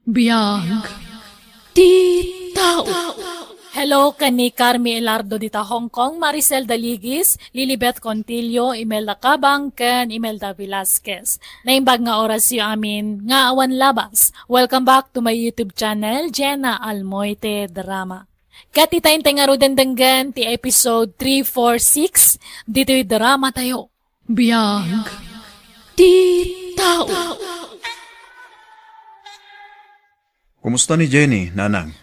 Biyag, di tao. Hello, kani Carmi Elardo dita Hong Kong, Maricel Daligis, Lilibet Contillo, Imelda Cabang, ken Imelda Velasquez. Naimbag nga oras yu amin, nga awan labas. Welcome back to my YouTube channel, Jenna Almoite Drama. Kati tayong tengaro dendenggan ti episode 346, dito'y drama tayo. Biyag, di tao. Kumusta ni Jenny, nanang?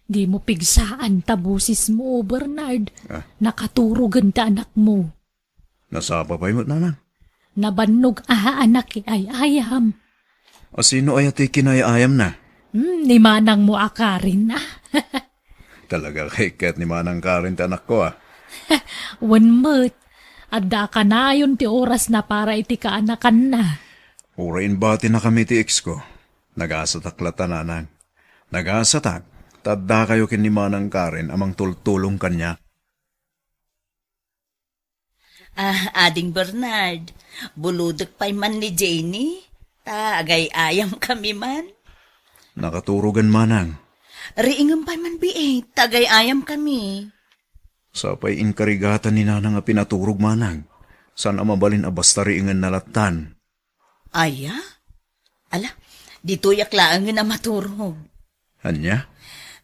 Di mo pigsaan tabusis mo, Bernard. Ah. Nakaturugan ta anak mo. Nasapa pa mo, nanang? Nabannog anak ay ayam. O sino ay ati kinayayam na? Ni manang mo akarin na. Talaga kay kat ni manang Karen anak ko One month. Adda ka na yun ti oras na para iti kaanakan na. Urain bati na kami ti ex ko. Nagasatak nanang. Nagasatak. Tadda kayo kin ni manang Karen amang tultulong kanya. Ading Bernard, buludok pa'y man ni Jenny. Agay ayam kami man. Nakaturugan manang. Riingam pa'y man biit, tagay ayam kami. Sapay inkarigatan ni nanang a pinaturog manang. San amabalin a basta riingan nalatan. Aya? Ala, dito yaklaang na maturog. Anya?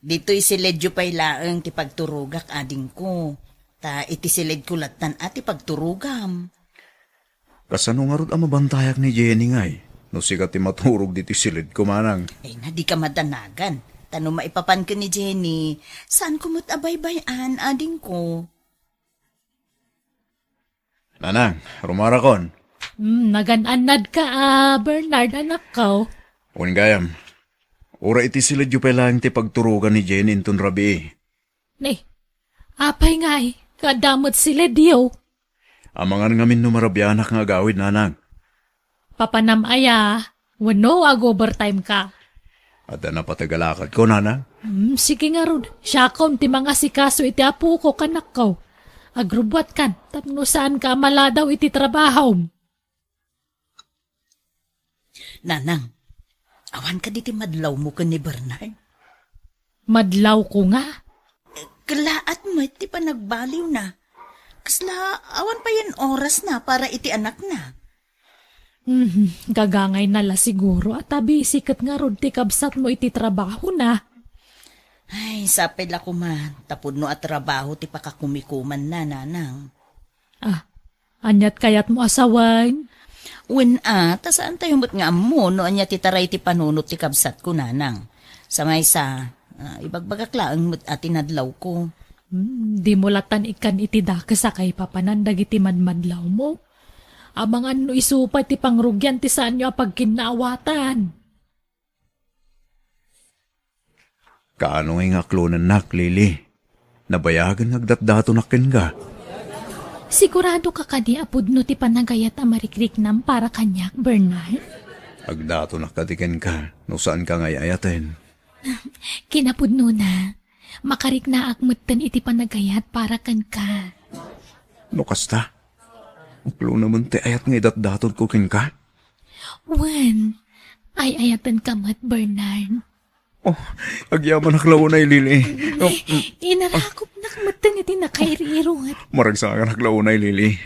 Dito'y siledyo pa'y laang ti pagturugak ading ko. Iti siled kulatan at ipagturugam. Kasano nga rod ang mabantayak ni Jenny ngay? No sikat ti maturog diti silid ko manang. Na di ka madanagan. Tano maipapan ka ni Jenny, saan kumot abay-bayan ading ko? Nanang, rumarakon. Nagananad ka Bernard anak ko. Gayam. Ura iti silid yu lang ti pagturugan ni Jenny intun rabi. Apay nga kadamot sila diyo. Amangan ngamin numarabyanak nga agawid nanang. Papanamaya, wano overtime ka. At na patagalakad ko nanang. Sige nga ron, siya kaun ti mga sikaso iti apo ko kanak ko. Agrubwat kan, tapno saan ka maladaw iti trabaho. Nanang, awan ka diti madlaw mo ka ni Bernard? Madlaw ko nga. Kalaat mo iti pa nagbaliw na. Kasla, awan pa yan oras na para iti anak na. Gagangay nala siguro at tabi sikat nga rod ti kabsat mo iti trabaho na. Ay, sapay la ko man. Tapod no at trabaho ti pakakumikuman na, nanang. Anyat kayat mo asawan? Tasaan tayo mo't nga mo no anya ti taray ti panunot ti kabsat ko, nanang. Samay sa, ibagbagaklaan mo't atinadlaw ko. Di mo latan ikan iti dakas kay papanandag iti madmadlaw mo. Abangan no isupa ti pangrugyan ti saan nyo apag kinaawatan. Kaano ngay nga klonan nak, Lily? Nabayagan nagdatdato nakin ka. Sigurado ka kadi apod no ti panagayat amarikrik nam para kanyak, Bernard? Agdato nakatiken ka, no saan ka ngay ayaten? Kinapod no na, makarik na akmutan iti panagayat para kan ka. No kasta? Uklo naman ti ayat nga idatdaton ko kin ka? Ay ayatan ka mat, Bernard. Agyaman naklaw na Lily. Inarakop nakmatan iti nakairiruat. Maragsakan naklaw na Lily.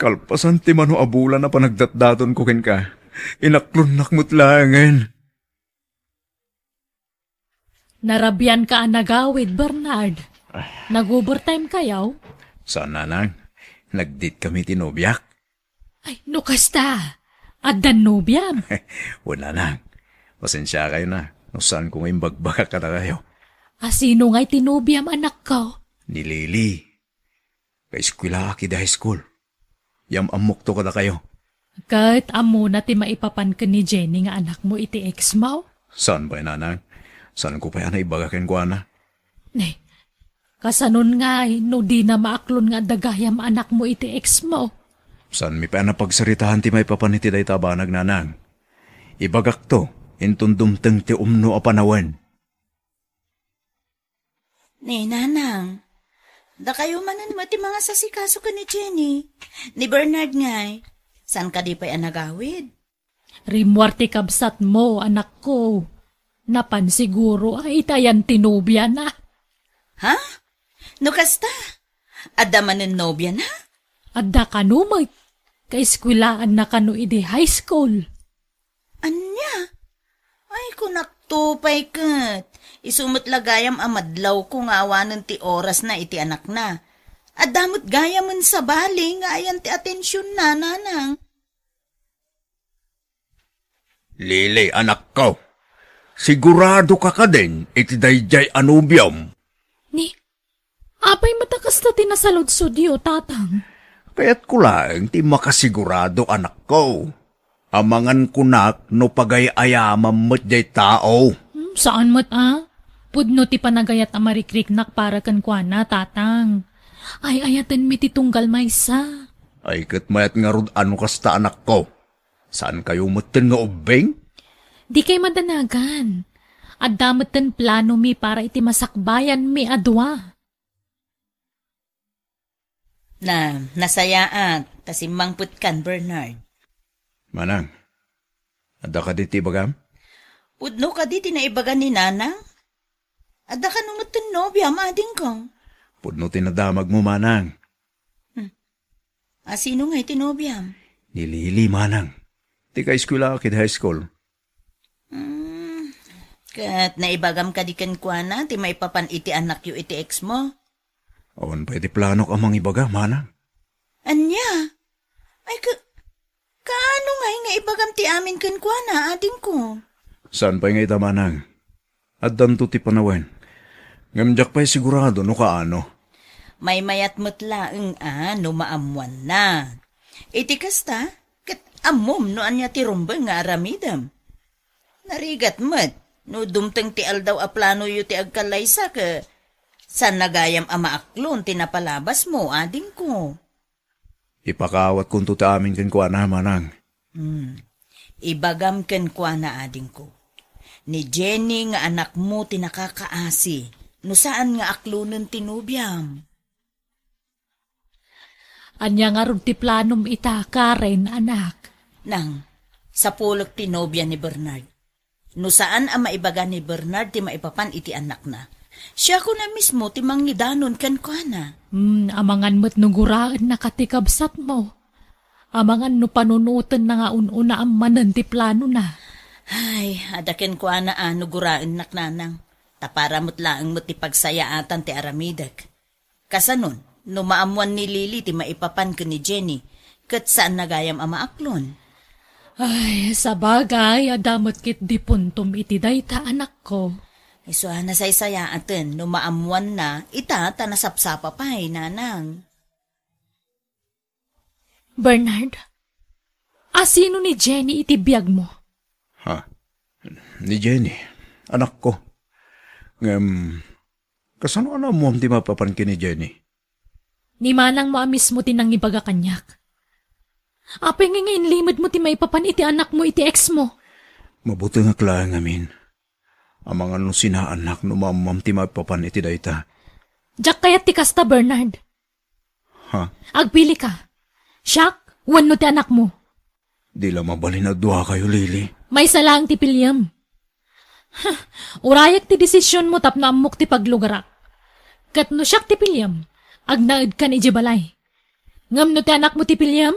Kalpasan ti mano abula na panagdatdaton ko kin ka. Inaklon nakmutlangan. Narabyan ka anagawid, Bernard. Nag-overtime kayaw? Saan nanang? Nagdit kami tinobyak. Ay, no kasta. Addan nobyam. Wala nang. Pasensya kayo na. No saan ko ngayon bagbaka ka na kayo. Sino nga'y tinubyam anak ko? Ni Lily. Ka-eskwila aki da high school. Yam amok to ka na kayo. Kahit amo na ti maipapan ka ni Jenny nga anak mo iti ex mo? Saan ba nanang? Saan ko pa yan ibagakin ko na? Kasanon nga no di na maaklon nga dagayam anak mo iti ex mo. Saan mi pa na pagsaritahan ti may papaniti day tabanag nanang? Ibagak to, intundumteng ti umno a panawan. Nanang, da kayo manan mo ti mga sasikaso ka ni Jenny. Ni Bernard ngay, saan ka di pa'y anagawid? Rimwarte kabsat mo, anak ko. Napan siguro ay itayan tinubya na. Ha? No kasta? Adaman ng nobya na? Adda kanu may kaeskwilaan na kanu iti high school. Anya? Ay, kunaktupay kat. Isumot lagayam amadlaw ko nga awanan ti oras na iti anak na. Adamot gayaman sa bali nga ayan ti atensyon na, nanang. Lili, anak ko. Sigurado ka din, iti dayjay anubyam. Ni, apay matakas na tinasaludsod yo, tatang. Kaya't ko lang, ti makasigurado, anak ko. Amangan kunak no pagayayamam mo't jay tao. Saan mo't Pudno ti panagayat amarikriknak para kan kuana, tatang. Ay ayatan mi ti tunggal maysa. Ay kat mayat nga rod ano kasta anak ko. Saan kayo mutin nga ubeng? Di kay madanagan. At damutan plano mi para iti masakbayan mi adwa. Nasayaan, tasimang putkan, Bernard. Manang, ada ka diti bagam? Udno ka di tinaibagan ni nanang? Ada ka numutin nobya, mading ko. Pudno tinadamag mo, manang. Sino nga itinobya? Nilili, manang. Ti ka eskwela kid high school. Kat naibagam ka di kan kuana, ti maipapan iti anak yu iti ex mo. Awan pa iti plano ka mang ibaga, manang. Anya? Ay, kaano nga ibagam ti amin kan kuana, ading ko? Saan pa nga ita, manang? At danto ti panawen. Ngamjak pa'y sigurado no kaano. May mayat mutlaeng no maamuan na. Iti kasta, kat amom no anya ti rumbang nga aramidam. Narigat mat, no dumteng ti aldaw a plano yu ti agkalaysa ka. San nagayam amaaklon tinapalabas mo, ading ko. Ipakawat kung tuta amin kan kuha na, manang. Ibagam kan kuha na, ading ko. Ni Jenny nga anak mo tinakakaasi, no saan nga aklunan tinubyam. Anya nga rod ti planom ita, Karen, anak. Nang, sa pulok tinobya ni Bernard. No saan ang maibaga ni Bernard ti maipapan iti anak na. Siya ko na mismo ti mangnidanon kan kuha na. Amangan mo't nuguraan na katikabsat mo. Amangan no panunutan na nga ununa ang manan ti plano na. Ay, adaken ko na nuguraan naknanang. Tapara mo't laang mo't ti pagsayaatan ti aramidak. Kasanon, no maamuan ni Lily ti maipapan ka ni Jenny, kat saan nagayam ama aklon. Ay, sa bagay, adamot kit di puntom iti dayta anak ko. Iso nasaysayaaten, no maamuan na, ita tanasapsapa pa nanang. Bernard, sino ni Jenny iti biyag mo? Ha? Ni Jenny, anak ko. Kasano ano mo di mapapan ki ni Jenny? Ni manang mo amis mo tinang ibaga kanyak. Apay nga ngayon limod mo ti maipapan iti anak mo iti ex mo. Mabuti nga klaan amin. Amang ano sinaanak no mamam ti mapapan iti dayta. Diyak kayat ti kasta, Bernard. Ha? Agpili ka. Siyak, wano ti anak mo. Di lang mabalin na duha kayo, Lily. May salang ti pilyam. Urayak ti desisyon mo tapno amok ti paglugarak. Kat no siyak ti pilyam, agnaid ka ni Jibalay. Ngam no ti anak mo ti pilyam,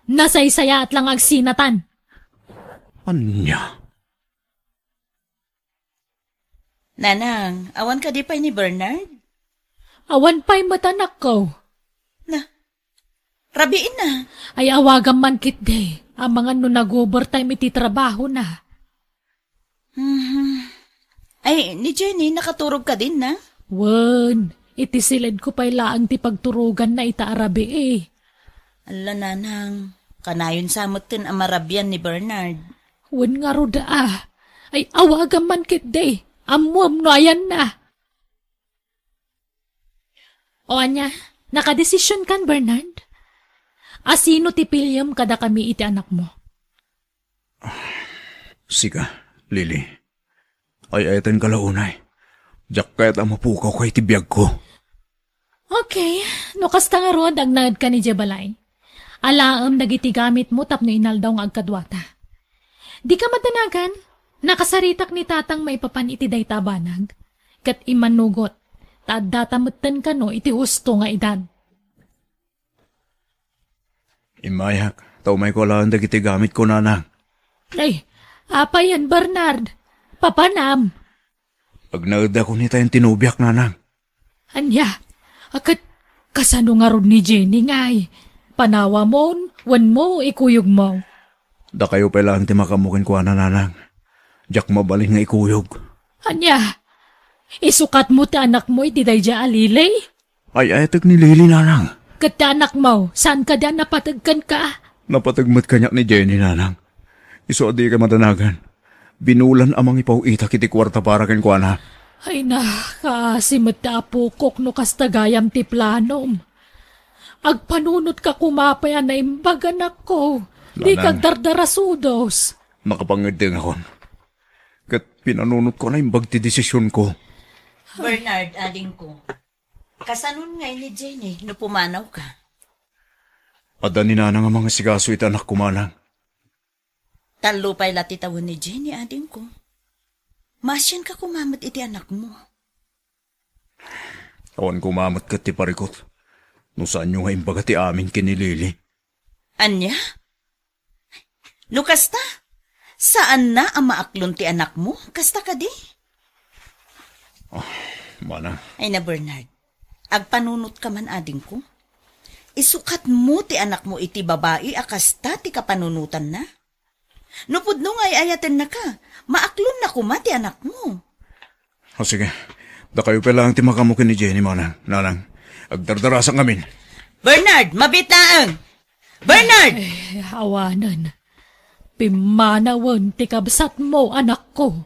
nasaysaya at lang agsinatan. Anya? Nanang, awan ka di pa ni Bernard? Awan pa'y matanak ko. Rabiin na. Ay awagan man kit day. Ang mga no nag-overtime iti trabaho na. Ay, ni Jenny, nakaturog ka din na? Wan, iti silid ko pa'y laang ti pagturugan na ita arabi eh. Ala nanang, kanayon samutin ang marabyan ni Bernard. Wan nga roda Ay awagan man kit day. Amuam no ayan na. O anya, nakadesisyon kan Bernard? Sino ti pilyam kada kami iti anak mo? Siga, Lily. Ay ayatan ka launay. Diyak kaya't ang mapukaw kay tibiyag ko. Okay, no kasta nga rod agnad ka ni Jebalay. Alaam nagiti gamit mo tapno inaldaw nga agkadwata. Di ka matanagan, Nakasaritak ni tatang maipapan iti day tabanag. Kat imanugot, datamatan ka no iti husto nga edad. Imayak, taumay ko lang dagiti gamit ko, nanang. Ay, apa yan, Bernard? Papanam. Agnaad ako ni tayong tinubyak, nanang. Anya, akat kasano nga rod ni Jenny ngay. Panawa mo, wan mo, ikuyog mo. Da kayo pala ang timakamukin ko, nanang. Diyak mabalin nga ikuyog. Anya, isukat mo ti anak mo iti dayja alilay? Ay, ayatag ni Lily, nanang. Kat ti anak mo, saan ka da napatagkan ka? Napatagmat kanyak ni Jenny, nanang. Iso adi ka matanagan. Binulan amang ipaw itak iti kwarta para ken kuana. Ay na, kasimot ta apukok no kastagayam ti planom. Agpanunot ka kumapayan na imbagan ako. Di kag dardarasudos. Nakapangedeng akon. Kat pinanunot ko na imbag ti desisyon ko. Bernard, ading ko. Kasanon ngay ni Jenny no pumanaw ka? Ada ni nanang ang mga sigaso iti anak ko, manang. Talupay latitawan ni Jenny, ading ko. Masyan ka kumamat iti anak mo. Awan kumamat ka ti parikot. No saan nyo nga imbaga ti amin kinilili. Anya? No kasta? Saan na ang maaklon ti anak mo? Kasta ka di? Manang. Ay na, Bernard. Agpanunot ka man, ading ko. Isukat mo ti anak mo iti babae, akasta ti kapanunutan na. Nupod no nga ayaten na ka, maaklon na kuma ti anak mo. O sige, da kayo pala ang timakamukin ni Jenny, manang. Nanang, agdardarasan kami. Bernard, mabitaang! Bernard! Ay, awanan. Pimanawan ti kabsat mo, anak ko.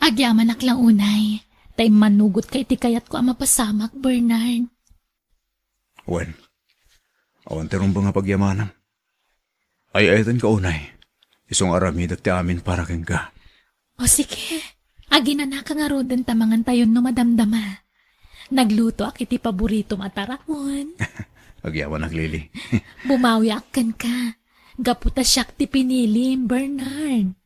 Agyaman lang unay. Tay manugot kay ti kayat ko ang mapasamak, Bernard. Wen, awan terong ba nga pagyamanang? Ay ayatan ka unay. Isong aramid at ti amin para ken ka. O sige, agina ka nga roden tamangan tayon no madamdama. Nagluto ak iti paborito mataramon. Agyaman ak Lily. Bumawi akan ka. Gaputa siyak ti pinilim, Bernard.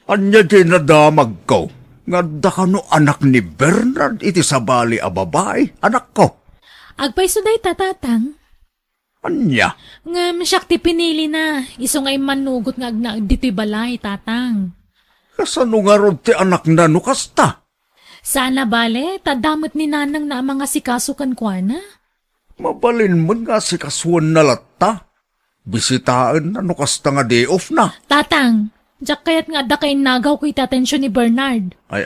Anya di nadamag ko. Nga da ka no anak ni Bernard iti sabali a babae, anak ko. Agpay suday tatatang. Anya? Ngam siyak ti pinili na. Iso ngay manugot nga agnaag dito'y balay, tatang. Kasano nga rod ti anak na no kasta? Sana bale, tadamot ni nanang na ang mga sikasukan kwa na. Mabalin mo nga si kasuan na latta. Bisitaan na no kasta nga day off na. Tatang, jak kaya't nga da kay nagaw ko itatensyon ni Bernard. Ay,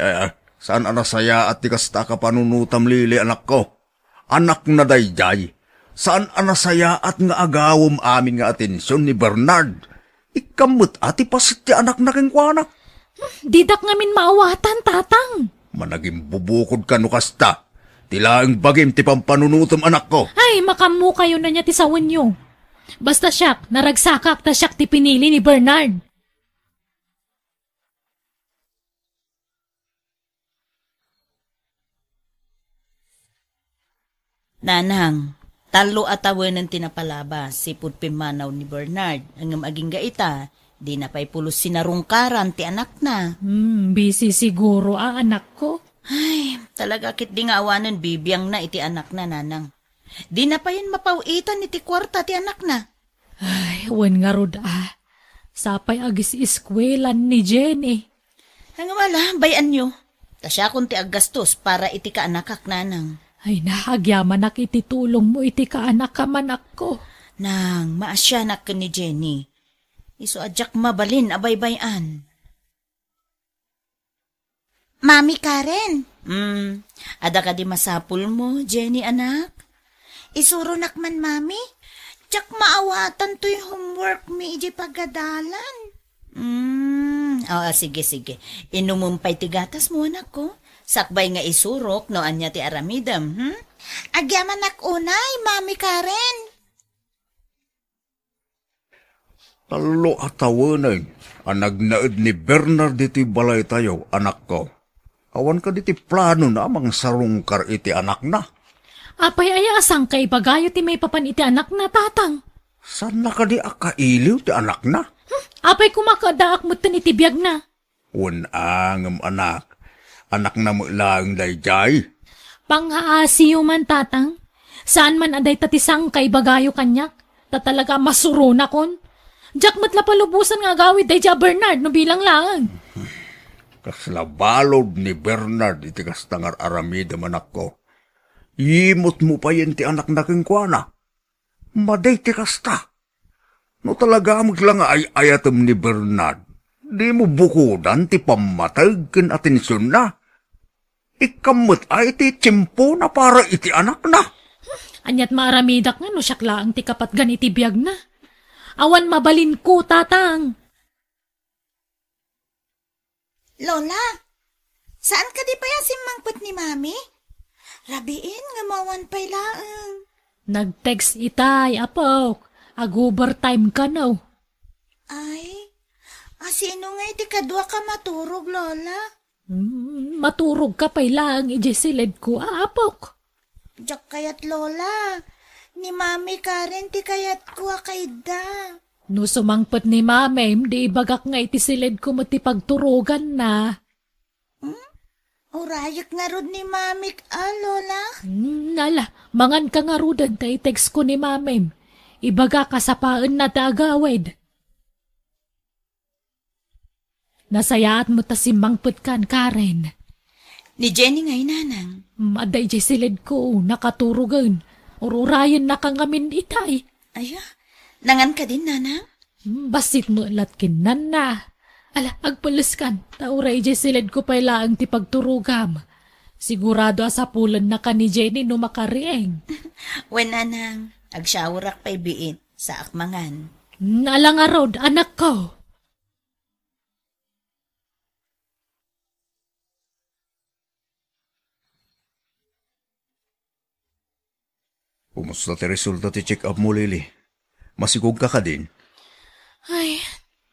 saan anasaya at ti kasta ka panunutam Lili, anak ko? Anak na dayjay. Saan anasaya at nga agawom amin nga atensyon ni Bernard? Ikamot ati pasit ti anak na kengkwana. Didak ngamin maawatan, tatang. Managing bubukod ka no kasta. Tilaang bagim ti pampanunutom anak ko. Ay, makamu kayo na niya ti sawan nyo. Basta siyak, naragsakak ta siyak ti pinili ni Bernard. Nanang, talo atawan ng tinapalaba, sipud pimanaw ni Bernard. Ang aging gaita, di na pa'y pulos sinarungkaran ti anak na. Busy siguro anak ko. Ay, talaga kit di nga awanan bibiyang na iti anak na, nanang. Di na pa yan mapawitan iti kwarta ti anak na. Ay, wan nga rod Sapay agis iskwelan ni Jenny. Ang wala, bayan nyo. Tasya kung ti aggastos para iti kaanakak, nanang. Ay, nahagyaman ak iti tulong mo iti kaanak ka manak ko. Nang, maasyanak ka ni Jenny. Iso adyak mabalin, abay-bayan. Mami Karen. Ada ka di masapul mo, Jenny anak? Isuro nakman, mami. Tsak maawatan to'y homework mi iji pagadalan. Sige. Inumumpay tigatas mo, anak ko. Sakbay nga isurok no anya ti aramidam, Agyaman nak unay, mami Karen. Talo atawanay. Anagnaid ni Bernard iti balay tayo, anak ko. Awan ka diti plano na amang sarungkar iti anak na. Apay ay asang kay bagayo ti may papan iti anak na, tatang. Saan na ka di akailiw ti anak na? Apay kumakadaak mo tinitibiyag na. Unang anak. Anak na mo lang dayjay. Panghaasiyo man tatang. Saan man aday tatisang kay bagayo kanyak. Ta talaga masuro na kon. Jack matla palubusan nga gawid dayja Bernard no bilang lang. Kaslabalod ni Bernard iti kastangar aramid anak ko. Imot mo pa yun ti anak na kengkwana. Maday ti kasta. No talaga maglang ayatom ni Bernard. Di mo bukudan ti pamatag ken atensyon na. Ikamot ay ti tsimpo na para iti anak na. Anyat maaramidak nga no syakla ang ti kapat ganiti biyag na. Awan mabalin ko tatang. Lola, saan ka di pa yan simangpot ni Mami? Rabiin nga mawan pa'y laang. Nag-text itay, apok. Ag-overtime ka now. Ay, sino nga iti kadwa ka maturog, Lola? Maturog ka pa'y lang, ijesilid ko, apok. Diyak kayat, Lola. Ni Mami Karen ti kayat ko kayda. No sumangpot ni Mamem, di ibagak nga itisilid ko mati pagturugan na. Urayak nga rod ni Mami Lola. Nala, mangan ka nga rudan tay text ko ni Mamem. Ibaga ka sa paan na tagawid. Nasayaat mo ta simbangpot kan, Karen. Ni Jenny ngay nanang. Aday silid ko, nakaturugan. Ururayan na kang amin itay. Aya, nangan ka din, nanang? Basit mo latkin na. Ala, agpulis kan. Tauray silid ko pa'y laang ti pagturugam. Sigurado asapulan na ka ni Jenny no makarieng. Wen nanang, agsyawarak pa'y biit sa akmangan. Nalang arod, anak ko. Kumusta ti resulta ti check-up mo, Lily? Masigog ka din? Ay,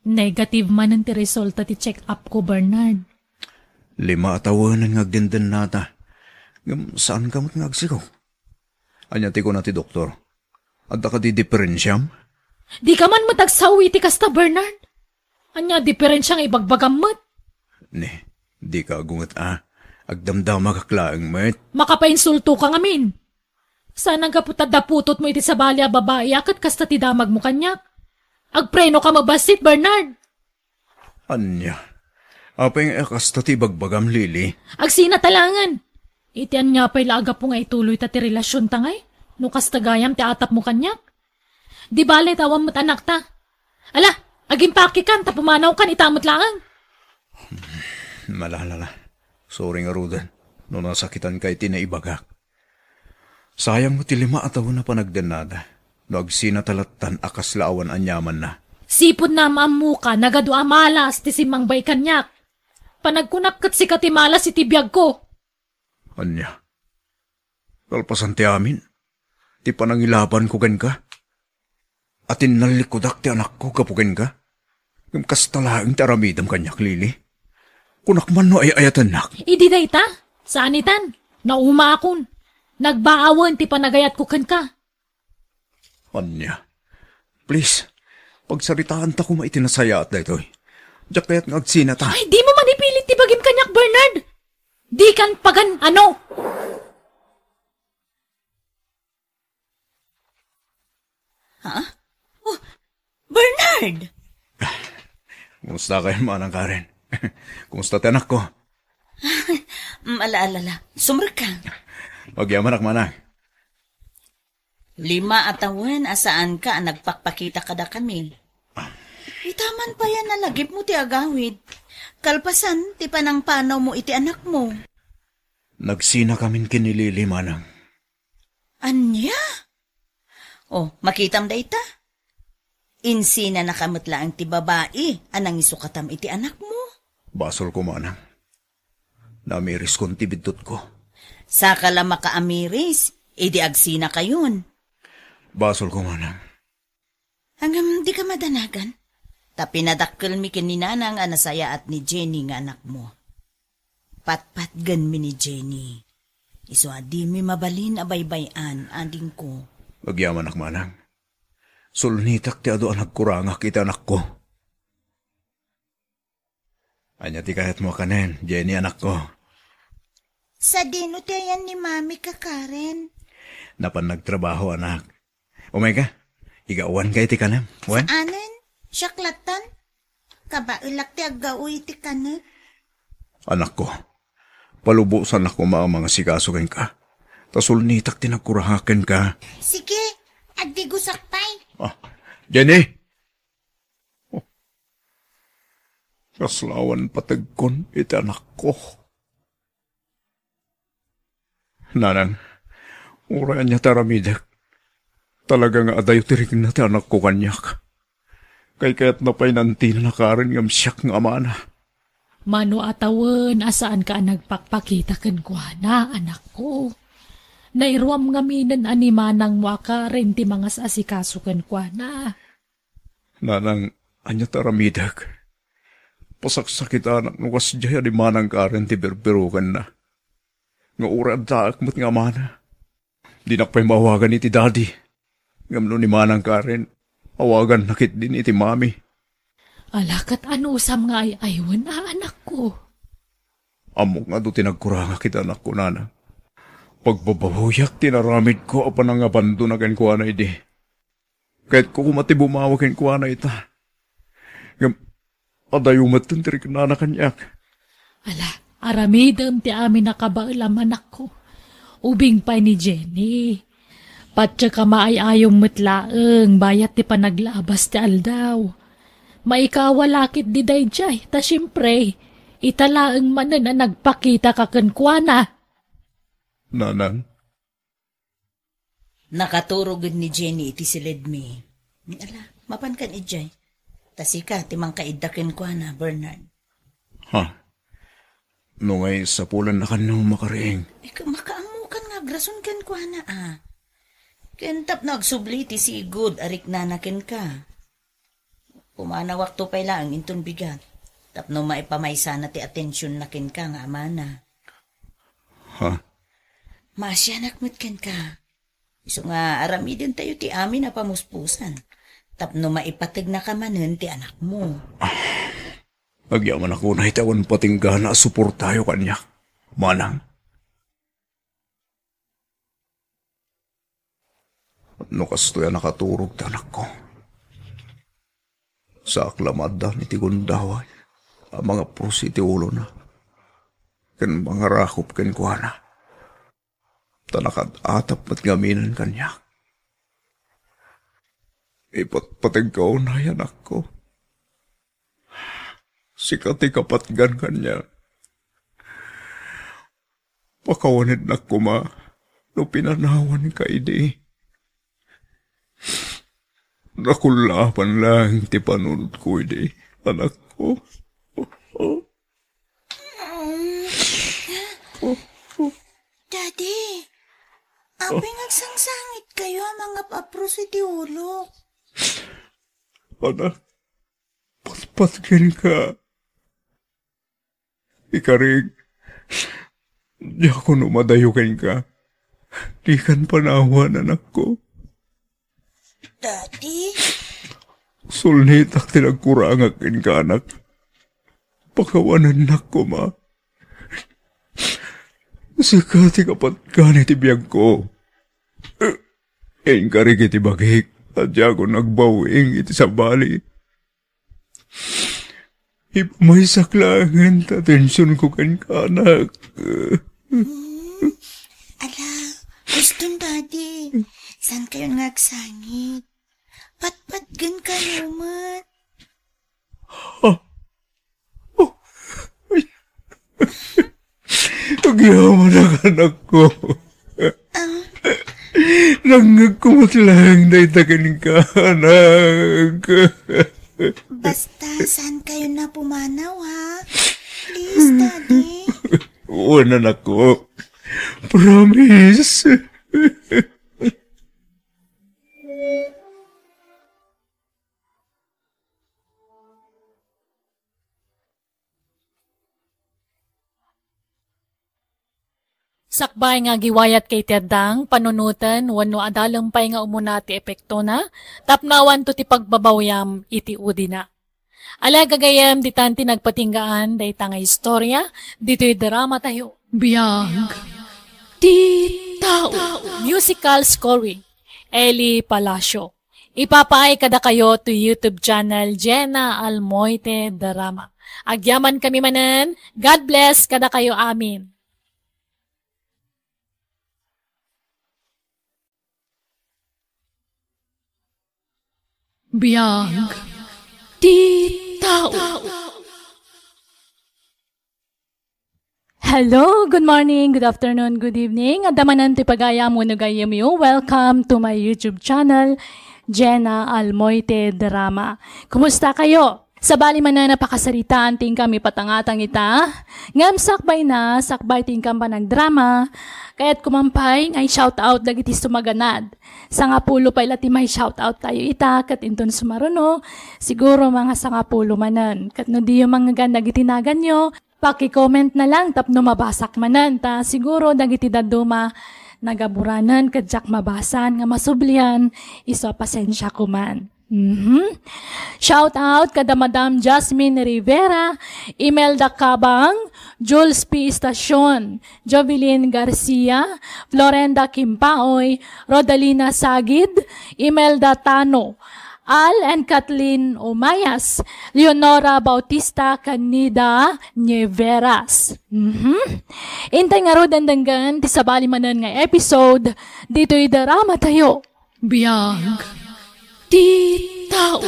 negative man ang ti resulta ti check-up ko, Bernard. 5 atawanan nga agdenden nata. Saan ka mo't nga agsigaw? Anya ti ko na ti doktor. Adda ka di diferensyam? Di ka man matagsawi ti kasta, Bernard. Anya diferensyang ibagbagam mat. Ne, di ka agungat Agdamdama kaklaang met. Makapainsulto ka ngamin. Sana nga putad-daputot mo iti sa balya babae akat kasta ti damag mo kanyak. Agpreno ka mabasit, Bernard. Anya, apay nga kasta ti bagbagam, Lily. Agsinatalangan. Itian nga pa'y laga po nga ituloy ta ti relasyon tangay. No kasta gayam ti atap mo kanyak. Di bale tawam mo't anak ta. Ala, agimpaki kan, tapumanaw kan, itamot lang. Malalala. Sorry nga, Rudan. No nasakitan kay tinaibagak. Sayang mo ti 5 ataw na panagdanada. No agsinatalattan akas laawan anyaman na. Sipod na maamu ka, nagadua malas, ti simang bay kanyak. Panagkunakkat si katimalas iti biyag ko. Anya, kalpasan ti amin. Ti panangilaban ko gan ka. Atin nalikodak ti anak ko kapugan ka. Yung kastalaang ti aramidam kanyak, Lily. Kunakman no ay ayatan nak. Idi day ta, saanitan, nauma akon. Nagbaawan ti panagayat ko kan ka. Anya, please, pagsaritaan ta ko maitinasaya at daytoy. Diyak kaya't ngagsina ta. Ay, di mo manipilit ti bagim kanyak, Bernard. Di kan pagan, ano? Ha? Oh, Bernard! Kumusta kayo, manang Karen? Kumusta ti anak ko? Alala, sumra ka. Magyaman manang. 5 atawen asaan ka nagpakpakita kada kami. Itaman pa yan na lagip mo ti agawid. Kalpasan ti panangpanaw mo iti anak mo. Nagsina kamin kinilili, manang. Anya? Oh, makitam da ita. Insina nakamutla ang ti babae, anang isukatam iti anak mo. Basol ko, manang. Namiris kong tibidtot ko. Saka lang makaamiris, idi agsina kayon. Basol ko, manang. Hanggang di ka madanagan. Tapi nadakkel mi kininanang anasaya at ni Jenny nga anak mo. Patpatgan mi ni Jenny. Iso adi mi mabalin abaybayan, ading ko. Magyaman manang. Sulnitak ti ado ang nagkurangak iti anak ko. Anya ti kahit mo kanen, Jenny anak ko. Sa dino tayan ni Mami ka, Karen. Napan nagtrabaho anak. Omega, igawan kay ti kanem. Wen? Anen? Syaklatan? Kabailak ti agaw iti kanet. Anak ko, palubusan ako mga sigasukin ka. Tasulnitak ti nagkurahaken ka. Sige, agdi gusakpay. Jenny! Kaslawan patagkon iti anak ko. Nanang, urayan niya taramidak. Talaga nga adayo tirig na ti anak ko kanyak. Kay kaya't napay nanti na nakarin ngam siyak ng amana. Mano atawan, asaan ka nagpakpakita kan kuana, anak ko. Nairuam nga minan animanang waka rin ti mga asikaso kan kuana. Nanang, anya taramidak. Pasaksakit anak nukas jaya di manang karen ti berberukan na. Nga urad taak mo't nga mana. Di nakpay mawagan iti daddy. Ngamno ni manang karen, awagan nakit din iti mami. Alakat ano usam nga ay aywan anak ko. Amok nga do tinagkuranga kita anak ko, nanang. Pagbabahuyak tinaramid ko apan ang abando na kan kuana idi. Kahit ko kumati bumawakin kuana ita. Adayumat ng tirik na kanyak. Ala, aramidam ti amin nakabaalam anak ko. Ubing pa ni Jenny. Patya ka maayayong matlaeng bayat ti panaglabas ti aldaw. Maikawalakit di dayjay, ta siyempre, italaeng manan na nagpakita ka kankwana. Nanang? Nakaturog ni Jenny iti silid mi. Ala, mapan kan ijay. Tasika, timang kaidakin ko na, Bernard. Nungay sa pulan na kanong makariing. Makaamukan nga, grason kan ko na Kentap nagsubli ti si good, arik nanakin ka. Pumanawak to pay lang, inton bigat. Tapno maipamaysa na ti atensyon nakin ka nga amana. Masyanak mitken ka. Iso nga aramidin tayo ti amin na pamuspusan. Tapno maipatig na ka manen ti anak mo. Agyaman ako na itawan patinggana suport tayo kanya. Manang. No kastoya nakaturog ti anak ko. Sa aklamada ni ti gundaway, ang mga prusi ti ulo na. Kan mga rakop ken kuana. Tanakad atap at gaminan kanya. Ipatpatag ka na yan ako. Sikati kapatgan kanya. Pakawanid na kuma, no pinanawan ka idi. Nakulapan lang ti panunod ko idi, anak ko. Daddy, apay nagsangsangit kayo ang mga papros iti ulo. Anak, patpatkin ka. Ikarig, di ako numadayukin ka. Di kan panawan, anak ko. Daddy? Sulnitak tinagkurangakin ka, anak. Pakawanan na ko, ma. Sakati kapat ganit ibiyag ko. Karig iti bagik. Adya ko nagbawing iti sa bali. May saklangan atensyon ko kan kanak. Ala, gustong daddy. San kayo ngagsangit? Patpatgan ka naman. Agyaman ang anak ko. Nangagkumot lang na itakin ka, anak. Basta, saan kayo na pumanaw, ha? Please, daddy. Oo, anak ko. Promise. Sakbay nga giwayat kay Terdang, panunutan, wano adalang nga umuna ti epekto na, tapnawan to ti pagbabawyam iti udi na. Ala gagayam di tanti nagpatinggaan, day nga istorya, dito'y drama tayo. Biyag. Ti tao. Musical scoring, Eli Palacio. Ipapaay kada kayo to YouTube channel Jenna Almoite Drama. Agyaman kami manen, God bless kada kayo amin. Biyag. Ti tao. Hello, good morning, good afternoon, good evening. Adamanan ti pagaya mo nagayam yo. Welcome to my YouTube channel, Jenna Almoite Drama. Kumusta kayo? Sa bali man na napakasaritaan ting kami patangatang ita. Ngam sakbay na, sakbay ting kam pa nagdrama. Kaya't kumampay, ngay shout out dagiti sumaganad. Sa nga pulo pa ilati may shout out tayo ita, kat inton sumaruno. Siguro mga sa nga pulo manan. Kat no di yung mga ganda gitinagan nyo, paki-comment na lang tapno mabasak manan. Ta siguro dagiti daduma nagaburanan kadyak mabasan nga masublian, iso pasensya ko man. Shout out kada Madam Jasmine Rivera, Imelda Cabang, Jules P. Estacion, Jovelyn Garcia, Florenda Kimpaoy, Rodalina Sagid, Imelda Tano, Al and Kathleen Omayas, Leonora Bautista Canida Nieveras. Intay nga ro dandanggan, ti sabali manan nga episode, dito'y drama tayo. Biyag. Ti tao.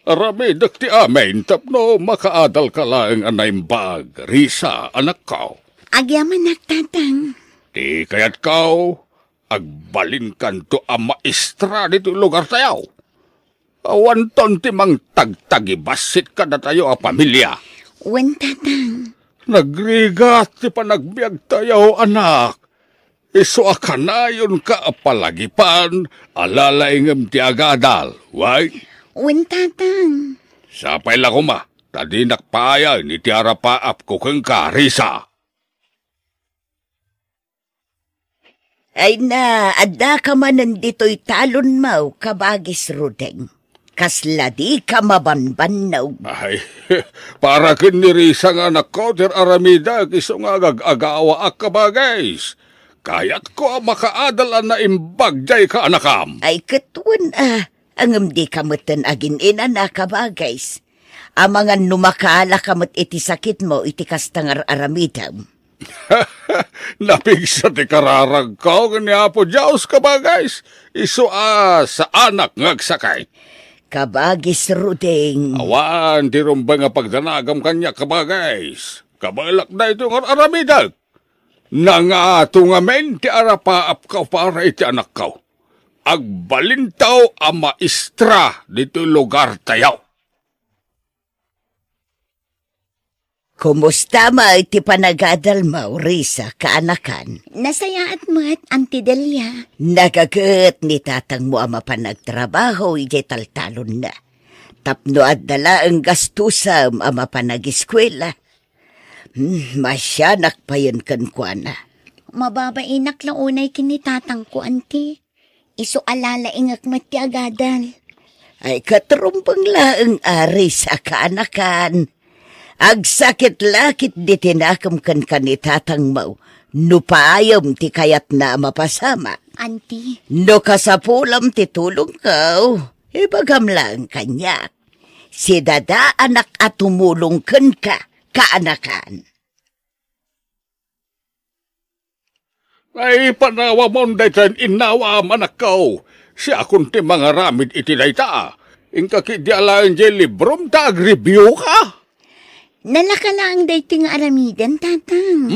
Aramidak ti amin, tapno makaadal ka lang anaimbag, Risa, anak ko. Agyaman nagtatang. Di kaya't kau, agbalin kan to ang maestra dito lugar tayo. Awanton ti mang tagtagibasit ka na tayo a pamilya. Wen tatang. Nagrigat ti panagbiag tayo, anak. Iso akanayon ka apalagipan, alalaingam ti agadal, why? Wen tatang. Sapay lang kuma, tadi nakpaya ni ti arapaap ko kang karisa. Ay na, adda ka man nandito'y talon mau, kabagis rudeng. Kasla di ka mabanbanaw. Ay, para kinirisa nga anak ko, tir aramida, iso nga agagawa ak kabagais. Kayat ko makaadalan na imbagjay ka anakam. Ay katun angam di kamutan agin ina na kabagais. Amangan numakala kamut iti sakit mo iti kastangar aramidam. Napigsa ti kararag ko, kanya po Diyos kabagais. Iso sa anak ngagsakay. Kabagis rudeng. Awan, ti rumba nga pagdanagam kanya kabagais. Kabalak na ito ng aramidag. Nangato nga men ti arapaap ka para iti anak ka. Agbalintaw ang maestra dito lugar tayo. Kumusta ma iti panagadal mo, Risa, kaanakan? Nasayaat mo at Auntie Delia. Nagagat ni tatang mo ama panagtrabaho, iti taltalon na. Tapno at dala ang gastusam ama panag-eskwela. Masyanak pa yun kan kwa na. Mababainak lang unay kinitatang ko, Auntie. Iso alala ingak mati agadal. Ay katrumpang laang ari sa kaanakan. Agsakit lakit di tinakam kan kanitatang mau. Nupaayam ti kayat na mapasama. Auntie. No kasapulam ti tulong kau. Ibagam lang kanyak. Si dada anak at tumulong kan ka. Kaanakan. Ay, panawa mo daytan inawa manak ko. Siya akong ti mga ramid iti dayta. Ingka di alayan di librom ta agribyo ka. Nalaka lang dayti nga aramidan, tatang.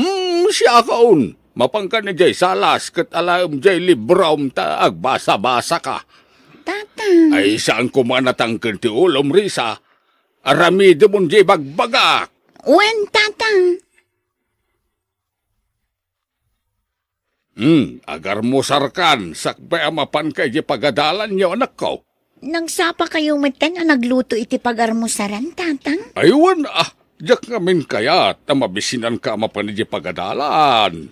Siya kaon. Mapangka ni jay salas kat alayan di librom ta agbasa-basa ka. Tatang. Ay, saan kumanatang ti ulom, Risa? Aramid mo di bagbagak. Wen, tatang. Agar mo sarkan, sakbay amapan kay di pagadalan niyo anak ko. Nagsapa kayo matan na nagluto iti pagarmusaran, tatang? Aywan Diyak ngamin kayat na mabisinan ka mapan di pagadalan.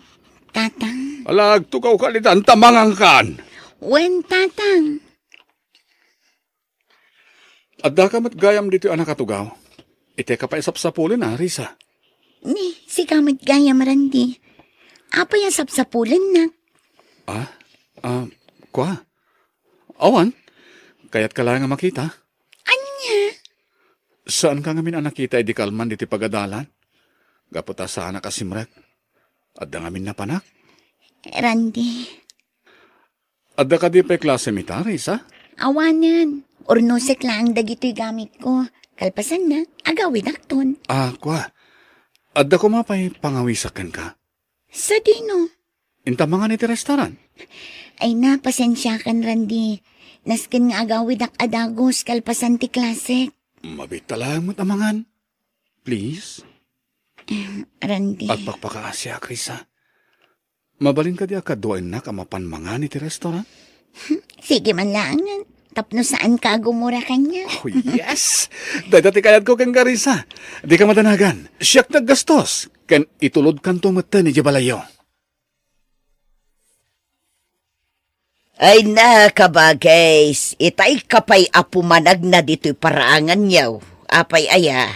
Tatang, Alag, tukaw ka litan, tamangang kan. wen tatang. At da ka matgayam dito anak katugaw. Ite ka pa isapsapulin Risa. Ni, si kamit gaya marandi. Apa yung sapsapulan na? Kwa? Awan, kaya't ka lang nga makita. Anya? Saan ka ngamin anak kita di kalman diti pagadalan? Gaputa sa anak kasimrek. At da ngamin napanak. Randy, At da ka di pa klase mita, Risa? awanan. Ornosek lang dagito'y gamit ko. Kalpasan na, agawid akton. Kwa? At da ko mapay pangawisakan ka. Sa dino? Inta mga niti restaurant. Ay na, pasensya kan, Randy. Naskin nga agawid ak adagos, kalpasan ti klasik. Mabita lang mo't amangan. Please? Randy, At pagpakaasya, Risa. Mabalin ka di akaduain na kamapan mga niti restaurant? sige man lang. Tapno saan ka gumura kanya? Oh, yes! Dati kayat ko kang Risa. Di ka madanagan. Siyak naggastos. Ken itulod kan tumata ni Jabalayo. Ay na, kabagays. Itay kapay apumanag na dito'y paraangan yaw. Apay aya.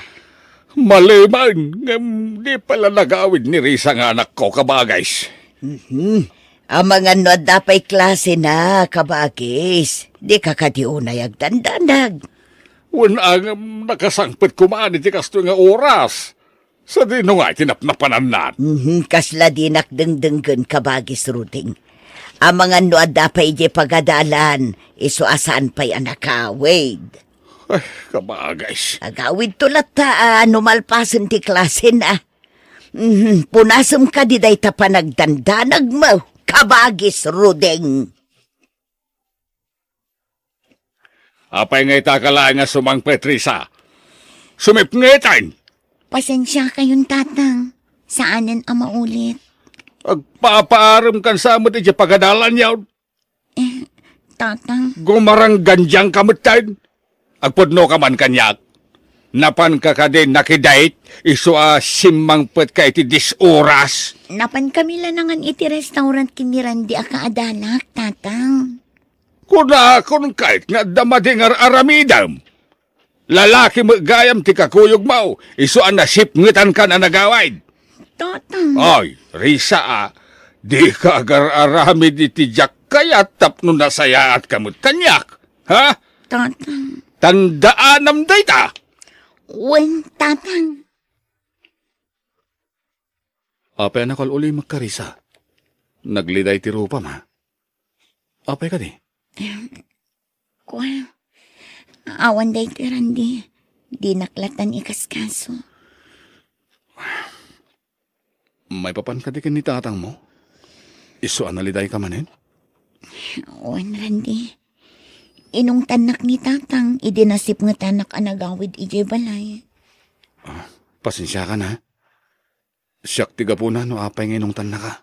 Maliman, di pala nagawid ni Risa nga anak ko, kabagays. Ang mga no dapay klase na, kabagays. Di ka kadiunay agdandanag. Ang nakasangpit kumaan iti kasto nga oras. Sa dino nga itinapnapanan na. Kasla dinak dengdenggen kabagis ruding. Ang mga no dapay di pagadalan. Iso asaan pa'y anakawid. Ay, kabagays. Agawid tulat ta, numalpasan ti klase na. Punasam ka di day tapanagdandanag mo, kabagis ruding. Apay nga itakalaan nga sumangpet, Risa. Sumipngitan. Pasensya kayong tatang. Saanan ang maulit? Agpapaaram kan sa amot iti pagadalan yaw. Tatang, Gumarang ganjang kamutan. Agpudno ka man kanyak. Napan ka ka din nakidait. Iso simangpet ka iti 10 oras. napan kami lanangan iti restaurant kinirandi aka adalak, tatang. Kuna akong kahit nga damading aramidam. Lalaki mo gayam ti kakuyog mo. Iso nasip ngitan ka na nagawaid. Tatang, Ay, Risa di ka agar-aramid iti jak kayat tapno nasaya at kamut kanyak. Ha? tatang. Tandaan dayta. Wen, tatang. Apay na uli magkarisa. Nagliday ti rupa ma. Apay ka di. Kwa, awan day ti Randy. Di naklatan ikaskaso. May papan ka di ni tatang mo. Iso analiday ka manin. Wen, Randy. Inong tanak ni tatang, idinasip nga tanak anagawid ije balay. Pasensya ka na. Siyak tiga po na no apay nginong tan na ka.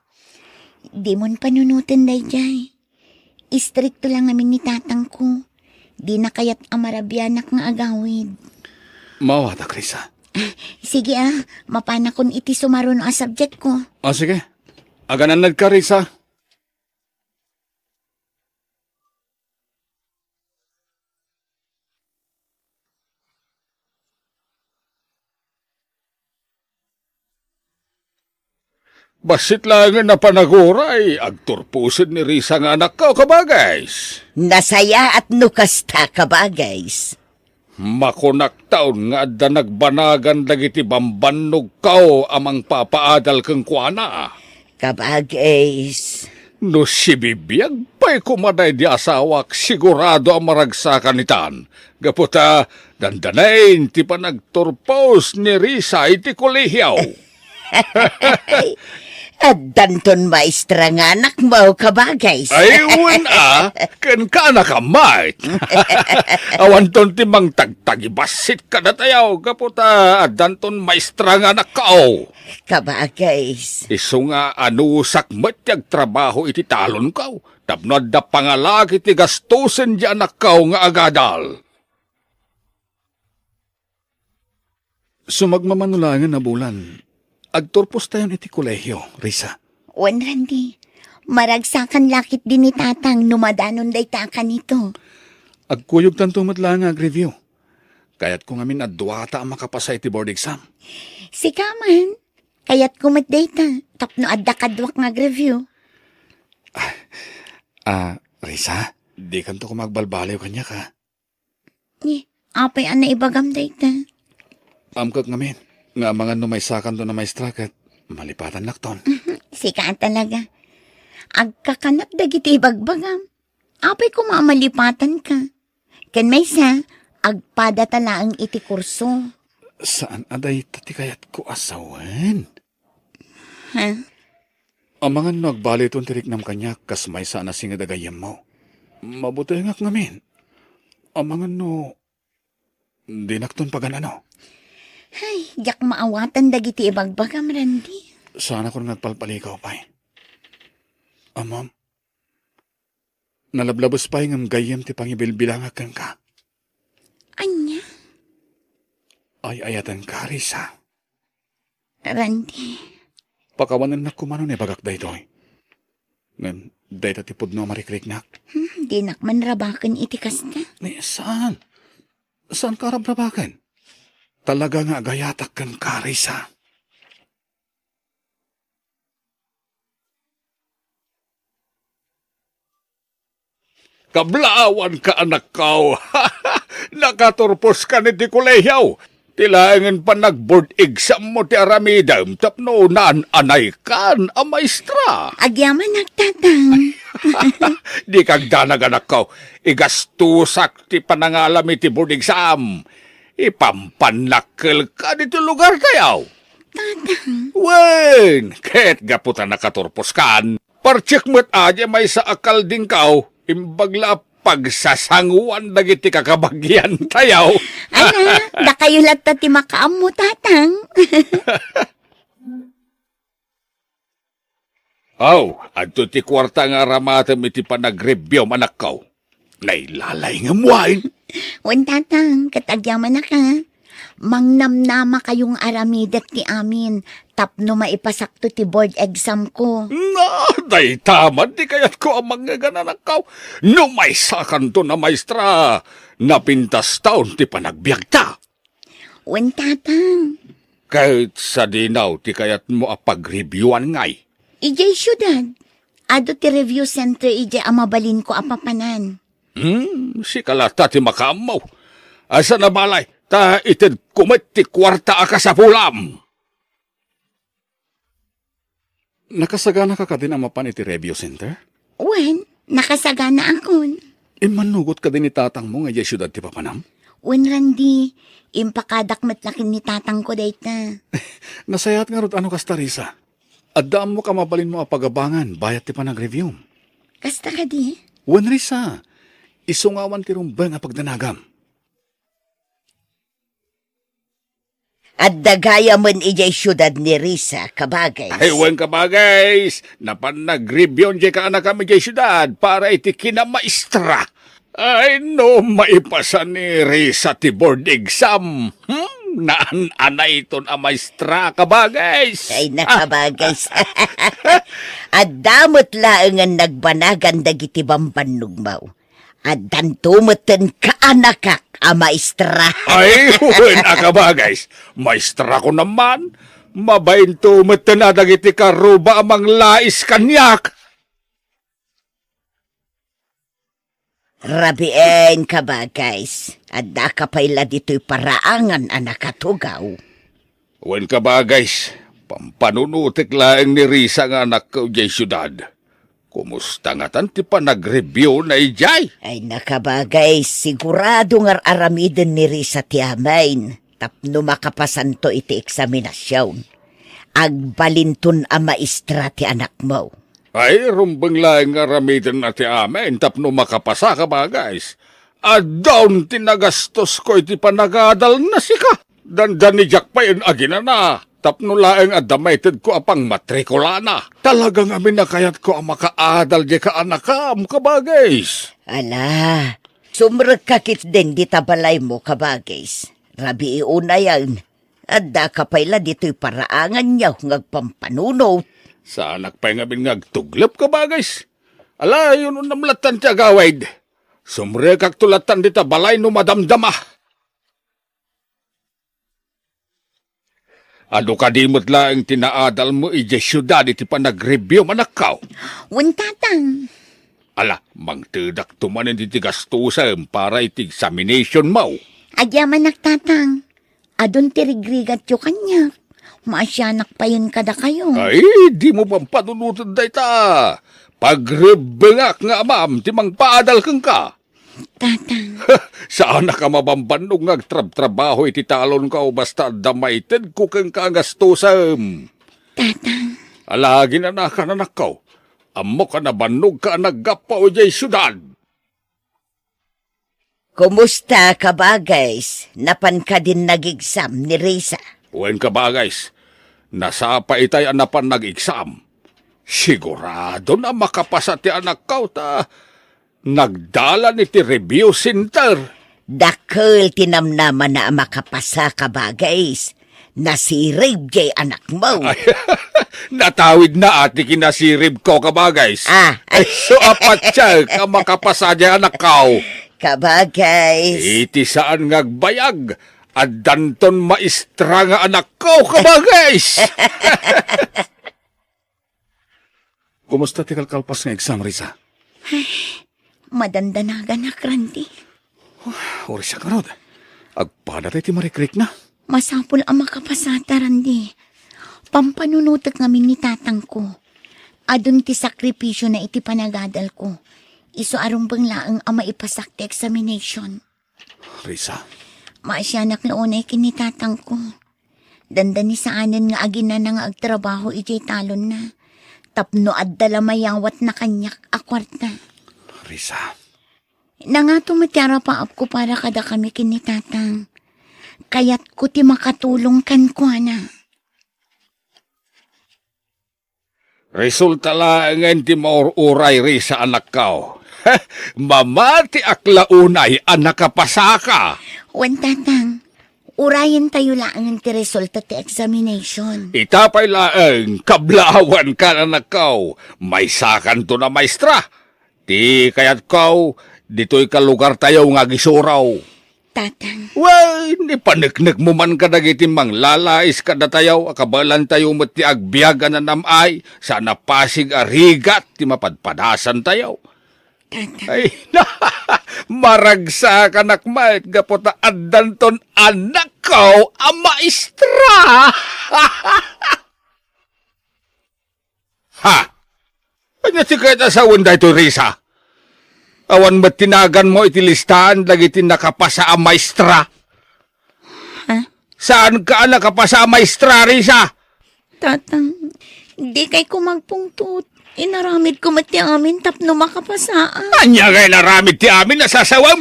Di mon panunutin day jay. Istrikto lang namin ni tatang ko. Di na kayat amarabyanak nga agawid. Mawata, Krisa. Sige mapana kon iti sumaron a subject ko. Sige. Aganan nagkarisa. Basit lang na panaguray, agturpusin ni Risa nga anak ko, kabagays. Nasaya at nukasta, kabagays. Makunak taon nga adda nagbanagan dagiti bambanog kao amang papaadal kang kuana. Kabagays. No si bibiyag pa'y kumaday di asawak sigurado ang maragsakan nitan. Gaputa, dandanain ti pa nagturpos ni Risa iti kolehiyaw. At danton maestra nga anak mo, kabagays. Ayun ken ka na kamait. Awan ton timang tagtagibasit ka na tayaw, kaputa, danton maestra nga nakao. Kabagays. Iso nga anusak matyag trabaho iti talon kao, tapnod da pangalaki ti gastusin di anak kao nga agadal. Sumagmamanulangan na bulan. Agturpos tayon iti kolehyo, Risa. Wan, Randy. Maragsakan lakit din ni tatang numadanon day taka nito. Agkuyog tanto matlang ag-review. Kaya't kung amin adwata ang makapasay ti board exam. Sika man. Kaya't kumatday ta. Tapno adda kadwak review. Risa, di kanto ko magbalbaliw kanya ka. Apay ang naibagam day ta. Amkak ngamin, nga mga numaysakan to na may strakat, malipatan lakton. Sika talaga. Agkakanap dagiti ibagbagam. Apay ko mamalipatan ka. Ken may sa, agpada talaang iti kurso. Saan aday tati kayat ko asawan? Ha? Ang mga nagbaliton tiriknam kanya kas may sana singadagayam mo. Mabuti ngak ngamin. Ang mga dinakton paganano. Ay, yak maawatan dagiti ibagbagam, Randy. Sana ko nagpalpalikaw pa'y. Ma'am, nalablabos pa'y ngam gayam ti pangibilbilangakan ka. Anya? Ay ayatan ka, Risa. Randy. Pakawanan na kumano ni bagak da ito. Ngan, day tatipod no marikriknak. Di nakman rabakan iti kasta. Ni, saan? Saan ka rabrabakan? Talaga nga gayatak kan ka, Risa. Kablaawan ka, anak ko. Nakaturpos ka ni ti kolehyaw. Tilaangan pa nag-board exam mo ti aramidam tapno naan-anay kan a maestra. Agyaman nagtatang. Di kagdanag, anak ko. Igastusak ti panangalami ti board exam. Ipampanakil ka dito lugar tayaw. Tatang. Wen, ket gaputan nakaturpos kan. Parchik mo't aja may sa akal din kao. Imbagla pagsasanguan dagiti kakabagyan tayaw. Ana, da kayo latta ti makaam mo, tatang. Adto ti kwarta nga ramatam iti panag-review anak ko. Nailalay nga muain. Wan, tatang, katagyaman na ka. Mangnamnama kayong aramidat ti amin. Tapno maipasakto ti board exam ko. Day tamad di kayat ko ang mga gananak ko. No may sakan to na maestra. Napintas taon ti panagbiag ta. Wan, tatang. Kahit sa dinaw ti kayat mo apag-reviewan ngay. Ijay syudad. Ado ti review center ijay amabalin ko apapanan. Si kalata ti makamaw. Asa na balay, ta ited kumit ti kwarta aka sa pulam. Nakasagana ka din amapan iti review center? Wen, nakasagana akon. Manugot ka din ni tatang mo nga ijay syudad ti papanam? Wen, Randy, impakadak matlakin ni tatang ko dayta. Nasayat nga rod ano kasta, Risa. Addaam mo ka mabalin mo apagabangan, bayat ti panag-review. Kasta ka di? Wen, Risa, isungawan ti rumbang nga pagdanagam. At dagaya man ijay syudad ni Risa, kabagays. Ay, wen kabagays, napan nag-review di ka anak kami ijay syudad para iti kinamaestra. Ay, no, maipasa ni Risa ti board exam. Naan-anay iton a maestra, kabagays. Ay, nakabagays. At damot laangan nagbanagan dagiti bambanugmaw. At dantumuten kaanakak a maestra. Ay, wen akabagays. Maestra ko naman. Mabainto na dagiti karuba amang lais kanyak. Rabien kabagays. At da kapayla dito'y paraangan a nakatugaw. Wen kabagays, pampanunutik laeng ni Risa nga anak ko jay syudad. Kumusta nga tan ti pa nag-review na ijay? Ay nakabagay, sigurado nga aramiden ni Risa ti amain. Tapno makapasanto iti eksaminasyon. Agbalinton a maestra ti anak mo. Ay, rumbang laeng aramiden na ti amain tapno makapasa ka ba, guys? At down tinagastos ko iti panagadal na sika. Dandan ni Jack pa yun agina na. Tapno laeng adamited ko apang matrikula na. Talagang amin na kayat ko ang makaadal di ka anakam, kabagays. Ala, sumrag kakit din di tabalay mo, kabagays. Rabi iuna yan. Adda ka pala dito'y paraangan niya ngagpampanunot. Sa anak pa'y nga ngagtuglap ka ba, guys? Ala, yun ang namlatan tiya gawaid. Sumre kag tulatan dita balay no madamdama. Ano ka di mo't lang tinaadal mo ije syudad iti pa nag-review manakaw? Wan tatang. Ala, mangtedak tumanin iti gastusan para iti examination mo. Adyaman nagtatang. Adon tirigrigat yung kanya. Maasyanak pa yun kada kayo. Ay, di mo bang panunutan da ita. Pagbengak nga ma'am, ti mangpaadal kang ka. Tatang. Saan na ka mabambanog ngagtrab-trabaho iti talon ka o basta damaited ko kang kagastusam. Tatang. Alagi na nakananakaw. Amo ka na banog ka naggapaw jay syudad. Kumusta ka ba, guys? Napan ka din nag-exam ni Risa? Uwen ka ba, guys? Nasapa itay anapan nag-exam. Sigurado na makapasa ti anak ka ta. Nagdala ni ti review center. Dakil tinamnaman na makapasa ka ba, guys? Nasirib jay anak mo. Ay, natawid na ati kinasirib ko ka ba, guys? Ay. So apat siya ka makapasa jay anak ka. Kabagay. Iti saan ngagbayag at danton maistra nga anak ko, kabagays! Kumusta ti kalkalpas nga exam, Risa? Madandanagan na, Randy. Uri siya karod. Agpadatay ti marikrik na. Masapul ang makapasata, Randy. Pampanunutak ngamin ni tatang ko. Adun ti sakripisyo na iti panagadal ko. Iso arong banglaang ang maipasak ti examination. Risa? Maasyanak na unay kinitatang ko. Dandan ni saanan nga agina na nga agtrabaho ijay talon na. Tapno at dalamayawat na kanyak akwarta. Risa? Na nga tumatyara pa up ko para kada kami kinitatang. Kaya't ko ti makatulong kan ko na. Resulta lang ti maururay, Risa, anak kao. Mamati aklaunay anak kapasaka. Wan tatang, urayan tayo lang ti resulta ti examination. Itapay laeng kablawan ka anak kao. May sakan to na maestra. Ti kayat kao, dito'y kalugar tayo nga gisuraw. Tatang. Well, ni paniknik mo man ka dagiti manglalais ka na tayo, akabalan tayo mo ti agbiyaga na namay, sa napasig arigat ti mapadpadasan tayo. Ay, maragsa ka nakmait, gapota addanton anak ko, ang maestra! Ha? Ano ti kahit asawan da ito, Risa? Awan ba't tinagan mo itilistahan lagi nakapasa ang maestra? Ha? Saan ka nakapasa ang maestra, Risa? Tatang, di kay ko magpungtut. Inaramid ko mati amin tapno makapasaan. Anya kay naramid ti amin nasasawam?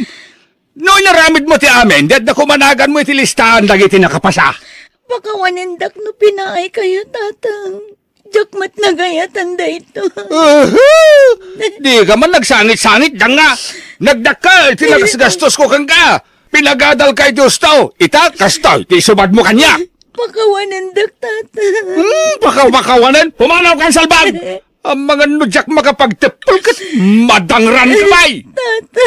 No naramid mo ti amin, dad na kumanagan mo itilistahan lagi nakapasa. Baka wanindak no pinaay kayo, tatang. Jakmat na gayatan da ito. Di ka man nagsangit-sangit, dang nga. Nagdakal, tinagasgastos ko kang ka. Pinagadal kay Diyos tao. Ita, kastoy, ti sumad mo kanya. Pakawanan dak, tata. Pakawanan? Pumanaw kang salbag. Ang mga nudyak makapagtepul kat madangran kamay. Tata.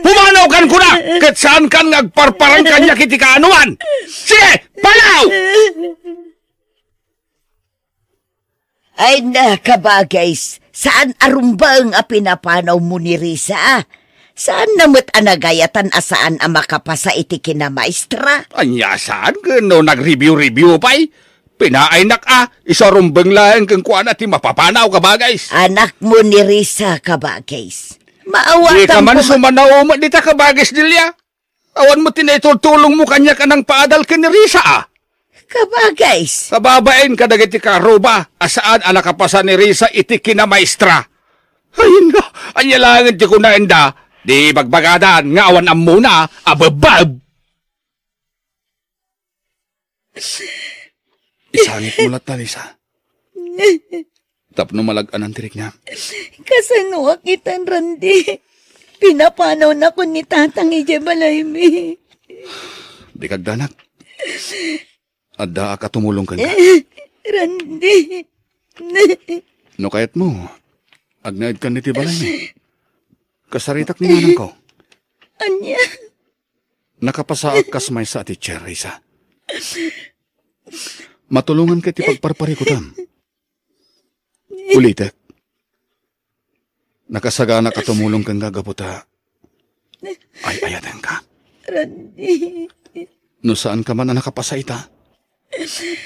Pumanaw kan ko na. Kat saan kan ngagparparang kanya kiti kaanuan. Sige, palaw! Ay na, kabagays, saan arumbang a pinapanaw mo ni Risa? Saan namot anagayatan asaan ang makapasa iti kina maestra? Anya saan no nag-review-review pa'y? Pinaaynak isarumbang lang kang kuwan at mapapanaw kabagays. Anak mo ni Risa, kabagays. Maawa Di ka kang man sumanaw mo dita kabagays dilya. Awan mo tinaitultulong mo kanya ka ng paadal ka ni Risa Kabagays. Kababain ka dagiti karuba, asaan ang nakapasa ni Risa iti kina maestra. Ayun nga, anyalangan ti kunaenda, di bagbagadan, nga awan ang muna, ababab. Isangit mo lata, Risa. Tapno malagan ang tirik niya. Kasano akitan, Randy? Pinapanaw na ko ni tatang ije balay mi. Di kagdanak. Adda ka tumulong ka nga. Randy. No kayat mo, agnaid ka ni Tibalay ni. Kasaritak ni nanang ko. Anya? Nakapasaak kas may sa ati Cherisa. Matulungan ka ti pagparpari ko tam. Ulitek. Nakasagana ka tumulong kang gagaputa. Ay ayatan ka. Randy. No saan ka man na nakapasaita?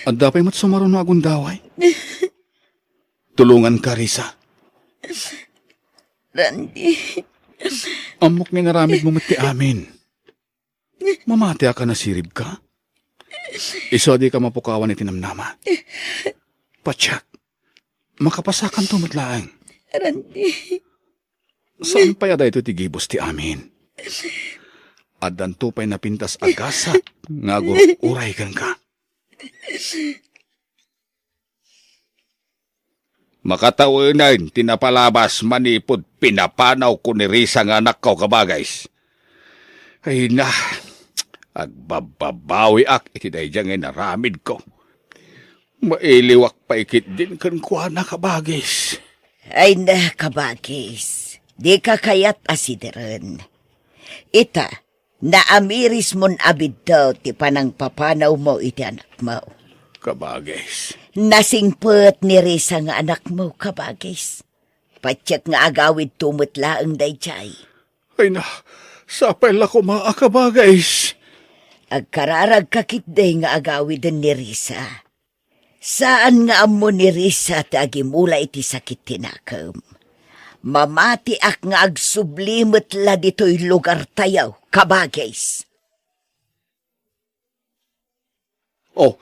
At dapay mo't sumaron na agundaway. Tulungan ka, Risa. Randy. Amok nga naramid mo mati amin. Mamati ka na sirib ka. Iso di ka mapukawan ni tinamnama. Patsak, makapasakan tumatlaang. Randy. Saan pa yada ito tigibos ti amin? At danto pa'y napintas agasa nga uray kang ka. Makatawinan, tinapalabas manipod pinapanaw ko ni Risa nga anak ko kabagays. Ay na, agbababawi ak iti dayjang ay naramid ko. Mailiwak pa ikit din kan kuha na kabagays. Ay na, kabagis. Di ka kayat asideran. Ita, naamiris mon abid daw ti panang papanaw mo iti anak mo. Kabagays. Nasingpet ni Risa nga anak mo, kabagis. Patyak nga agawid tumutlaang dayjay. Ay na, sapay la ko maa kabagays. Agkararag kakitday nga agawid ni Risa. Saan nga amo ni Risa tagimula iti sakit tinakam? Mamati ak nga agsublimot la dito'y lugar tayaw, kabagays. Oh,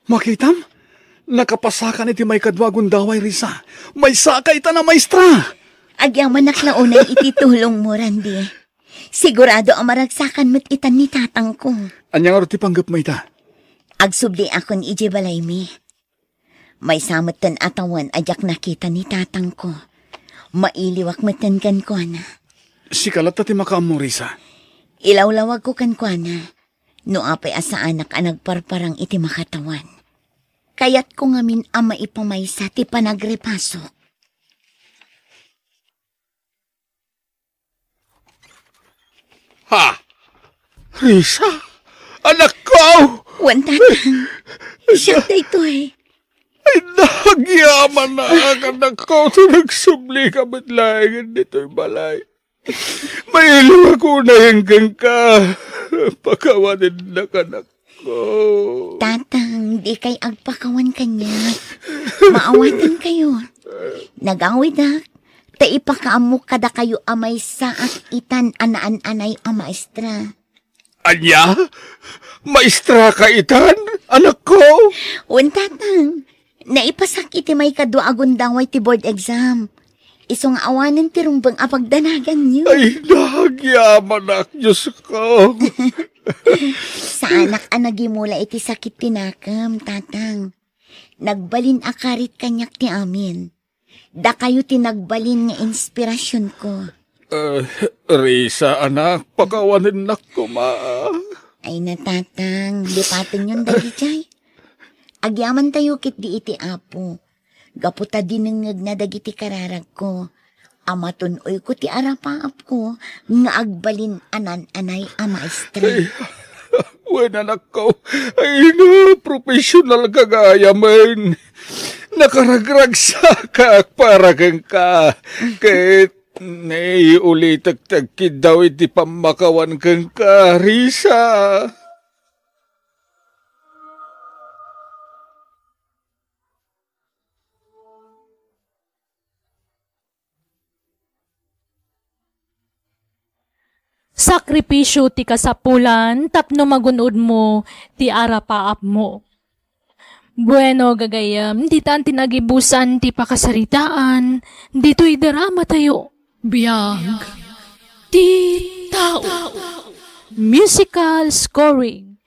makitam? Nakapasakan iti may kadwagon daway, Risa. May sakay ta na maestra. Agyang manak na unay ititulong mo, Randy. Sigurado ang maragsakan mo't itan ni tatang ko. Anyang aro ti panggap mo ita? Agsubli ako ni Ije Balaymi. May samot tan atawan ajak nakita ni tatang ko. Mailiwak matan kan ko na. Si kalat ti makaam mo, Risa. Ilawlawag ko kan ko na. No apay asa anak anagparparang iti makatawan. Kayat ko ngamin ama ipamaysa ti panagrepaso. Ha? Risa? Anak ko! Wan tatang, siya dito eh. Ay, nagyaman na ang anak ko ito nagsubli ka matlayan dito'y balay. May ilaw ako na hanggang ka. Pakawanin na anak ko. Tatang, di kay agpakawan kanya. Maawatan kayo. Nagawid na. Ta ipakaamok kada kayo amay sa at itan anaan-anay ang maestra. Anya? Maestra ka itan? Anak ko? Wan tatang, naipasak iti may kadwa agundangway ti board exam. Isong awanan ti rumbang apagdanagan niyo. Ay, nagyaman na, Diyos ko. Sa anak anagimula iti sakit tinakam, tatang. Nagbalin akarit kanyak ti amin. Da kayo tinagbalin nga inspirasyon ko. Risa, anak, pagawanin na ko, ma. Ay na tatang, lipatan yun dali jay. Agyaman tayo kit di iti apo. Gaputa dinengeg na dagiti kararag ko. Amatunoy ko ti arapaap ko, nga agbalin anan-anay a maestra. Ay, wen anak ko, ay na, professional kagaya man. Nakaragrag sa kak para kang ka. Kahit naiulitag-tagkid daw iti pamakawan kang ka, Risa. Sakripisyo ti kasapulan, tapno magunod mo, ti arapaap mo. Bueno, gagayam, di tan tinagibusan ti pakasaritaan, dito'y drama tayo. Biyag. Ti tao. Musical scoring.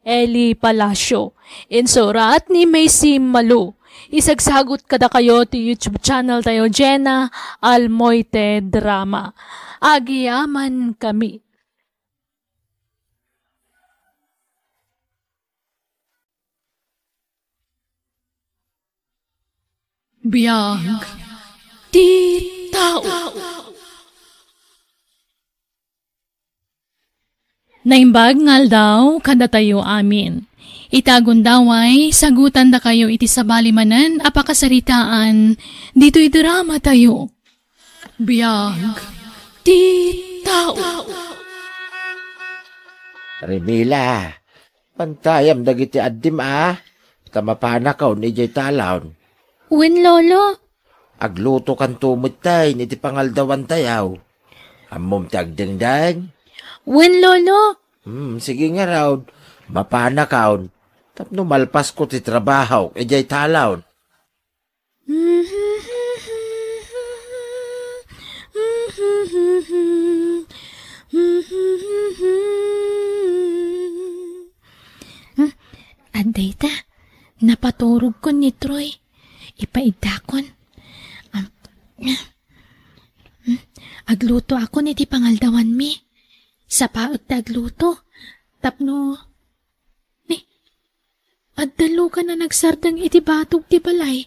Eli Palacio. Insurat ni Macy Malu. Isagsagot kada kayo ti YouTube channel tayo, Jenna Almoite Drama. Agiyaman kami. Biyag ti tao. Naimbag ngal daw kada tayo amin. Itagon daway, sagutan da kayo iti sabali manan, apakasaritaan, dito'y drama tayo. Biyag ti tao. Remila, pantayam dagiti addim Tamapana ni jay talawn. Wen lolo. Agluto kan tumutay, iti pangaldawan tayaw. Amom tagdengdeng. Wen lolo. Sige nga raw, mapana kaon. Tapno malpas ko ti trabaho, jay talawn. Anday ta, napaturog ko ni Troy. Ipaidakon. Agluto ako ni ti pangaldawan mi. Sa paot ta agluto. Tapno, addalo ka na nagsardang iti batog ti balay.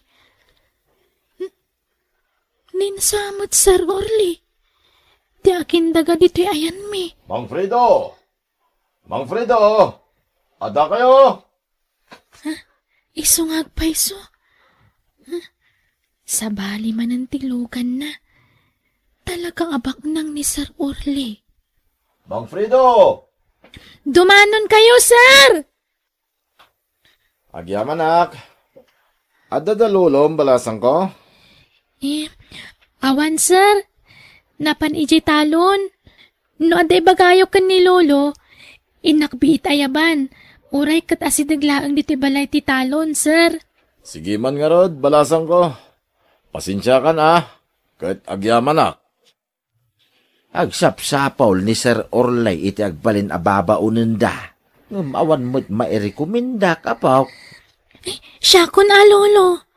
Ninsamot Sir Orly. Ti akin daga dito'y ayan mi. Mang Fredo! Mang Fredo! Ada kayo? Isungag pa iso. Sa bali man ang tilugan na. Talagang abak nang ni Sir Orly. Mang Fredo! Dumanon kayo, sir! Agyaman ak. Ada dalulom balasan ko? Awan, sir. Napan iji talon. No aday bagayo kan ni lolo, inakbiit ayaban. Uray kat asidaglaang diti balay ti talon, sir. Sige man nga rod, balasan ko. Pasensya ka Kat agyaman ak. Agsapsapaw ni Sir Orly iti agbalin ababa unenda. Awan mo't mairekuminda kapaw. Siya kun lolo.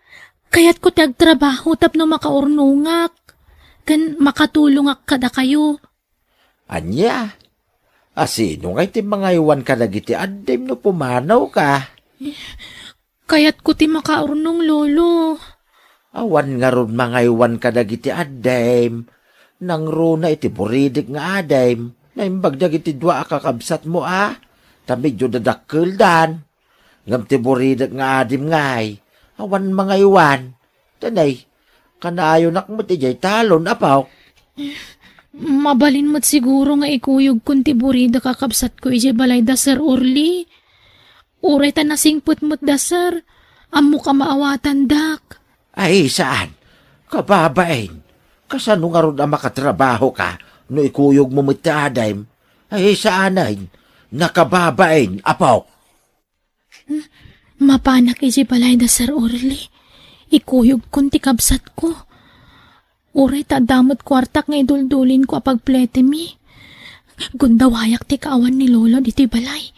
Kayat ko ti agtrabaho tapno makaurnungak. Kan makatulungak kada kayo. Anya? Asino nga iti mga iwan ka nagiti addem no pumanaw ka? Kayat ko ti makaurnong lolo. Awan nga ron mga iwan ka nagiti addem. Nang runa iti buridik nga addem. Naimbag dagiti dua kakabsat mo Tamidyo dadakkel dan. Ngam ti buridik nga adim ngay. Awan mga iwan. Tanay, kanayo nakmo ti jay talon apaw. Mabalin mo't siguro nga ikuyog kun ti burida kakabsat ko ije balay da Sir Orly. Uray ta nasingput mo't da sir. Amo ka maawatan dak. Ay, saan? Kababain. Kasano nga ron na makatrabaho ka no ikuyog mo mo't ti adim? Ay, saanayn? Nakababain, apaw. Mapanak ije balay da Sir Orly. Ikuyog kun ti kabsat ko. Uray ta damot kwartak nga iduldulin ko apag plete mi. Gundawayak ti kaawan ni lolo diti balay.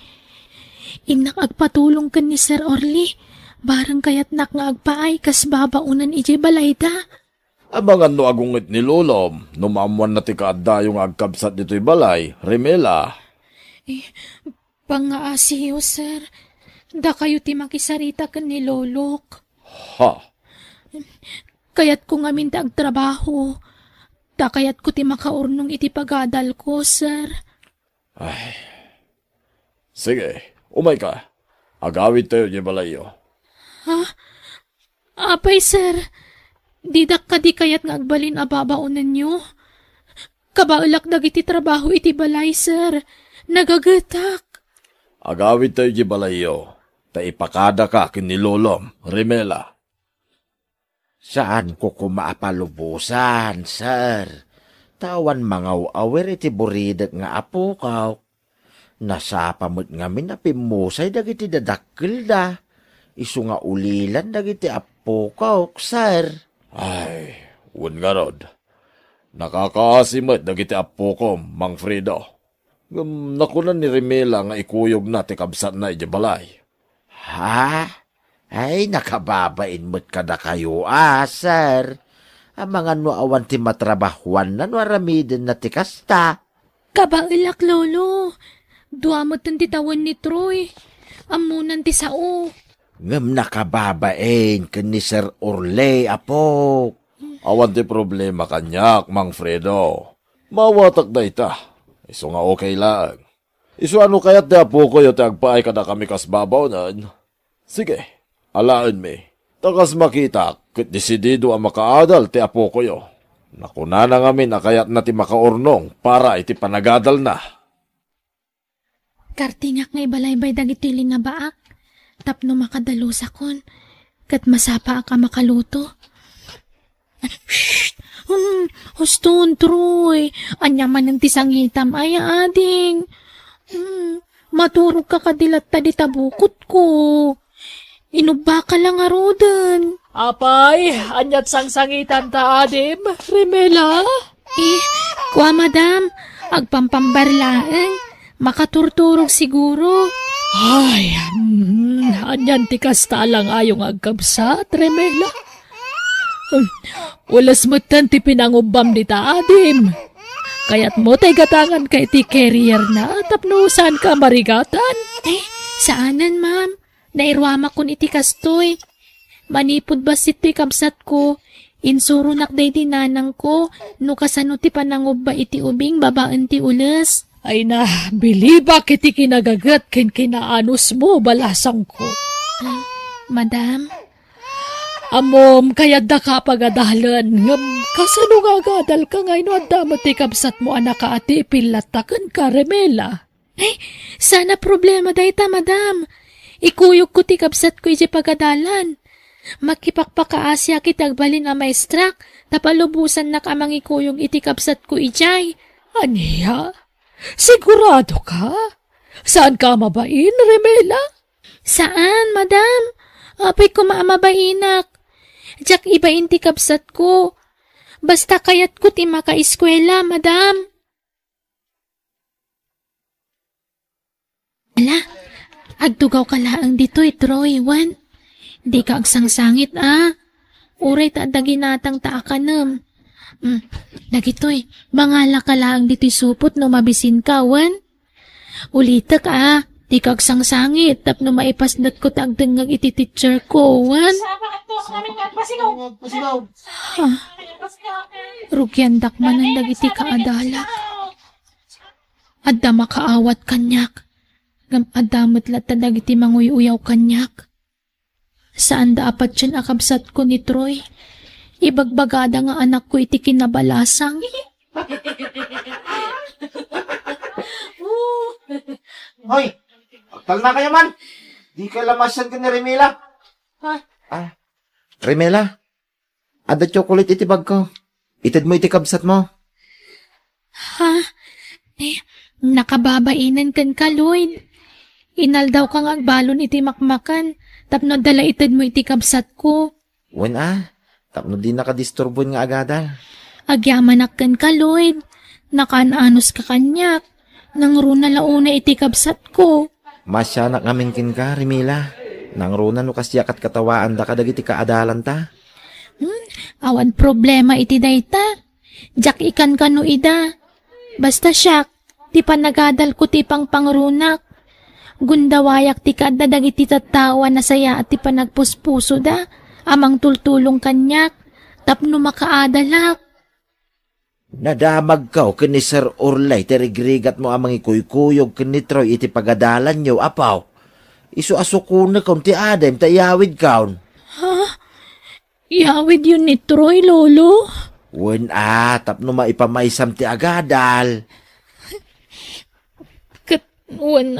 Inak agpatulong kan ni Sir Orly. Barang kayat nak nga agpaay kas babaunan ije balay da. Abangan no agungit ni lolom. Numamuan na ti kaadda yung agkabsat dito'y balay. Remela. Pangaasiyo, sir. Da kayo ti makisarita kan ni lolok. Ha? Kayat ko nga minta agtrabaho. Da kayat ko ti makaurnong iti pagadal ko, sir. Ay. Sige, umay ka. Agawid tayo niya balayo. Ha? Apay, sir. Didak ka di kayat nga agbalin ababaunan nyo. Kabaulak dagiti trabaho iti balay, sir. Nagagatak. Agawid tayo niya balayo. Taipakada ka kinilolom, Remela. Saan ko kumaapalubusan, sir? Tawan mga awer iti buridak nga apukaw. Nasapamot ngamin na pimusay dagiti dadakkel da. Isu nga ulilan dagiti apukaw, sir. Ay, un nga rod. Nakakaasimot dagiti apukom, Mang Fredo. Nakunan ni Remela nga ikuyog na ti kabsat na iti balay. Ha? Ay, nakababain mo't kada kayo, sir. Ang mga nuawan ti matrabahuan na nuaramidin na ti kasta. Kabailak, lolo. Duamot ang titawan ni Troy. Amunan ti sao. Ngam nakababain ka ni Sir Orley, apo. Awan ti problema kanyak, Mang Fredo. Mawatak da ita. Iso nga okay lang. Iso ano kaya't da po ko yung tagpaay ka na kami kasbabaw nan. Sige, alaan mi. Takas makita, kit desidido ang makaadal ti apo ko yo. Nakuna na ngamin na kaya't na ti makaurnong para iti panagadal na. Kartingak nga ibalaybay dagiti nga baak. Tapno makadalusa kon. Kat masapa ka makaluto. Shhh! Huston, Troy. Anyaman ng tisangitam ay ading. Maturog ka kadilat ta di tabukot ko. Inuba ka lang arodan. Apay, anyat sang-sangitan ta, adim. Remela? Kuha madam, agpampambarlaan. Makaturturog siguro. Ay, anyan ti kasta lang ayong agkabsat, Remela. Walas matan ti pinangubam di ta, adim. Kaya't mo tay gatangan kay ti carrier na, tapno saan ka marigatan? Saanan, ma'am? Nairwama kun iti kastoy. Manipod ba si ti kabsat ko? Insuro nakday dinanang ko, no kasano ti panangubba iti ubing babaan ti ulas. Ay na, bilibak iti kinagagat ken kinaanos mo balasang ko. Madam? Amom, kaya da ka pagadalan. Ngam, kasano nga gadal ka ngayon at damat ikabsat mo anak ka ati pilatakan ka, Remela. Sana problema dayta, madam. Ikuyog ko ti kabsat ko iti pagadalan. Makipakpakaasya kitagbalin a maestrak, tapalubusan na kamang ikuyog iti kabsat ko ijay. Aniya? Sigurado ka? Saan ka mabain, Remela? Saan, madam? Apay ko maamabainak. Diyak ibain ti kabsat ko. Basta kayat ko ti makaiskwela, madam. Ala, agtugaw ka laang dito'y, Troy, Juan. Di ka agsangsangit, Uray ta daginatang taakanam. Dagitoy, mangala ka laang dito'y supot no mabisin ka, Juan. Ulitak, di ka agsangsangit, tapno maipasdat ko tagdengag iti teacher ko, Juan. Rugyandak man ang dagiti kaadala. Adda makaawat kanyak. Ngam adamot lata dagiti manguyuyaw kanyak. Saan da apat yun akabsat ko ni Troy? Ibagbagada nga anak ko iti kinabalasang. Hoy! Agtal na kayo man! Di ka lamasan ka ni Remela. Remela? Ada chocolate iti bag ko. Itad mo iti kabsat mo. Nakababainan kan ka, Lloyd. Inaldaw kang agbalon iti makmakan, tapno dala itad mo iti kabsat ko. Wen tapno di nakadisturbon nga agadal. Agyamanak kan ka, Lloyd. Nakananos ka kanyak. Nang runa launa iti kabsat ko. Masyanak ngamin kin ka, Remela. Nang runa no kasyakat katawaan da kadag iti kaadalan ta. Awan problema iti dayta. Jak ikan ka no ida. Basta siyak, ti panagadal ko ti pang pangrunak. Gundawayak ti kadadag iti tattawa na saya at ti panagpuspuso da. Amang tultulong kanyak, tapno makaadalak. Nadamag ka ken ni Sir Orley, terigrigat mo amang ikuykuyog ken ni Troy iti pagadalan nyo, apaw. Isu asukuna kaun ti Adam, tayawid kaun. Yawid yun ni Troy, lolo? Wen tapno maipamaisam ti agadal. Wen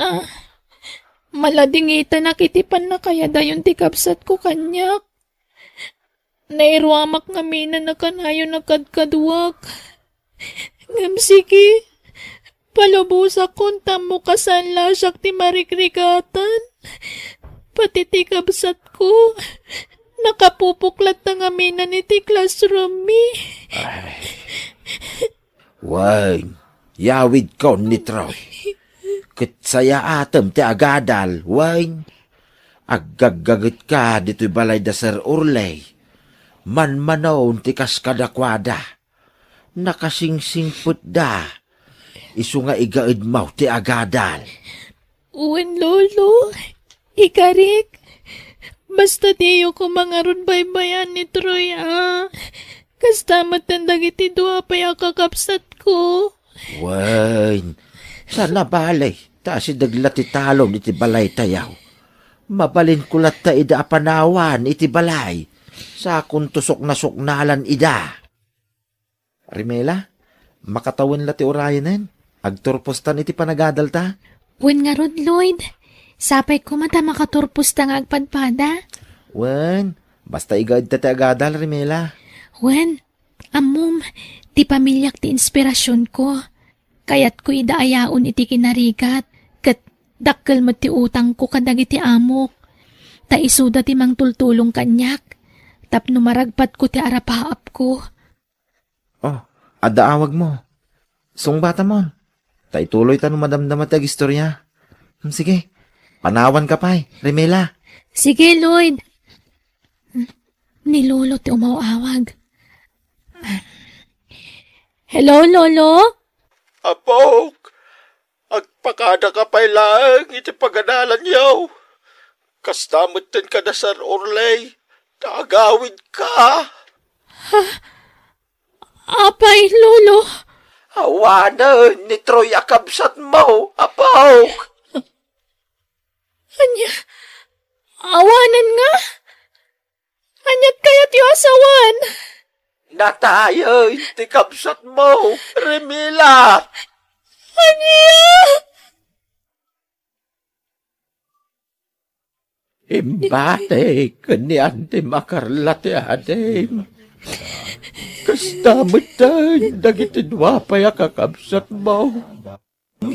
maladingitan nakitipan na kaya dayon ti kabsat ko kanyak. Nairwamak nga mina na kanayo nakadkadwak. Ngam sige, palubusak kong tamo kasanla siyak ti marikrigatan. Pati ti kabsat ko, nakapupuklat na nga mina ni ti classroom mi. Wen, yawid kaun ni Troy. Kitsaya atem ti agadal, wen. Aggagagit ka dito'y balay da Sir Orley. Man-manaw ti kaskadakwada. Nakasingsingput da. Isu nga igaid maw ti agadal. Uwan, lolo. Ikarik. Basta tiyo ko mangaron baybayan ni Troy, Kasta matandag iti dua pa kakapsat ko. Wain, sana balay, ta si daglat italong iti balay tayaw. Mabalin kulat ta ida apanawan iti balay, sa kung tusok na suknalan ida. Rimela, makatawin la ti orayanen, agturpostan iti panagadal ta? Wen nga rod, Lloyd. Sapay ko mata makaturpos ta nga agpadpada. Wen, basta igad ta ti agadal, Rimela. Wen, amom, ti pamilyak ti inspirasyon ko. Kayat ko idaayaon iti kinarigat. Kat dakkel mo ti utang ko kadag iti amok. Ta isuda ti mang tultulong kanyak. Tapno maragpat ko ti arapaap ko. Oh, adaawag mo. Sungbata mo. Ta ituloy ta no madamdamat ag istorya. Sige, panawan ka pa Rimela. Sige, Lloyd. Ni Lolo ti umawawag. Hello, Lolo? Apok, agpakada ka pa lang iti paganalan yaw. Kastamutin ka na Sir Orley, kaagawid ka. Apay, Lolo. Awanan ni Troy akabsat mo, Apok. Anya, awanan nga? Anyat kayat yu asawan? Natayo, iti kabsat mo, Rimela. Anya? Imbate, kanyan ti makarla ti adim. Kastamutan, dagiti dwa pa kakabsat mo.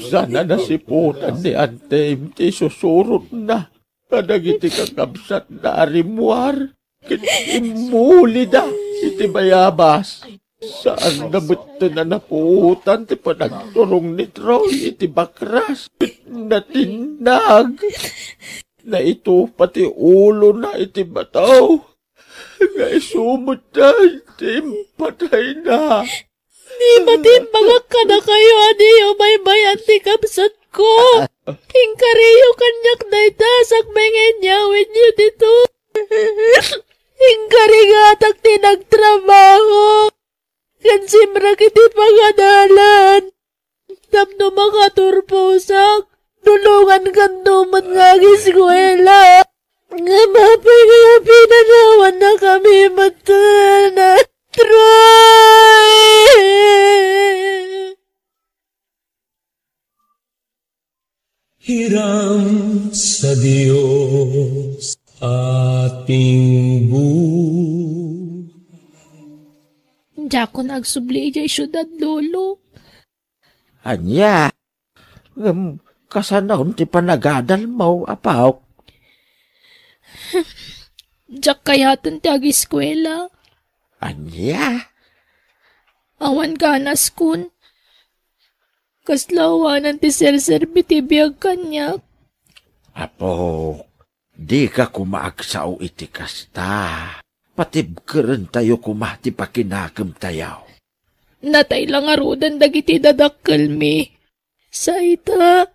Sana nasiputan ni antem ti susurot na. Kadagiti kakabsat na arimwar. Imuli da, iti bayabas. Saan nabutan na napuutan ti panagturong ni Troy, iti bakras, natinag. Na ito pati ulo na iti bataw. Nga isumot na, iti patay na. Di batin ka na kayo, adiyo baybayan ti kapsat ko. Ingkariyo kanyak na itasak mengen yawin niyo dito. Ingkarigatak tinagtrabaho. Kansimra kiti pangadalan. Tapno makaturposak. Tulungan kanduman nga giskwela. Nga mapay nga pinanawan na kami matana. Troy! Hiram sa Diyos ating buhay. Diyak ko nagsubli ijay syudad, Lolo. Anya, kasanahon ti panagadal mo, Apaw. Diyak kayatan ti ag-eskwela. Anya? Awan ganas kun. Kaslawanan ti serserbi ti biyag kanyak. Apo, di ka kumaagsaw iti kasta. Patibkeren tayo kumati pakinakam tayaw. Natay lang arudan dagiti dadakkel mi. Sa ita,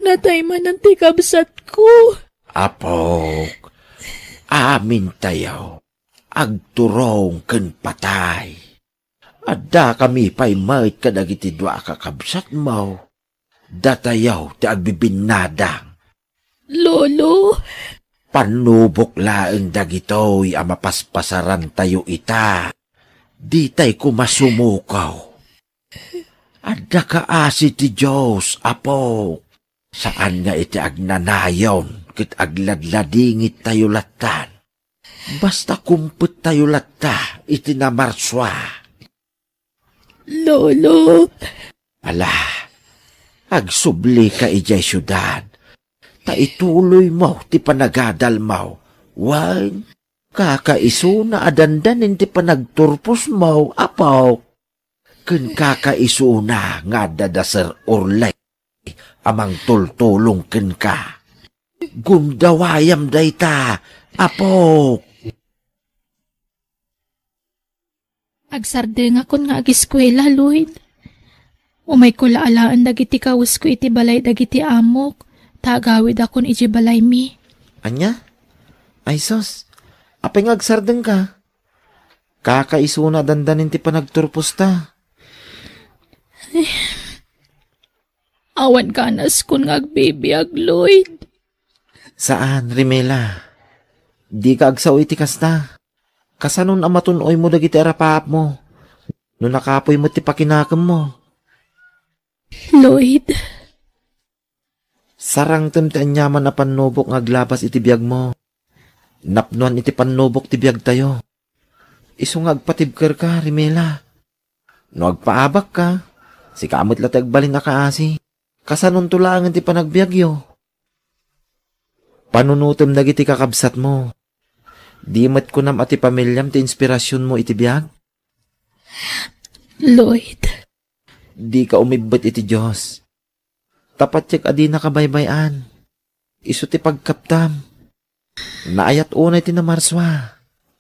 natay man ang tikabsat ko. Apo, amin tayaw. Agturong ken patay. Adda kami pa'y mait ka dagiti dua kakabsat mo. Datayaw ti agbibinadang. Lolo? Panubok laeng dagitoy amapaspasaran tayo ita. Di tay kumasumukaw. Adda ka asi ti Diyos, Apo. Saan nga iti agnanayon kit agladladingit tayo latan. Basta kumput tayo latta iti namarswa. Lolo? Ala, agsubli ka ijay syudad. Ta ituloy mo ti panagadal mo. Wan, kakaiso na adandanin ti panagturpos mo, Apaw. Ken kakaiso na nga dadasar Orley, amang tultulong ken ka. Gumdawayam dayta, Apo. Agsardeng akon nga ag-eskwela, Lloyd. Umay ko laalaan dagiti kawus ko iti balay dagiti amok. Tagawid akon iti balay mi. Anya? Ay sos, apay ngagsardeng ka. Kakaisuna dandanin ti panagturpos ta. Awan kanas kun ngagbibiyag, Lloyd. Saan, Rimela? Di ka agsaw iti kasta. Kasanon amatunoy mo dagiti arapap mo. No nakapoy mo ti pakinakam mo. Lloyd. Sarang ti anyaman na panubok ngaglabas iti biyag mo. Napnuan iti panubok ti biyag tayo. Iso ngagpatibker ka, Rimela. No agpaabak ka, si kamot latag balin na kaasi. Kasanon tulangan ti panagbiagyo. Panunutom dagiti kakabsat mo. Di mat ko nam ati pamilyam ti inspirasyon mo iti biyag. Lloyd. Di ka umibot iti Diyos. Tapat yak adi nakabaybayan. Iso ti pagkaptam. Naayat unay ti namarswa.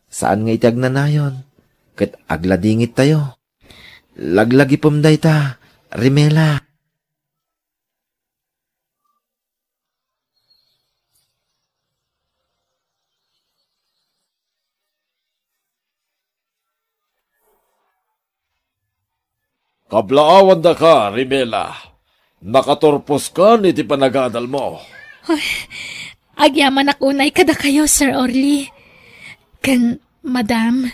Saan nga iti agnanayon? Kat agladingit tayo. Laglagi pumday ta, Rimela. Kablaawan da ka, Rimela. Nakaturpos ka niti panagadal mo. Agyaman akunay kada kayo, Sir Orly. Ken, Madam,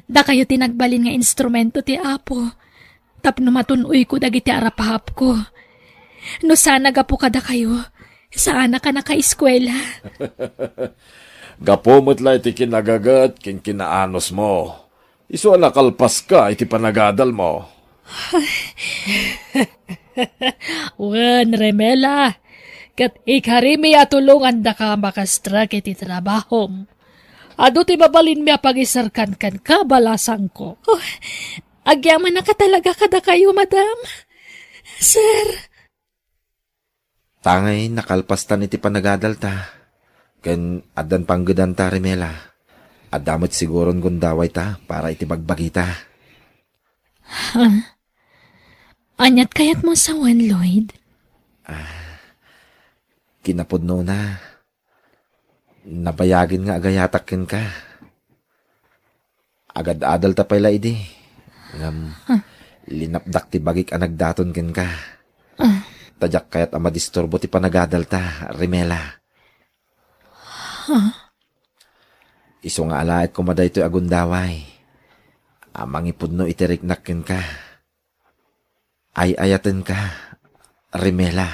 da kayo tinagbalin nga instrumento ti Apo. Tapno matunoy ko dagiti arapahap ko. No sana gapo kada kayo, sana ka naka-eskwela. Gapomot la iti kinagagat kin kinaanos mo. Iso nakalpas ka iti panagadal mo. Wen, Remela, kat ikarimi atulungan da ka makastra kiti trabahom. Ado ti babalin mi apagisarkan kan kabalasang ko. Agyaman na ka talaga kada kayo, Madam. Sir. Tangay nakalpastan iti panagadal ta. Ken adan panggedan ta, Rimela. Adamot siguron gundaway ta para iti bagbagita. Anyat kayat mo sa wan, Lloyd? Kinapudno na. Nabayagin nga agayatakin ka. Agad-adal ta pala idi. Linapdak ti bagik anagdaton ken ka. Tadyak kayat amadisturbo ti panagadal ta, Rimela. Iso nga alaet kumaday to'y agundaway. Amang ipudno itiriknak ken ka. Ay-ayaten ka, Rimela.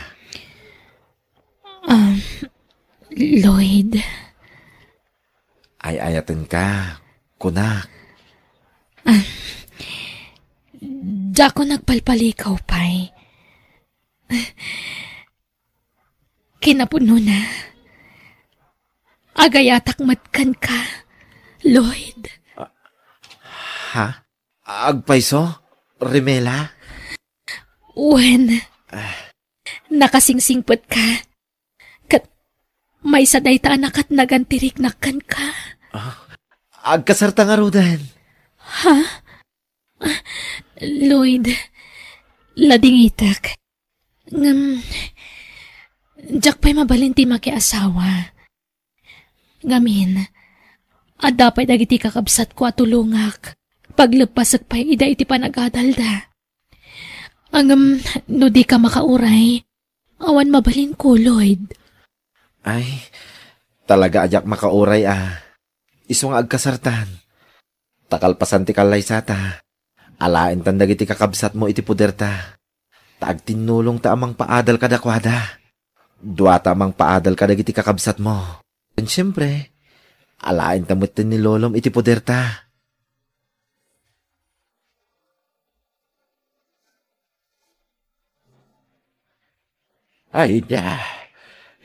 Lloyd. Ay-ayaten ka, kunak. Diya ko nagpalpalikaw, pay. Kinapuno na. Agayatak matkan ka, Lloyd. Ha? Agpaiso, Rimela? Wen, nakasingsingpot ka. Kat may saday ta anak at nagantiriknakan ka. Agkasarta nga rudan. Ha? Lloyd, lading itak. Diyak pa'y mabalinti makiasawa. Ngamin, at dapat dagiti kakabsat ko at tulungak. Paglepas pa'y ida iti panagadalda. No di ka makauray, awan mabalin ko, Lloyd. Ay, talaga ajak makauray Iso nga agkasartan. Takalpasan ti kalay sata. Alain tan dagiti kakabsat mo iti puderta. Taag tinulong ta amang paadal kadakwada. Dua ta amang paadal kadagiti kakabsat mo. And syempre, alain tamot ni lolom iti puderta. Ay da,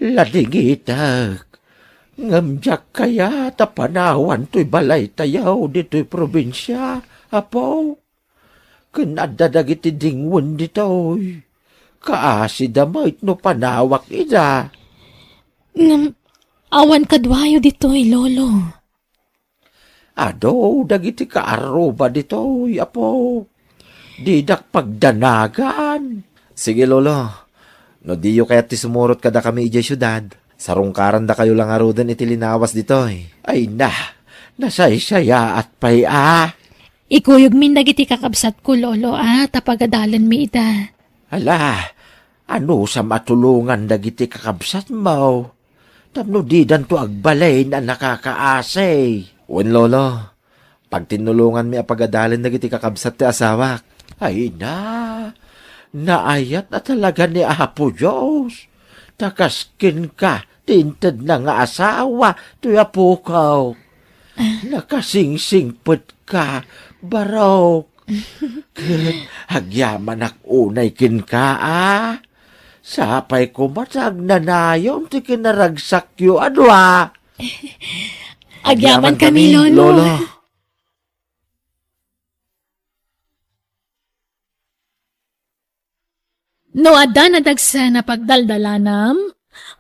ladingitag. Ngamjak kaya tapanawan to'y balay tayaw dito'y probinsya, apo. Kanadadag iti dingwan dito'y. Kaasi damait no panawak ida. Awan kadwayo dito'y, Lolo. Ado, dagiti kaaruba dito'y, apo. Didak pagdanagan. Sige, Lolo. No diyo kaya't ti sumurot kada kami ijay syudad. Sarungkaran da kayo lang arudan iti linawas dito eh. Ay nasaysaya at pay Ikuyog min dagiti kakabsat ko, lolo, tapagadalan mi ita. Ala, ano sa matulungan dagiti kakabsat mo? Tapno di dan to agbalay na nakakaasay. Wen, lolo, pag tinulungan mi apagadalan dagiti kakabsat ti asawak. Ay naayat na talaga ni Apo Diyos. Takaskin ka, tinted na nga asawa, tuya pukaw. Nakasingsingpet ka, barok. Hagyaman ak unay kin ka, Sapay ko matag nanayon, ti kinaragsak yu, Agyaman kami, lolo. No adda na dagsa na pagdaldalanam,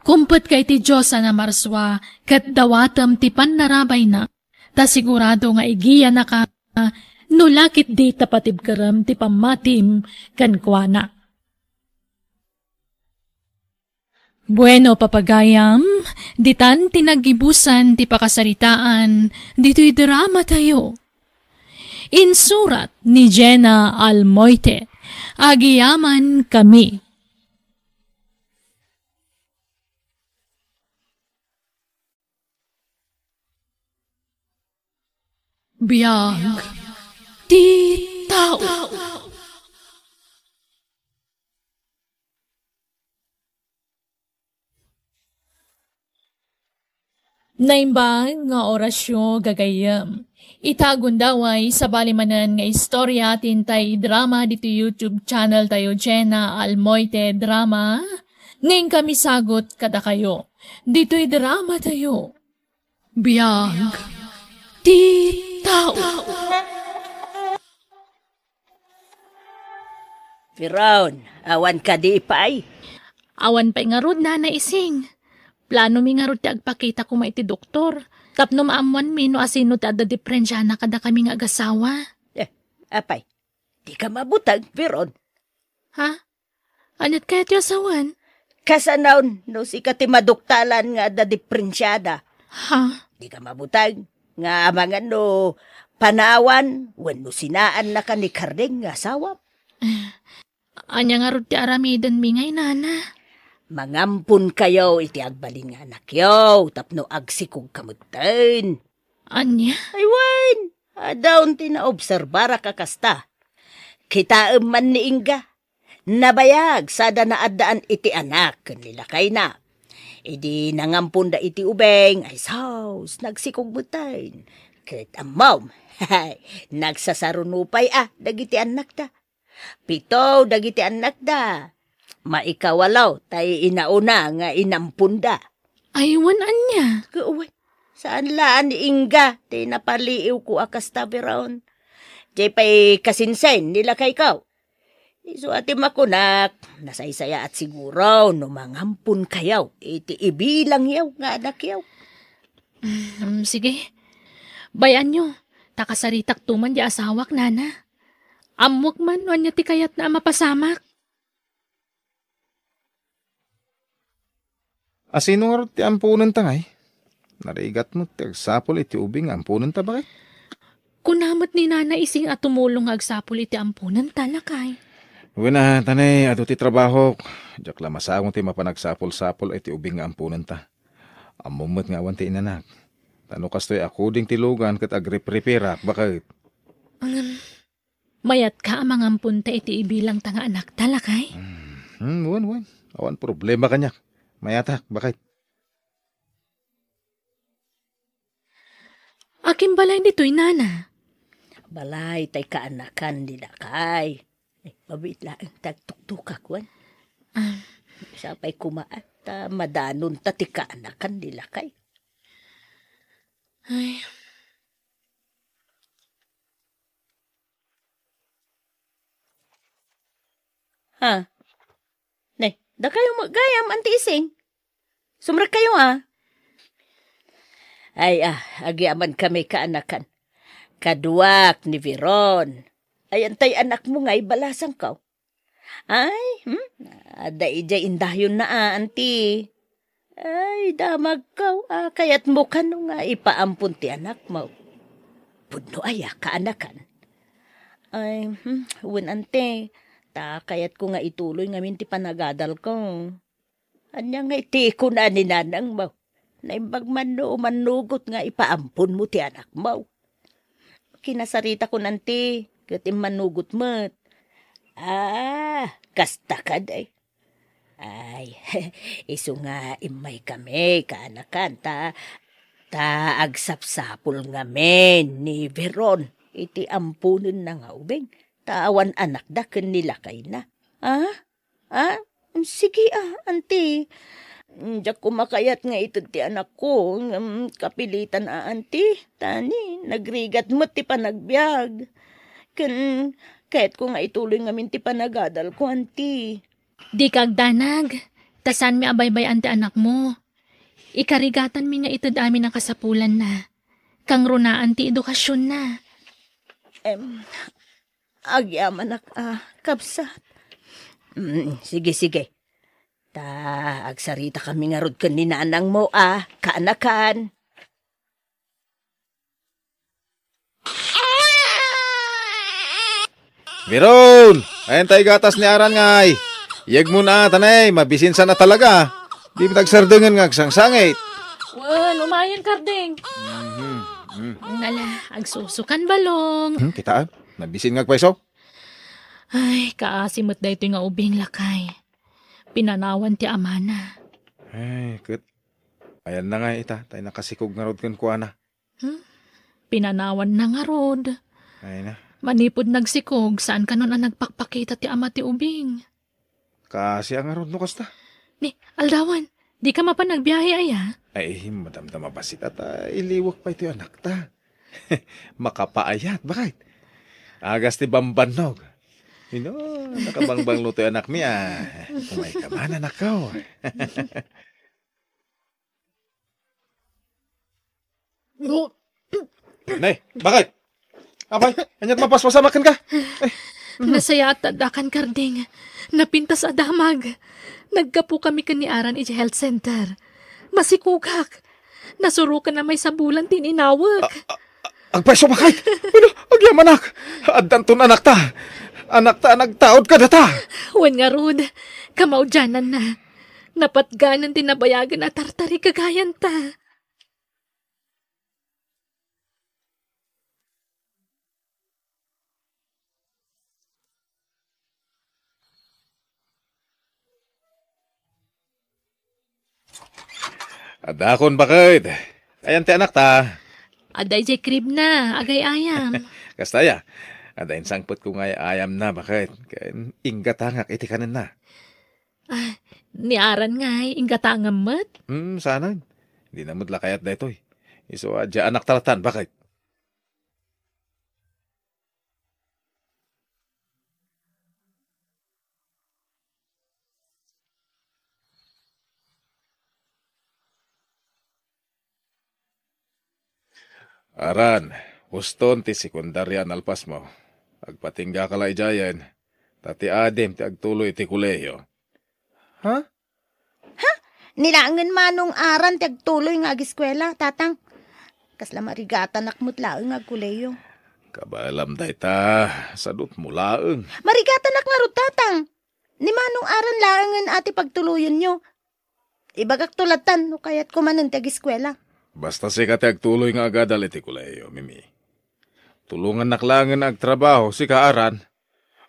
kumpet kay ti Diyosa na marswa, kat dawatam ti panarabay na, ta sigurado nga igiya na ka, no lakit di tapatib karam ti pamatim kankwana. Bueno, papagayam, ditan tinagibusan ti pakasaritaan, dito'y drama tayo. Insurat ni Jenna Almoite, Agiyaman Kami. Biyag ti tao. Naimbang nga orasyon gagayam. Itagon daway sa balimanan nga istorya tintay drama dito YouTube channel tayo Jenna Almoite Drama. Ngayon kami sagot kada kayo. Dito'y drama tayo. Biyag ti tao. Piron, awan ka di pa'y. Awan pa'y nga rod na naising. Plano mi nga ro ti agpakita ko maiti doktor. Tapno maamuan mi no asino ti adda diferensya na kada kami nga agasawa. Apay, di ka mabutag, Piron. Ha? Anyat kaya ti asawan? Kasanaon no si ka ti maduktalan nga adda diferensyada. Ha? Di ka mabutag. Nga amangan no panawan when no sinaan na ka ni Kardeng nga asawa. Anya nga ro ti aramidan mi ngay nana. Mangampun kayo iti agbalin nga anak yaw, tapno agsikog kamutin. Anya? Aywan, adaon tinaobserbara kakasta. Kita man ni Inga, nabayag sada na adaan iti anak, nilakay na. Idi nangampun da iti ubeng, ay saus, nagsikog mutin. Ket amom, nagsasarunupay dagiti anak da. Pito, dagiti anak da. Maikawalaw, tayo inauna nga inampunda. Aywan anya. Uy, saan laan ni Inga? Tayo napaliiw ko akas tabi raon. Jay pa'y kasinsen nila kay ikaw. Iso ati makunak, nasaysaya at siguro no mangampun kayaw. Iti ibilang yaw nga anak yaw. Sige. Bayan nyo, takasaritak tuman di asawak nana. Amwag man, wanya ti kayat na mapasamak. Asino nga ti ampunan tangay? Narigat mo ti agsapol iti ubing ampunan ta bakit? Kunamot ni nana ising at tumulong agsapol iti ampunan talakay. Uwi na, tanay, ato ti trabaho. Diyak lang masagong ti mapanagsapol-sapol iti ubing nga ampunan ta. Amumot nga awan ti inanak. Tano kastoy ako ding tilugan kat agre-preparak bakit? Mayat ka amang ampun ta iti ibilang tanga anak talakay? Wan. Awan problema kanyak. Mayatak, bakit? Aking balay dito'y nana. Balay, tay kaanakan nila kay. Mabit lang, tagtuktukak, wan. Sapay kumaat, madanon ta ti kaanakan nila kay. Ay. Ha? Da kayo magayam, Auntie Ising. Sumrak kayo, Ay, agyaman kami kaanakan. Kaduak ni Veron. Ay, antay anak mo nga'y balasang kaw. Ay, da ijay indahyon na, Auntie. Ay, damag kaw. Kaya't mo ka nung nga ipaampun ti anak mo. Pudno aya ka anakan. Ay, ante. Kaya't ko nga ituloy ngamin ti panagadal ko. Anya nga iti ko na ni nanang mo. Naimbag manugot nga ipaampun mo ti anak mo. Kinasarita ko nanti. Katim manugot mo't. Kasta ka day. Ay, iso nga imay kami, kaanakan, agsapsapul nga men ni Veron, iti ampunin na nga ubeng, awan anak da ken nila kay na. Sige auntie. Diyak kumakayat nga ito ti anak ko, kapilitan auntie, tani, nagrigat mo ti panagbiag. Kahit ko nga ituloy nga min ti panagadal ko, auntie. Di kagdanag, tasan mi abaybay ante anak mo. Ikarigatan mi nga itad amin ang kasapulan na. Kang runaan ti edukasyon na. Agyaman kapsat. Sige. Agsarita kami nga rod kan ni nanang mo, kaanakan. Biron! Ayan tayo gatas ni Aran ngay. Iyag mo na, tanay. Mabisin sana talaga. Di mo tagsardungan nga sangsangit. Well, umayan karding. Nala, agsusukan balong. Kita, nabisin nga pweso. Ay, kaasimot da ito nga ubing lakay. Pinanawan ti amana. Ay, kut. Ayan na nga ita. Tayo nakasikog nga rod kan kuha na. Pinanawan na nga rod. Ay na. Manipod nagsikog, saan ka nun ang nagpakpakita ti ama ti ubing? Kasi ang aron no kasta. Ni, aldawan, di ka mapanagbiyahe aya? Ay, madamdama ba si tata, iliwak pa ito yung anak ta. Makapaayat, bakit? Agas ti bambanog. Nakabangbang luto yung anak niya. Kumay ka man, anak ko. Nay, bakit? Abay, anyat mapaspasamakan ka. Nasaya at tadakan karding. Napintas adamag. Nagkapo kami kaniaran iti health center. Masikugak. Nasurukan na may sabulan tininawag. Agpaiso bakay. Agyaman anak. Adanton anak ta. Anak ta, nagtaod ka data. Wen nga rod. Kamaudyanan na. Napatganan tinabayagan at tartari kagayan ta. Adakon bakit? Ayan ti anak ta. Aday jay krib na, agay ayam. Kastaya, adayin sangpot ko ngay ayam na bakit? Kain inggatangak iti kanin na. Niaran ngay, inggatangam mat? Sana. Hindi na mudla kayat da ito'y. Iso adya anak talatan, bakit? Aran, huston ti sekundarya nalpas mo. Agpatingga ka la ijayan. Tati adem ti agtuloy ti kuleyo. Ha? Nilangan manong aran ti agtuloy nga agiskwela, tatang. Kasla marigatan akmut laeng agkuleyo. Kabalam day ta, sadot mo laeng. Marigatan ak nga ro, tatang. Ni manong aran laengan ati pagtuluyan nyo. Ibagak tulatan no kayat kumanan ti agiskwela. Basta si ka agtuloy nga agadal iti kuleyo, Mimi. Tulungan naklangan agtrabaho si kaaran.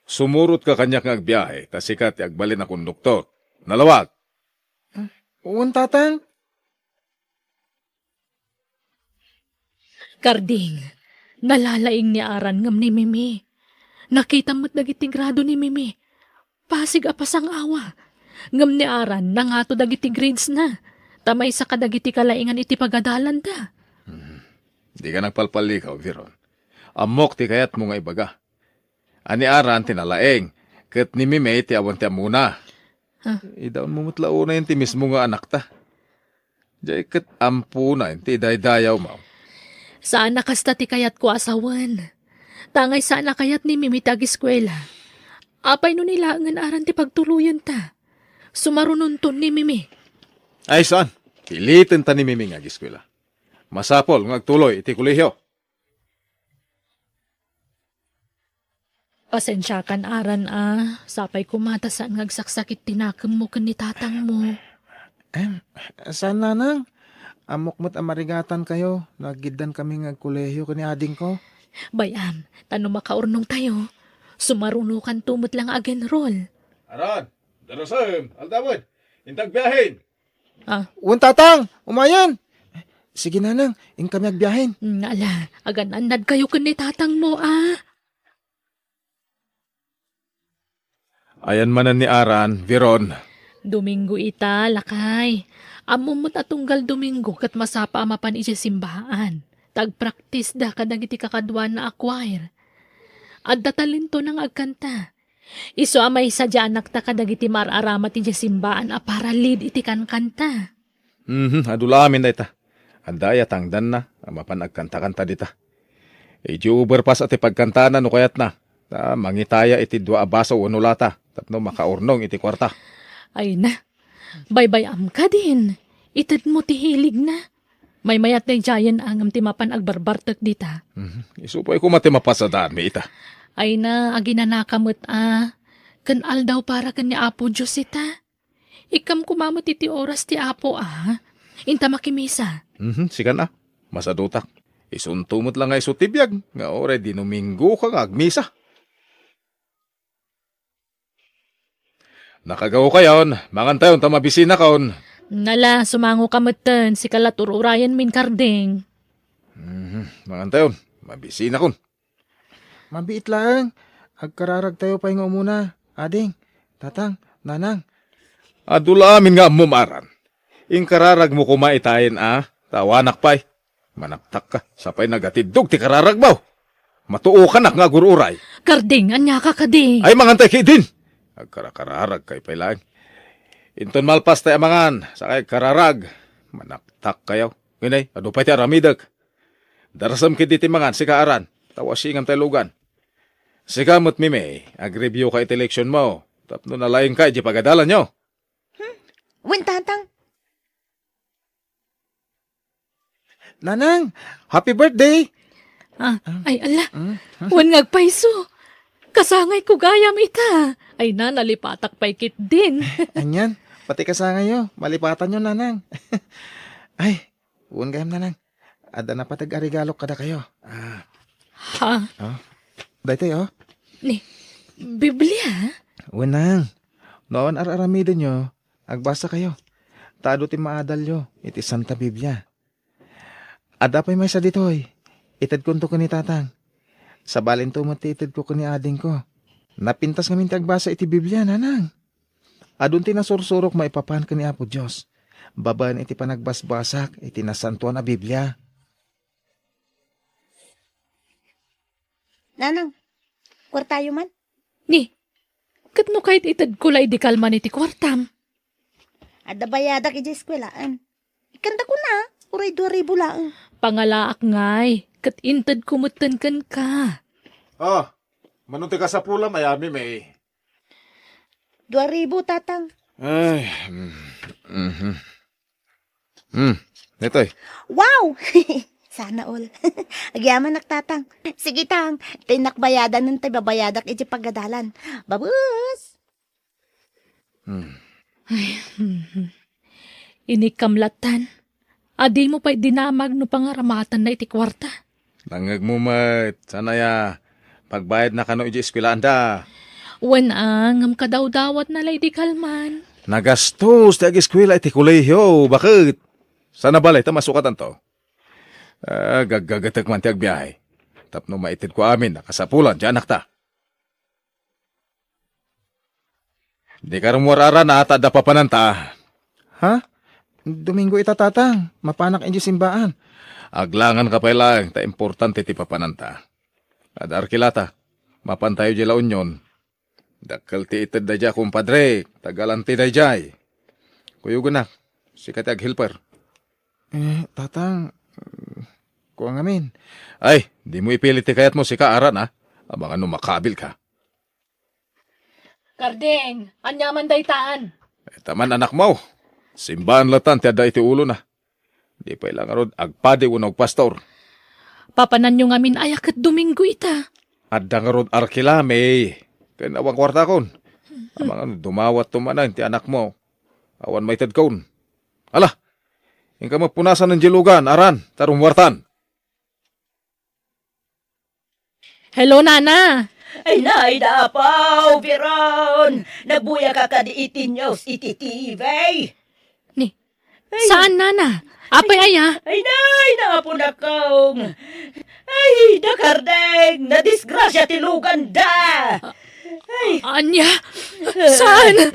Sumurot ka kanyak nga agbiyahe, tas si ka agbalin na konduktor. Nalawag. Uwan, tatang. Karding, nalalaing ni Aran ngam ni Mimi. Nakita mo't dagiti grado ni Mimi. Pasig apasang awa. Ngam ni Aran, nangato dagiti grades na. Tamay sa kadagiti kalaingan iti pagadalan da. Di ka nagpalpalikaw, Viron. Amok ti kayat mo nga ibaga. Ani Aran tinalaeng, kat ni Mime ti awan ti amuna. Idaon mo mutlao na yun ti mismo nga anak ta. Diyay kat ampuna yun ti daydayaw mo. Saan nakasta ti kayat ko asawan? Tangay saan na kayat ni Mimi tag-eskwela. Apay no nilangan Aran ti pagtuluyan ta. Sumarununton ni Mimi. Ay, saan? Pilitin ta ni Miming ag-eskwela. Masapol, ngagtuloy, iti kolehiyo. Pasensya kan aran sapay kumata saan ngagsaksakit tinakam mo kan ni tatang mo. Saan nanang? Amok mo't amarigatan kayo. Naggidan kami ngagkolehiyo kani ading ko. Bayam, tano makaurnong tayo. Sumarunukan tumot lang agenrol. Aran, darasam, aldamod, intag biyahin. Uwan tatang, umayan. Sige nanang, ing kami agbiyahin. Ala, agan-anad kayo kan ni tatang mo Ayan manan ni Aran, Viron. Domingo ita, lakay. Amumot atunggal Domingo kat masapa amapan iti simbahan. Tag-practice da kadag iti kakadwa na acquire. Adda talento ng agkanta. Iso amay sadya anak ta kadag iti mararamat iti simbahan para lead iti kankanta. Adulamin da ita. Andaya tangdan na, amapan agkanta-kanta dita. Iti uberpas ati pagkantana no kayat na. Mangitaya iti dua abaso wano lata. Tapno makaurnong iti kwarta. Ay na, baybayam ka din. Itad mo tihilig na. May mayat na jayan ang timapan agbarbartak dita. Isupoy ko matimapasadaan mi ita. Ay na, aginanakamot Kanal daw para kan ni Apo Diyos ita. Ikam kumamot iti oras ti Apo Inta makimisa. Sikan na, masadutak. Isuntumot lang ay sutibiyag. Nga ore di Domingo kang agmisa. Nakagaw kayon, mangantayon tamabisina kaon. Nala, sumango kamutan, si kalaturayan min kardeng. Mangantayon, mabisina kon. Mabiit lang, agkararag tayo pa nga muna. Ading, tatang, nanang. Adula amin nga mumaran. Ing kararag mo kumaitayin tawanak pa'y. Manaktak ka, sapay nagatidog ti kararag baw. Matuo ka na nga gururay. Kardeng, anya ka kading. Ay mangantay kidin. Agkarakararag kay pailang. Inton malpas tayo amangan, sakay kararag. Manaktak kayo. Ngunay, ado pa ti aramidag. Darasam kiti mangan, si kaaran. Tawasingam tayo lugan. Si kamot mime, ag-review ka iti eleksyon mo. Tapno nalaing ka, di pagadalan nyo. Wen tatang. Nanang, happy birthday! Ay ala, wan ngagpaiso. Kasangay ko gayam ita. Ay na, nalipatak pa'y kit din. Anyan, pati kasangay yo. Malipatan nyo, nanang. Ay, uwan gayam, nanang. Ada na patag-arigalok kada kayo. Dahito yo. Ni, Biblia? Unang, noon araramidin nyo, agbasa kayo. Tado ti maadal yo, iti Santa Biblia. Ada pa'y may sa ditoy. Itad kunto ko ni tatang. Sa balin tumatitid ko ni ading ko. Napintas nga minti agbasa iti Biblia, nanang. Adun ti nasursurok maipapan ka ni Apo Diyos. Babaan iti panagbasbasak, iti nasantuan na Biblia. Nanang, kwartayo man? Ni, katno kahit itad kulay di kalman iti kwartam. Ada bayadak iti eskwelaan. Ikanta ko na, uray 2,000 lang. Pangalaak ngay, kat intad kumutan kan ka. Manunti ka sa pula, mayami may. 2,000 tatang. Ay, Netoy. Wow! Sana all. Agyaman naktatang. Sige tang, tinakbayadan ng babayadak iti paggadalan. Babus! Inikamlatan. Adi mo pa'y dinamag no pangaramatan na iti kwarta. Langag mo mat. Sana ya. Pagbayad na kano iti eskwilaan da. Wan ngam kadawdawat na lady kalman. Nagastos ti ag-eskwela iti kolehiyo. Bakit? Sana balay ta masukatan to. Gaggagatak man ti agbiyahe. Tapno maitid ko amin nakasapulan ti anak ta. Di ka rumurara na at ada papananta. Ha? Domingo ita tatang. Mapanak inyo simbaan. Aglangan ka pa lang. Ta importante ti papananta. Adar kilata. Mapantayo di la unyon. Dakal ti itad da dya kumpadre. Tagalanti da jay. Kuyugo na. Sikat ag-helper. Tatang. Kuwang amin. Ay, di mo ipilit ti kayat mo si kaaran Abangan no makabil ka. Kardeng, anyaman daytaan. Taman anak mo. Simbahan latan ti ada iti ulo na. Di pa ilang arod agpadi unog pastor. Papanan nyo ngamin ayak at Domingo ita. Adda nga rod arkilame. Kaya awang kwarta kon. Amang dumawat tumanan ti anak mo. Awan may tad kon. Ala, yung ka mapunasan ng jilugan, aran, tarong wartan. Hello, Nana. Ay nay dapaw, Biron. Nabuya ka kadiitin nyo iti TV. Ni, saan, Nana? Apay aya? Ay nay, naapon akong. Ay, dakardeng, nadisgrasya tilugan da. Ay. Anya? Saan?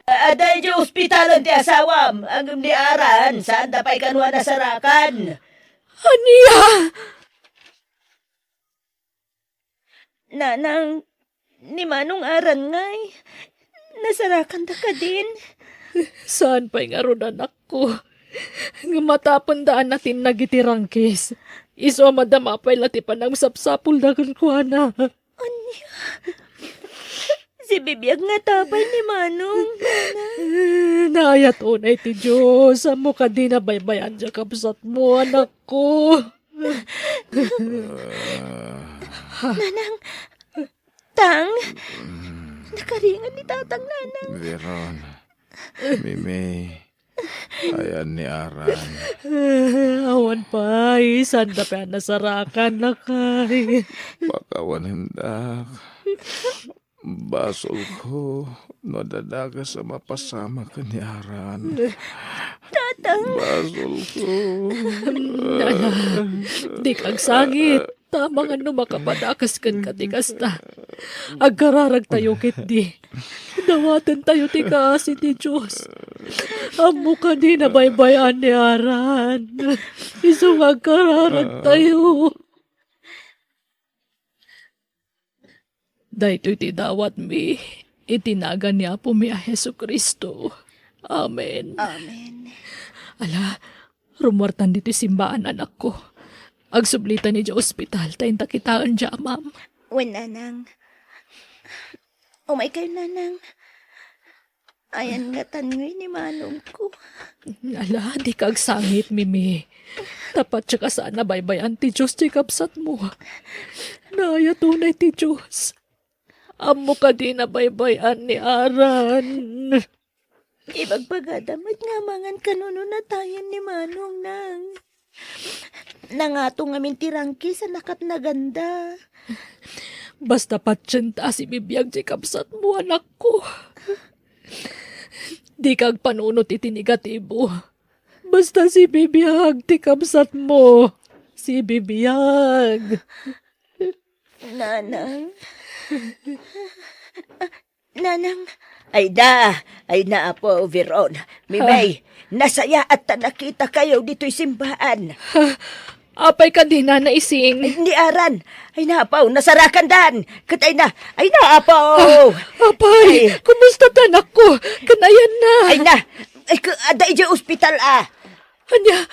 Aday di ospitalan ti asawam. Ang aran, saan dapay kanwa nasarakan? Anya? Nanang, ni Manong aran ngay. Nasarakan da ka din. Saan pa'y nga ron anak ko? Ngamatapon daan natin nagitirangkis. Iso madama pa'y lati pa ng sapsapul na kuana. Anya? Si bibiyag nga tabay ni Manong. Naayat unay ti Diyos. Amo ka di na baybayan dya kapsat mo, anak ko. Nanang, Tang, nakaringan ni Tatang Nanang. Veron, Mimi, ayan ni Aran. Awan pa, sanda pa nasarakan na kay. Pakawan hendak. Basol ko, nadadaga sa mapasama ka ni Aran. Tatang. Basol ko. Nana, di kang sangit. Tama nga no makapadakas kan katikas na. Agkararag tayo kit di. Dawatan tayo ti kasi ti Diyos. Amo ka di na baybayan ni Aran. Isong agkararag tayo. Dahito iti dawat mi, itinaga niya po mi a Hesu Kristo. Amen. Amen. Ala, rumwartan dito simbaan anak ko. Agsublitan ni Diyo ospital, tayo takitaan dya, ma'am. Wen, Nanang. Umay kayo, Nanang. Ayan nga tangoy ni Manong ko. Ala, di kag sangit, Mimi. Tapat siya ka sana baybayan ti Diyos, ti kapsat mo. Naaya tunay ti Diyos. Amo ka di na baybayan ni Aran. Ibagpagadamit nga mangan kanuno na tayo ni Manong nang. Nangato nga mintirangki sa nakat na ganda. Basta patsyenta si bibiyag di kapsat mo, anak ko. Di kag panunot iti negatibo. Basta si bibiyag ti kapsat mo. Si bibiyag. Nanang. Nanang. Ay na po, Veron. Mimay, nasaya at nakita kayo dito'y simbahan. Apay ka din na naising. Ay, hindi aran. Ay naapaw, nasarakan dan. Katay na, ay naapaw. Apay, kumusta tanak ko? Kanayan na. Ay na, ay aday dyan ospital Anya,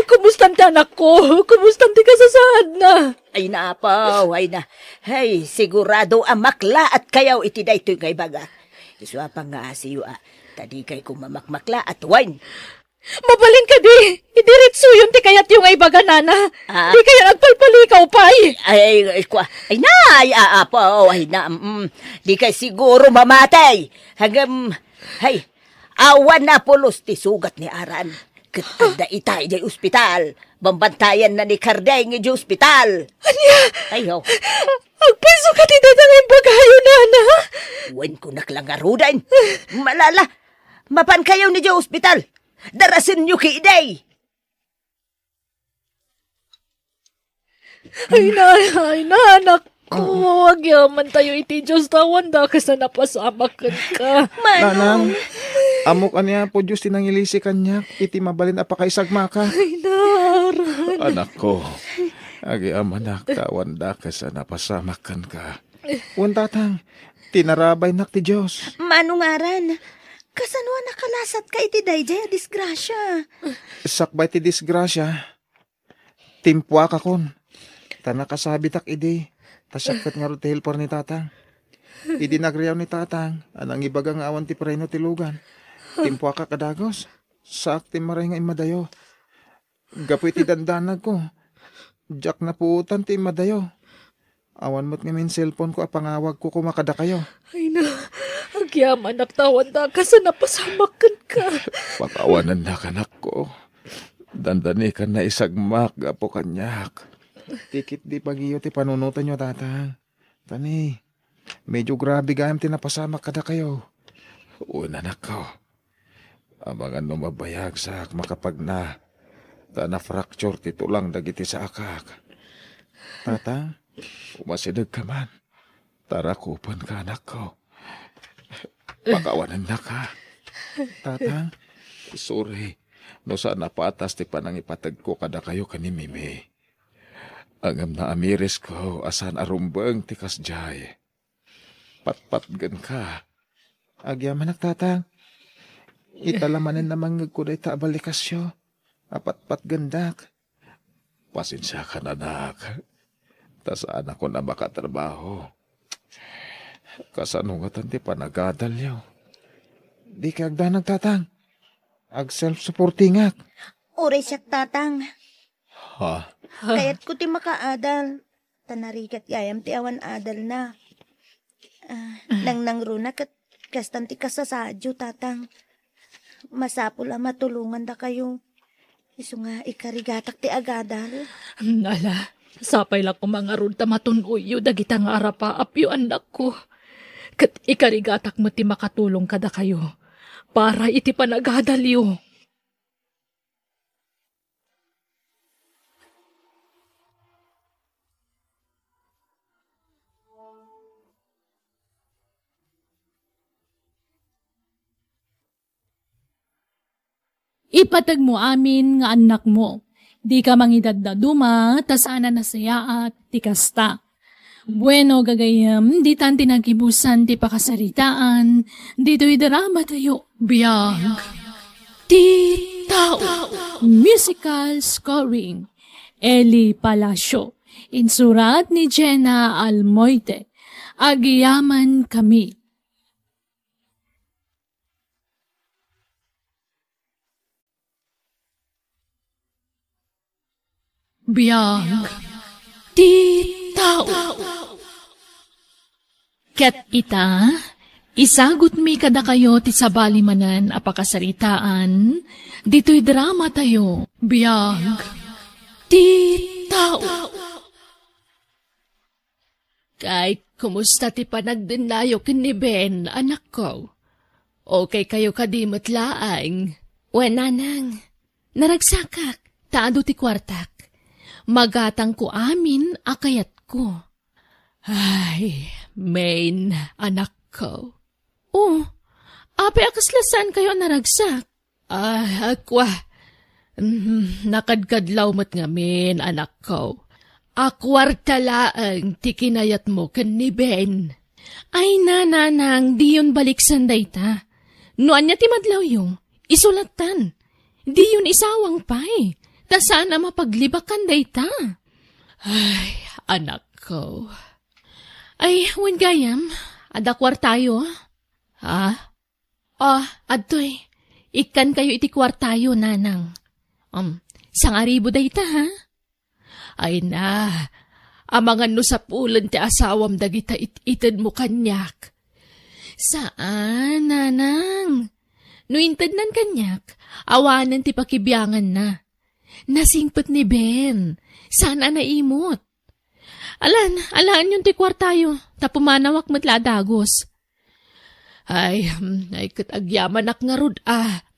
kumusta tanak ko? Kumusta ti kasasaan na? Ay naapaw, ay na. Ay, sigurado amakla at kayaw iti daytoy ngay baga. Iswa pa nga asiyo tadi kay kumamakmakla at wine. Mabalin ka di. Idiritso yun ti kayat yung ay baga, Nana. Di kaya nagpalpalikaw pa Ay na, apaw, ay na. Di kay siguro mamatay. Hanggang, awan na pulos ti sugat ni Aran. Katanda itay di ospital. Bambantayan na ni Kardeng di ospital. Anya? Ayaw. Agpiso ka ti dadangin bagayo, Nana. Wen ko naklangarudan. Malala. Mapan kayo ni di ospital. Darasin nyo ki iday. Ay na, anak ko. Huwag yaman tayo iti Diyos tawan da kasi napasamakan ka. Nanang, amok anya po Diyos tinangilisi kanya. Iti mabalin apakaisagma ka. Ay na, Aran. Anak ko, agi amanak tawan da kasi napasamakan ka. Wan tatang, tinarabay nak ti Diyos. Manong Aran, kasanwa nakalasat ka iti dayjay disgrasya. Sakbay ti disgrasya. Timpwa ka kon. Tanakasabi tak idi. Tasakit nga ro ti helper ni tatang. Idi nagriyaw ni tatang. Anang ibagang awan ti preno ti lugan. Timpwa ka kadagos. Sakti maray nga imadayo. Gapoy ti dandanag ko. Jack na puutan ti imadayo. Awan mo't nga min cellphone ko apangawag ko kumakada kayo. Ay na, agyaman naktawan na ka sa napasamakan ka. Pakawanan na kanak ko. Dandani ka na isagmak, gapo kanyak. Tikit di pagiyo ti panunutan nyo, tatang. Tani, medyo grabe gayam tinapasamak kada kayo. Una na ko. Abangan no mabayag sa makapag na. Na fracture ti tulang dagiti sa akak. Tatang, umasidag ka man. Tara kupan ka, anak ko. Pakawanan na ka. Tatang, sorry. No saan napatas ti panang ipatag ko kada kayo kani Mimi. Angam na amiris ko asan arumbang ti kasjay. Patpatgan ka. Agyaman tatang. Italamanin namang ngagkuday ta abalikasyo. Apatpat gandak. Pasensya ka na, anak. Tasaan ako na makatrabaho. Kasanungatan ti panagadal yaw. Di ka agda nagtatang. Ag self-supporting ak. Uray siyak tatang. Ha? Kayat ko ti makaadal. Tanarikat gayam ti awan adal na. Nang nangruna kat kastan ti kasasadyo tatang. Masapul ang matulungan da kayo. Iso nga ikarigatak ti agadal. Nala, sapay lang ko mga run tamatunuyyo dagita nga arapa apyo anak ko. Kat ikarigatak mo ti makatulong kada kayo. Para iti panagadalyo. Ipatag mo amin nga anak mo. Di ka mangidadaduma, tasana nasaya at tikasta. Bueno gagayam, di tan tinagibusan ti pakasaritaan, dito'y drama tayo, biyag. Ti Tao, musical scoring, Eli Palacio, insurat ni Jenna Almoite, Agiyaman Kami. Biyag. Ti Tao. Ket ita, isagot mi kada kayo ti sabali manan apakasaritaan, dito'y drama tayo, biyag. Ti Tao. Kay, kumusta ti panagdinayo kin ni Ben, anak ko? Okay kayo kadimot laang. Wena nang, naragsakak, taado ti kwartak. Magatang ko amin akayat ko. Ay, main, anak ko. Oh, ape akaslasan kayo naragsak. Ay, akwa. Nakadkadlaw mo't ngamin, anak ko. Akwarta laang tikinayat mo kan ni Ben. Ay, nananang, di yun baliksan dayta. Noan niya timadlaw yung isulatan. Di yun isawang pay. Ta sana mapaglibakan dayta. Ay, anak ko. Ay, wen gayam, adakwar tayo. Ha? Adtoy, ikan kayo iti kwartayo, nanang. Sangaribo dayta, ha? Ay na, amangan no sa pulan ti asawam dagita itid mo kanyak. Saan, nanang? No intid nan kanyak, awanan ti pakibiyangan na. Nasingpet ni Ben. Sana naimot. Alaan yung ti kwartayo. Tapumanawak matla dagos. Ay katagyaman ak nga rod,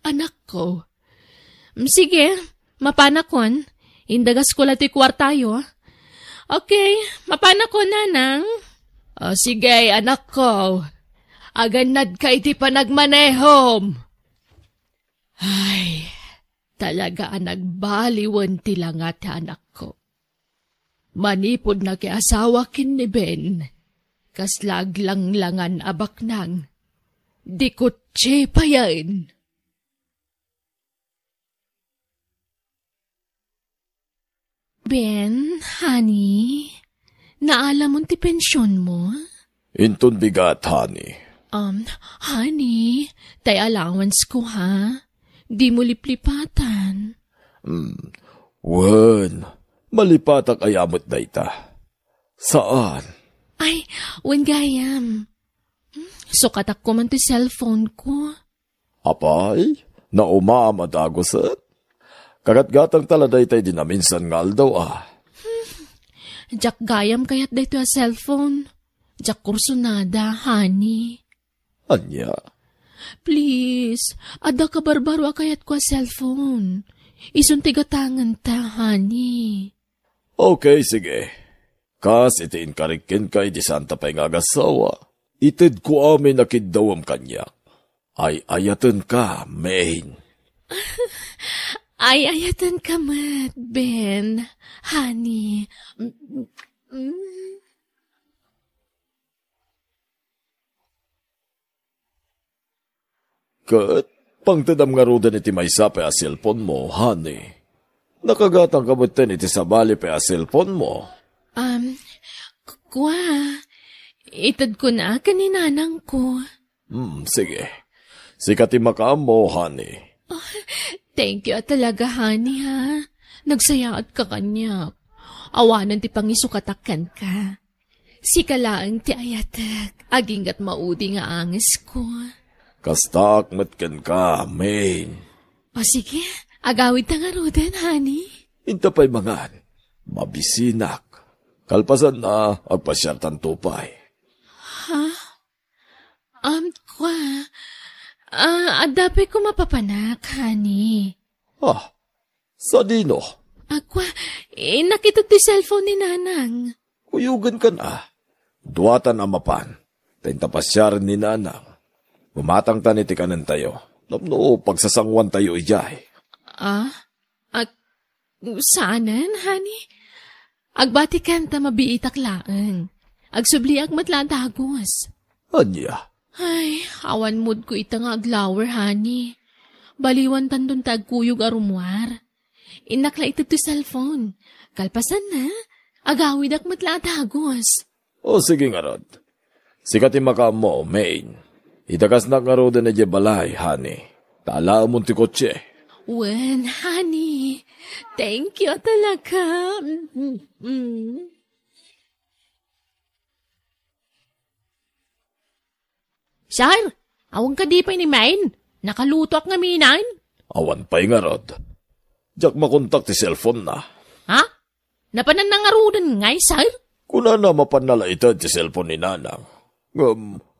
anak ko. Sige, mapanakon. Indagas ko la ti kwartayo. Okay, mapanakon, nanang. Sige, anak ko. Aganad ka iti panagmanehom. Ay, talaga nagbaliwan tilangat anak ko. Manipod na kay asawa kin ni Ben. Kaslag lang-langan abak nang. Di kutsi pa yan. Ben, honey, naalam mo ti pensyon mo? Intun bigat, honey. Honey, tay allowance ko ha? Di mo liplipatan. Wen, malipatak ayamot na ita. Saan? Ay, wen gayam. Sukatak ko man to cellphone ko. Apay, naumamadagosan. Kagat-gatang taladay tayo dinaminsan ngal daw Jak gayam kayat dito a cellphone. Jak kursunada, honey. Anya? Please, ada ka barbaro kayat ko a cellphone. Isuntigatangan ta, honey. Okay, sige. Kas itiin karikin kay di santa pa'y ngagasawa. Itid ko amin nakidawam kanya. Ay ayatan ka, main. Ay ayatan ka, mat, Ben. Honey. Kat, pangtadam nga rudan iti maysa pa a cellphone mo, honey. Nakagatang kabutin iti sabali pa a cellphone mo. Kwa, itad ko na kaninanang ko. Sige. Sikati makaam mo, honey. Thank you talaga, honey, ha. Nagsayaat ka kanya. Awanan ti pangisukatakan ka. Sikalaang ti ayatak, aginggat maudi nga anges ko. Kastak matkan ka, main. O sige, agawid ta nga roden, honey. Inta pa'y mangan, mabisinak. Kalpasan na, agpasyartan tupay. Ha? Kwa, adapi ko mapapanak, honey. Sa dino? Kwa, nakita ti cellphone ni nanang. Kuyugan ka na. Duwatan amapan. Tentapasyaran ni nanang. Bumatang taniti kanan tayo. Napno, pagsasangwan tayo ijay. Saanan, honey? Agbati kanta mabiitak laang. Agsubliak matlatagos. Anya? Ay, awan mood ko itang aglower, honey. Baliwan tandun tagkuyog arumwar. Inakla ito to cellphone. Kalpasan na, agawid ak matlatagos. O sige nga rod. Sikati maka mo, main. Itakas na nga rod na balay, honey. Tala mo ti kotse. Wen, honey. Thank you talaga. Sir, awang ka di pa ni Main. Nakaluto ak nga minan. Awan pa'y nga rod. Diyak makontak ti cellphone na. Ha? Napanan na nga rodan ngay, sir? Kuna na mapanala ito ti cellphone ni nanang.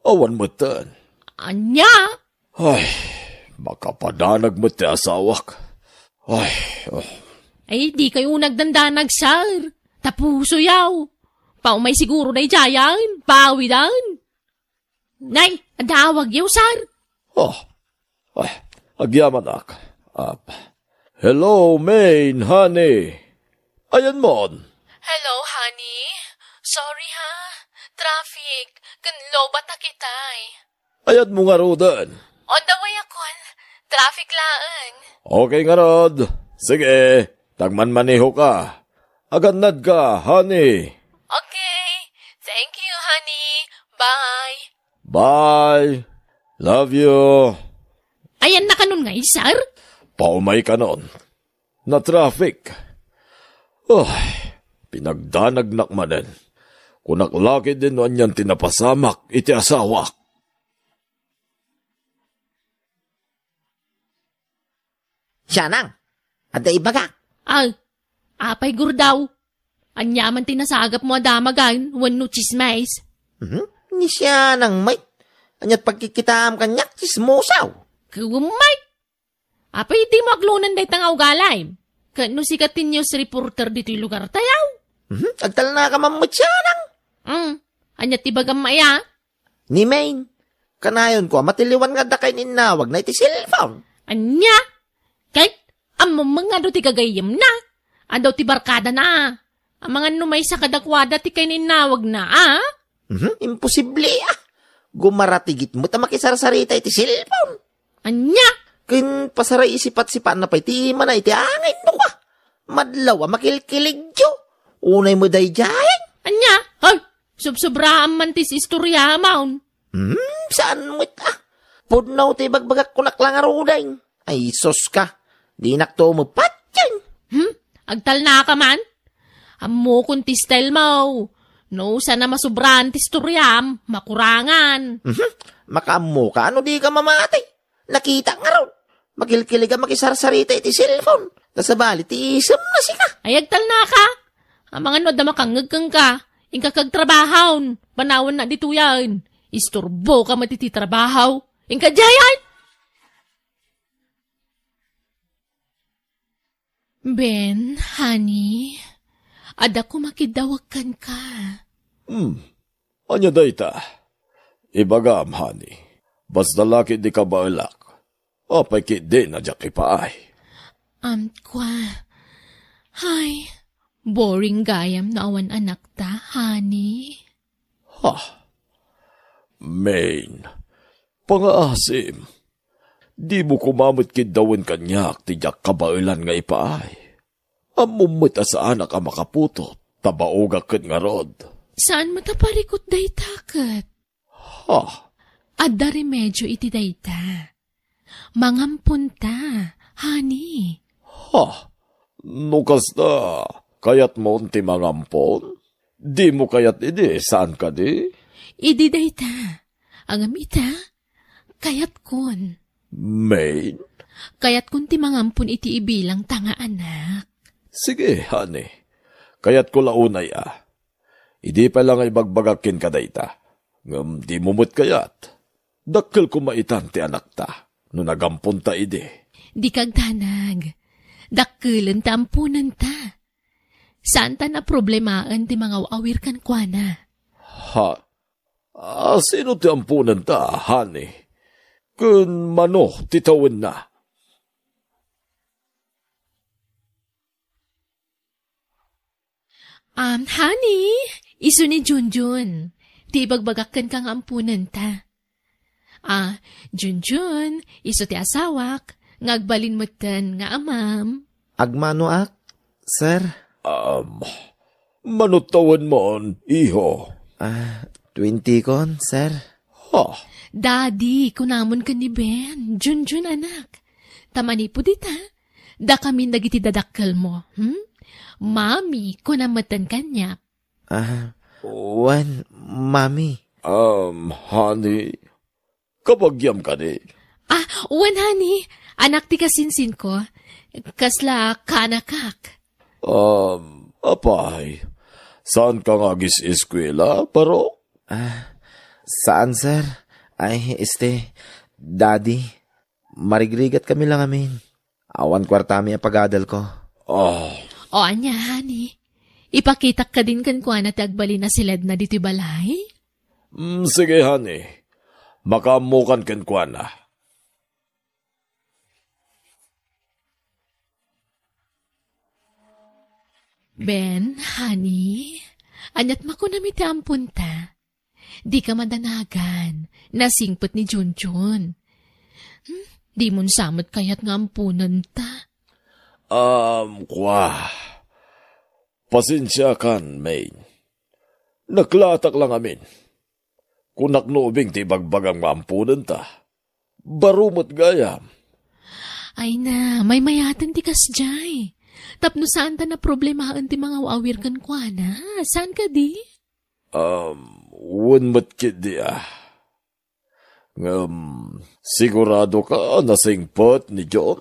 Awan mo tan. Anya? Ay, makapadanag mo ti asawak. Ay, di kayo nagdandanag, sir. Tapuso yaw. Paumay siguro na ijayan. Pawidan. Nay, adawag yaw, sir. Agyaman ak. Hello, main, honey. Ayan mon. Hello, honey. Sorry, ha. Traffic. Kanlobat na kitay. Ayan mo nga rodan. On the way akon. Traffic laan. Okay nga rod. Sige, tagman-maneho ka. Agad-nad ka, honey. Okay. Thank you, honey. Bye. Bye. Love you. Ayan na kanon nga, sir. Paumay ka nun. Na traffic. Pinagdanag nakmanen. Kunaklaki din no anyan tinapasamak iti asawak. Siyanang, ada ibaga. Apay gurdaw. Anyaman tinasagap mo adamagan, wano chismais. Ni siyanang may. Anyat pagkikitaam kanyak, chismosaw. Kumay. Apay iti mo aglunan day tangaw galay. Kano sikatin niyo si reporter dito yung lugar tayaw. Agtal na ka mamut siyanang. Anyat ibagam maya. Ni Main, kanayon ko, matiliwan nga da kay ninawag na iti cellphone. Anya? Kahit among mga do ti kagayim na. Adaw ti barkada na. Ang mga numay sa kadakwada ti kay ninawag na, Imposible, Gumaratigit mo ta makisarasarita iti cellphone. Anya? Kin pasaray isipat-sipat na pa iti mana iti angay no ka. Madlaw makilkilig yo. Unay mo day jayan. Anya? Ay, subsobraan man tis istorya maun. Saan mo ita? Pudnaw ti bagbagak kunak lang aruday. Ay, sos ka. Di nakto mo patyan. Agtal na ka man? Amo kung ti style mo. No, sana masubran ti storyam, makurangan. Makamu ka, ano di ka mamatay? Nakita nga raw. Magkilkilig ka makisarsarita iti cellphone. Nasabali, ti isam na si ka. Ay, agtal na ka. Ang mga no, damakangagkang ka. Ingka kagtrabahon. Panawan na dito yan. Isturbo ka matititrabahaw. Ingka jayan. Ben, honey, ada ko makidawakan ka. Anya dayta? Ibagam, honey. Basta laki di ka bailak. Apay ki di na dyak ipaay. Kwa. Hay, boring gayam na awan anak ta, honey. Main, pangaasim. Di mo kumamot kidawan kanyak ti dyak kabailan nga ipaay. Amumot sa anak ka makaputot, tabaoga kat nga rod. Saan mo taparikot day takat? Adda remedyo iti dayta. Mangampunta, honey. Nukas na, kayat mo ti mangampon? Di mo kayat idi, saan ka di? Idi dayta. Ang amita, kayat kon. Main? Kayat kun ti mangampun iti ibilang tanga anak. Sige, honey. Kayat ko launay Idi pa lang ay bagbagakin ka dayta. Ngam di mumut kayat. Dakkel ko maitan ti anak ta. No nagampun ta idi. Di kag tanag. Dakkelan ta ampunan ta. Saan ta na problemaan ti mga awir kan kwa na? Sino ti ampunan ta, honey? Kun mano, titawin na. Honey, iso ni Junjun. Ti bagbagakan kang ampunan ta. Junjun, iso ti asawak. Ngagbalin mo tan nga amam. Agmano ak, sir? Manutawan mon, iho. 20 kon, sir? Daddy, kunamon ka ni Ben. Junjun, anak. Tamani po dita. Da kami nagiti dadakkel mo. Mami, kunamatan kanya. Mami. Honey, kabagyam ka di. Honey. Anak ti kasinsin ko. Kasla kanakak. Apay, saan ka nga gis-eskwela, paro? Saan, sir? Daddy, marigrigat kami lang amin. Awan kwartami ang pag-adal ko. Anya, honey. Ipakitak ka din kan kuha na tagbali na siled na dito balay? Sige, honey. Makamukan kan kuha na. Ben, honey, anyat makunami ti ampunta. Di ka madanagan, nasingpot ni Junjun. Di mon samot kayat nga ampunan ta. Pasensya kan, Main. Naklatak lang amin. Kunak nubing ti bagbagang maampunan ta. Barumot gayam. Ay na, may mayatan ti kasjay. Tapno saan ta na problemahan ti mga awir kan kwa na? Saan ka di? Wunmat kid di sigurado ka nasingpot ni John?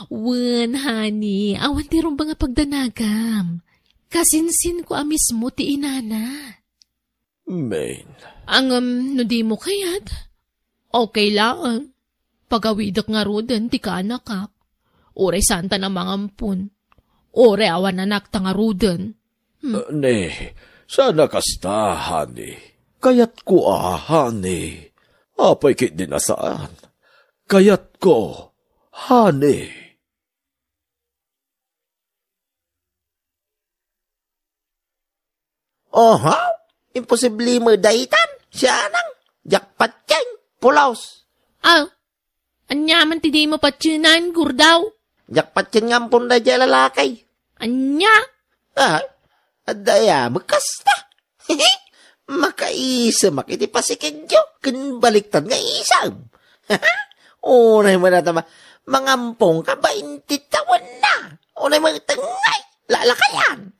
Honey, awan ti rumba nga pagdanagam. Kasinsin ko mismo ti inana. Main. No di mo kayat? Okay lang. Pagawidak nga roden ti kanakak. Oray santa na mangampun. Oray awan anak ta nga roden. Sana kasta, honey. Kayat ko honey. Apay kit din nasaan. Kayat ko, honey. Imposible mo daitan. Siya nang, jakpat yan, pulaos. Anyaman ti di mo patsyunan, gurdaw. Jakpat yan ngampon na dyan lalakay. Anya? Adaya, magkasta. Makaisa, makitipasikin nyo. Kinbaliktad nga isang. Unay mo na tama, mangampong ka 20 taon na. Unay mo tangay, lalakayan.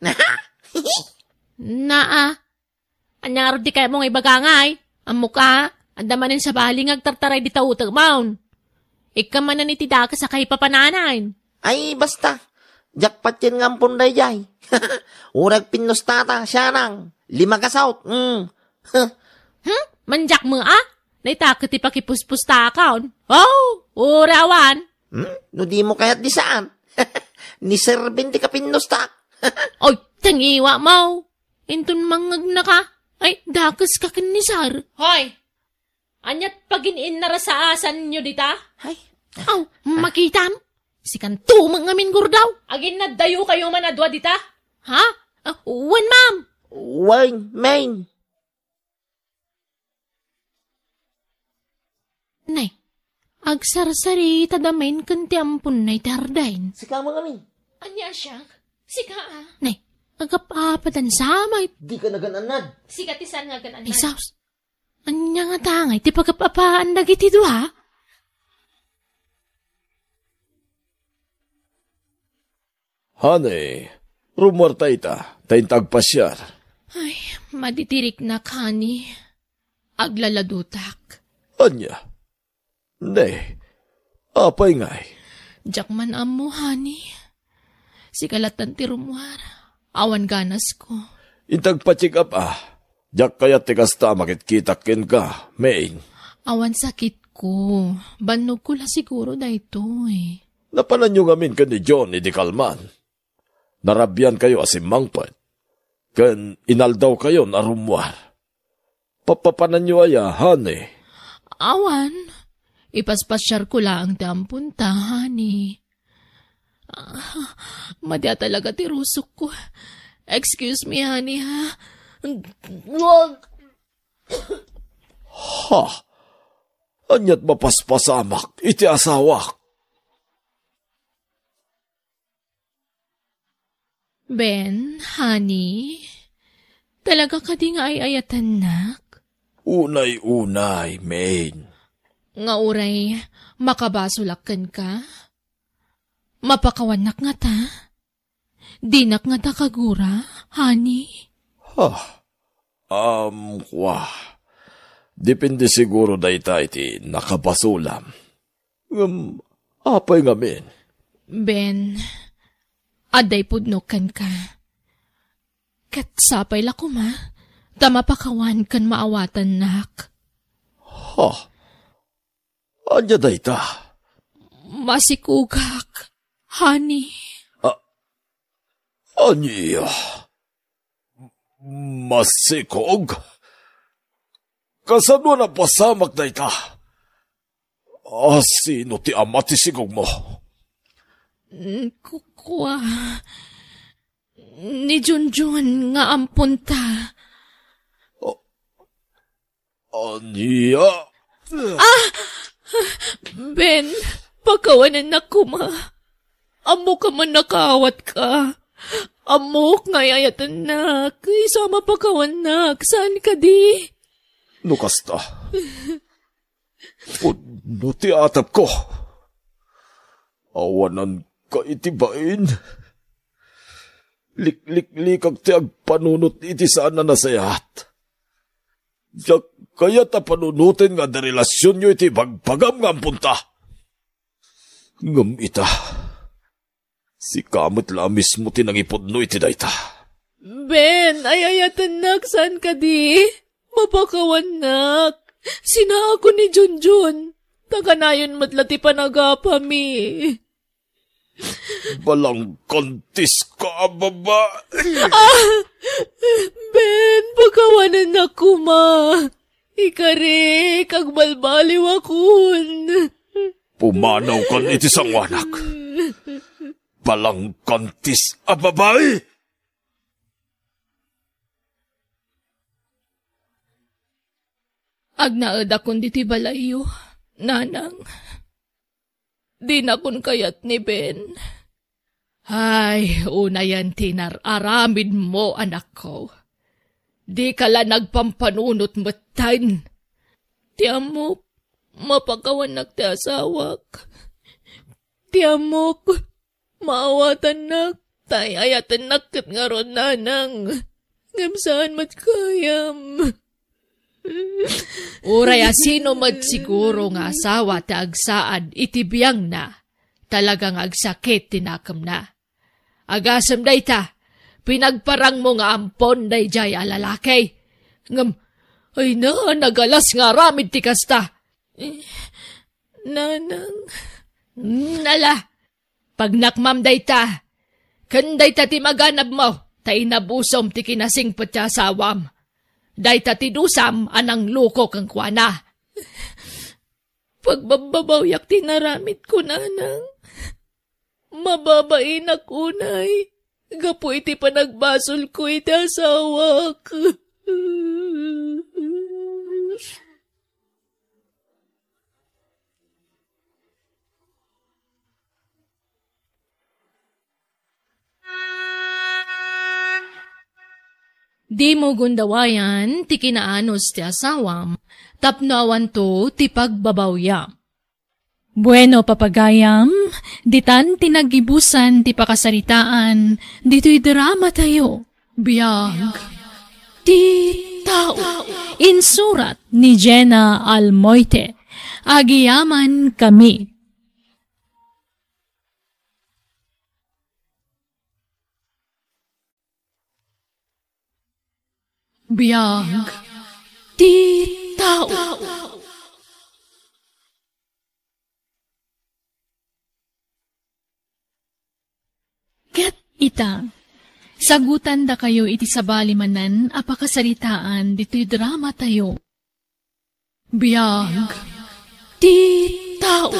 Naa, anyang di kaya mong ibagangay. Ang muka, andamanin sa baling agtartaray di tautag maun. Ika man na nitida ka sa kay papananan. Ay, basta. Jackpot yan ngampong dayay. Urag pinustata, siya nang. 5 kasaut. Manjak mo Naitakot ipakipus-pusta ka. Oh, urawan. No di mo kaya't di saan. Ni Sir Ben di ka pinusta. Oy, tangiwa mo. Intun mangag na ka. Ay, dakas ka kanisar. Hoy, anyat paginiin na rasaasan nyo dita? Ay. Aw, makitam. Sikan tumang ngamin gurdaw. Agin na dayo kayo manadwa dita? Ha? Wan, ma'am. Wan, main. Nay, agsarsari tadamain kanti ampun na itardain. Sika mo ngamin. Anya siya? Sika Nay, agapapatan samay. Di ka nagananad. Sika tisan nga gananad. Ay, saus. Anya nga tangay, ti pagapapaan dagiti dua? Honey, rumor ta tayong pasyar. Ay, maditirik na kani. Aglaladutak. Anya? Hindi. Apay ngay. Jakman amo, honey. Sikalatan ti rumwar. Awan ganas ko. Itagpa-check up Jak kaya tikas ta makit-kitakin ka, main. Awan sakit ko. Banog ko la siguro na ito eh. Napanan nyo ngamin ka ni John ni Di Kalman. Narabyan kayo asim mangpat. Kan inaldaw kayo na rumwar. Papapanan nyo aya, honey. Awan. Ipaspasyar ko lang ti ampunta, honey. Madya talaga ti rusok ko. Excuse me, honey, ha? Ha? Anyat mapaspasamak, iti asawak. Ben, honey, talaga ka di nga ay ayatanak? Unay-unay, main. Nga uray, makabasulakan ka? Mapakawanak nga ta? Dinak nga ta kagura, honey? Depende siguro da iti nakabasulam. Apay ngamin. Ben, aday pudnokan ka. Katsapay la kuma, tamapakawan kan maawatan nak. Anya da ita? Masikugak, honey. Anya? Masikog? Kasano na pasamak na ita? Sino ti ama ti sigog mo? Kukwa. Ni Junjun nga ampunta. Anya? Ben, pagkawanan na kuma. Amo ka man nakawat ka. Amok nga ayatan na. Isama pagkawan na. Saan ka di? Nukasta. No ti atap ko. Awanan ka itibain. Lik-lik-likag ti agpanunot iti saan na nasayat. Diyak kaya ta panunutin nga da relasyon nyo iti bagpagam nga ampunta. Ngam ita. Si kamot la mismo tinangipod no iti dayta. Ben, ayayatan nak, saan ka di? Mapakawan nak. Sina ako ni Junjun. Takanayon matlati panagapami. Balang kontis ka, baba. Ben, pagkawanan na kuma. Ikari, kagbalbaliw akon. Pumanaw kan iti sangwanak. Balang kontis, babay. Agnaad akon diti balayo, nanang. Di na kun kayat ni Ben. Ay, una yan tinararamid mo, anak ko. Di ka la nagpampanunot matan. Tiyan mo, mapakawanak ti asawak. Tiamok, maawatan nak, tay ayatan nakit nga ron nanang. Ngamsaan mat kayam. Uray asino mat siguro nga asawa ti agsaad itibiyang na. Talagang agsakit tinakam na. Agasam day ta, pinagparang mo nga ampon day jay alalakay. Ngam, ay na, nagalas nga ramid ti kasta. Nanang. Nala, pag nakmam day ta, kanday ta ti maganab mo, ta inabusom ti kinasing patya sawam. Day ta ti dusam anang luko kang kuana. Pagbababayak tinaramit ko, nanang. Mababain ako, nay. Gapo iti panagbasol ko iti asawak. Di mo gundawayan, ti kinaanos ti asawam, tapno awan to ti pagbabawya. Bueno, papagayam, ditan tinagibusan ti pakasaritaan, dito'y drama tayo, biyag. Ti tao, insurat ni Jenna Almoite, agiyaman kami. Biyag, ti tao. Ket ita, sagutan da kayo iti sabali manan apakasaritaan dito'y drama tayo. Biyag, ti tao.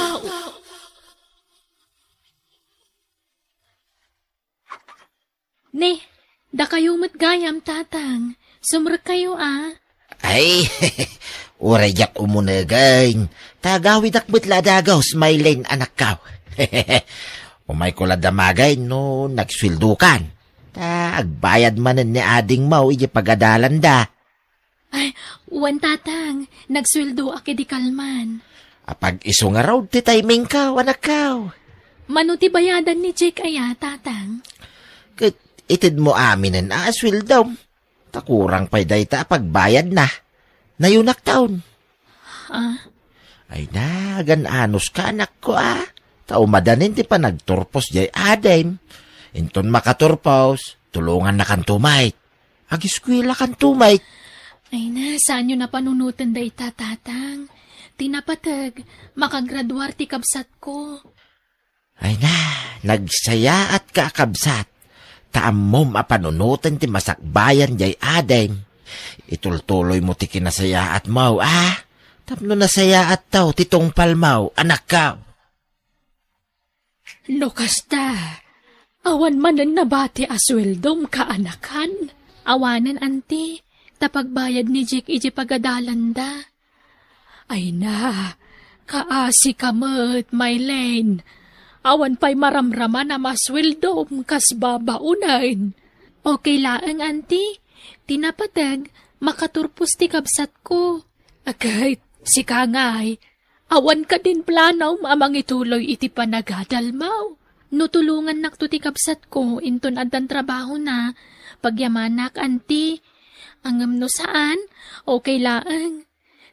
Ne, da kayo matgayam tatang. Sumrek kayo Ay, urayyak umunagain. Tagawid akbet ladagaw, smilein anak kaw. Umay ko ladamagay no nagswildukan. Agbayad manen ni ading mau iji pagadalan da. Ay, uwan tatang, nagswildo aki di kalman. Apag iso nga raw ti timing kaw, anak kaw. Manuti bayadan ni Jake aya, tatang. Itid mo aminen aswildaw. Takurang pa'y dayta pagbayad na. Nayunak taon. Ay na, gananos ka anak ko Taumadanin ti pa nagturpos jay adem. Inton makaturpos, tulungan na kan tumay. Agiskwila kan tumay. Ay na, saan nyo napanunutan dayta tatang? Tinapatag, makagraduar ti kabsat ko. Ay na, nagsaya at kakabsat. Taamom apanunutan ti masakbayan jay adem. Itultuloy mo ti kinasaya at mau Tapno nasaya at tao titong palmaw, anak ka. Lokasta, awan manan nabati asweldom kaanakan. Awanan anti, tapagbayad ni Jake iji pagadalanda. Ay na, kaasi kamet, Mylene. Awan pa'y maramraman na masweldom kas babaunain. Okay laang anti, tinapatag, makaturpos ti kabsat ko. Agay, si Kangay, awan ka din planaw amang ituloy iti panagadalmaw. No tulungan nakto ti kabsat ko, inton adan trabaho na, pagyamanak anti, angam no saan, okay laang.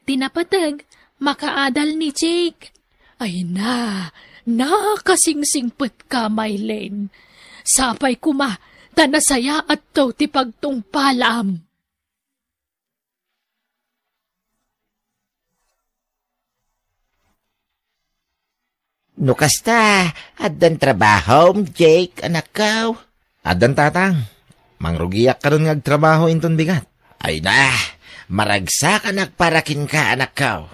Tinapatag, makaadal ni Jake. Ay na, nakasingsingpet ka, Mylene. Sapay kuma, tanasaya at to ti pagtungpalam. No kasta, adan trabaho, Jake, anak kaw. Adan tatang, mangrugiyak ka ron ngagtrabaho inton bigat. Ay na, maragsak anak parakin ka, anak kaw.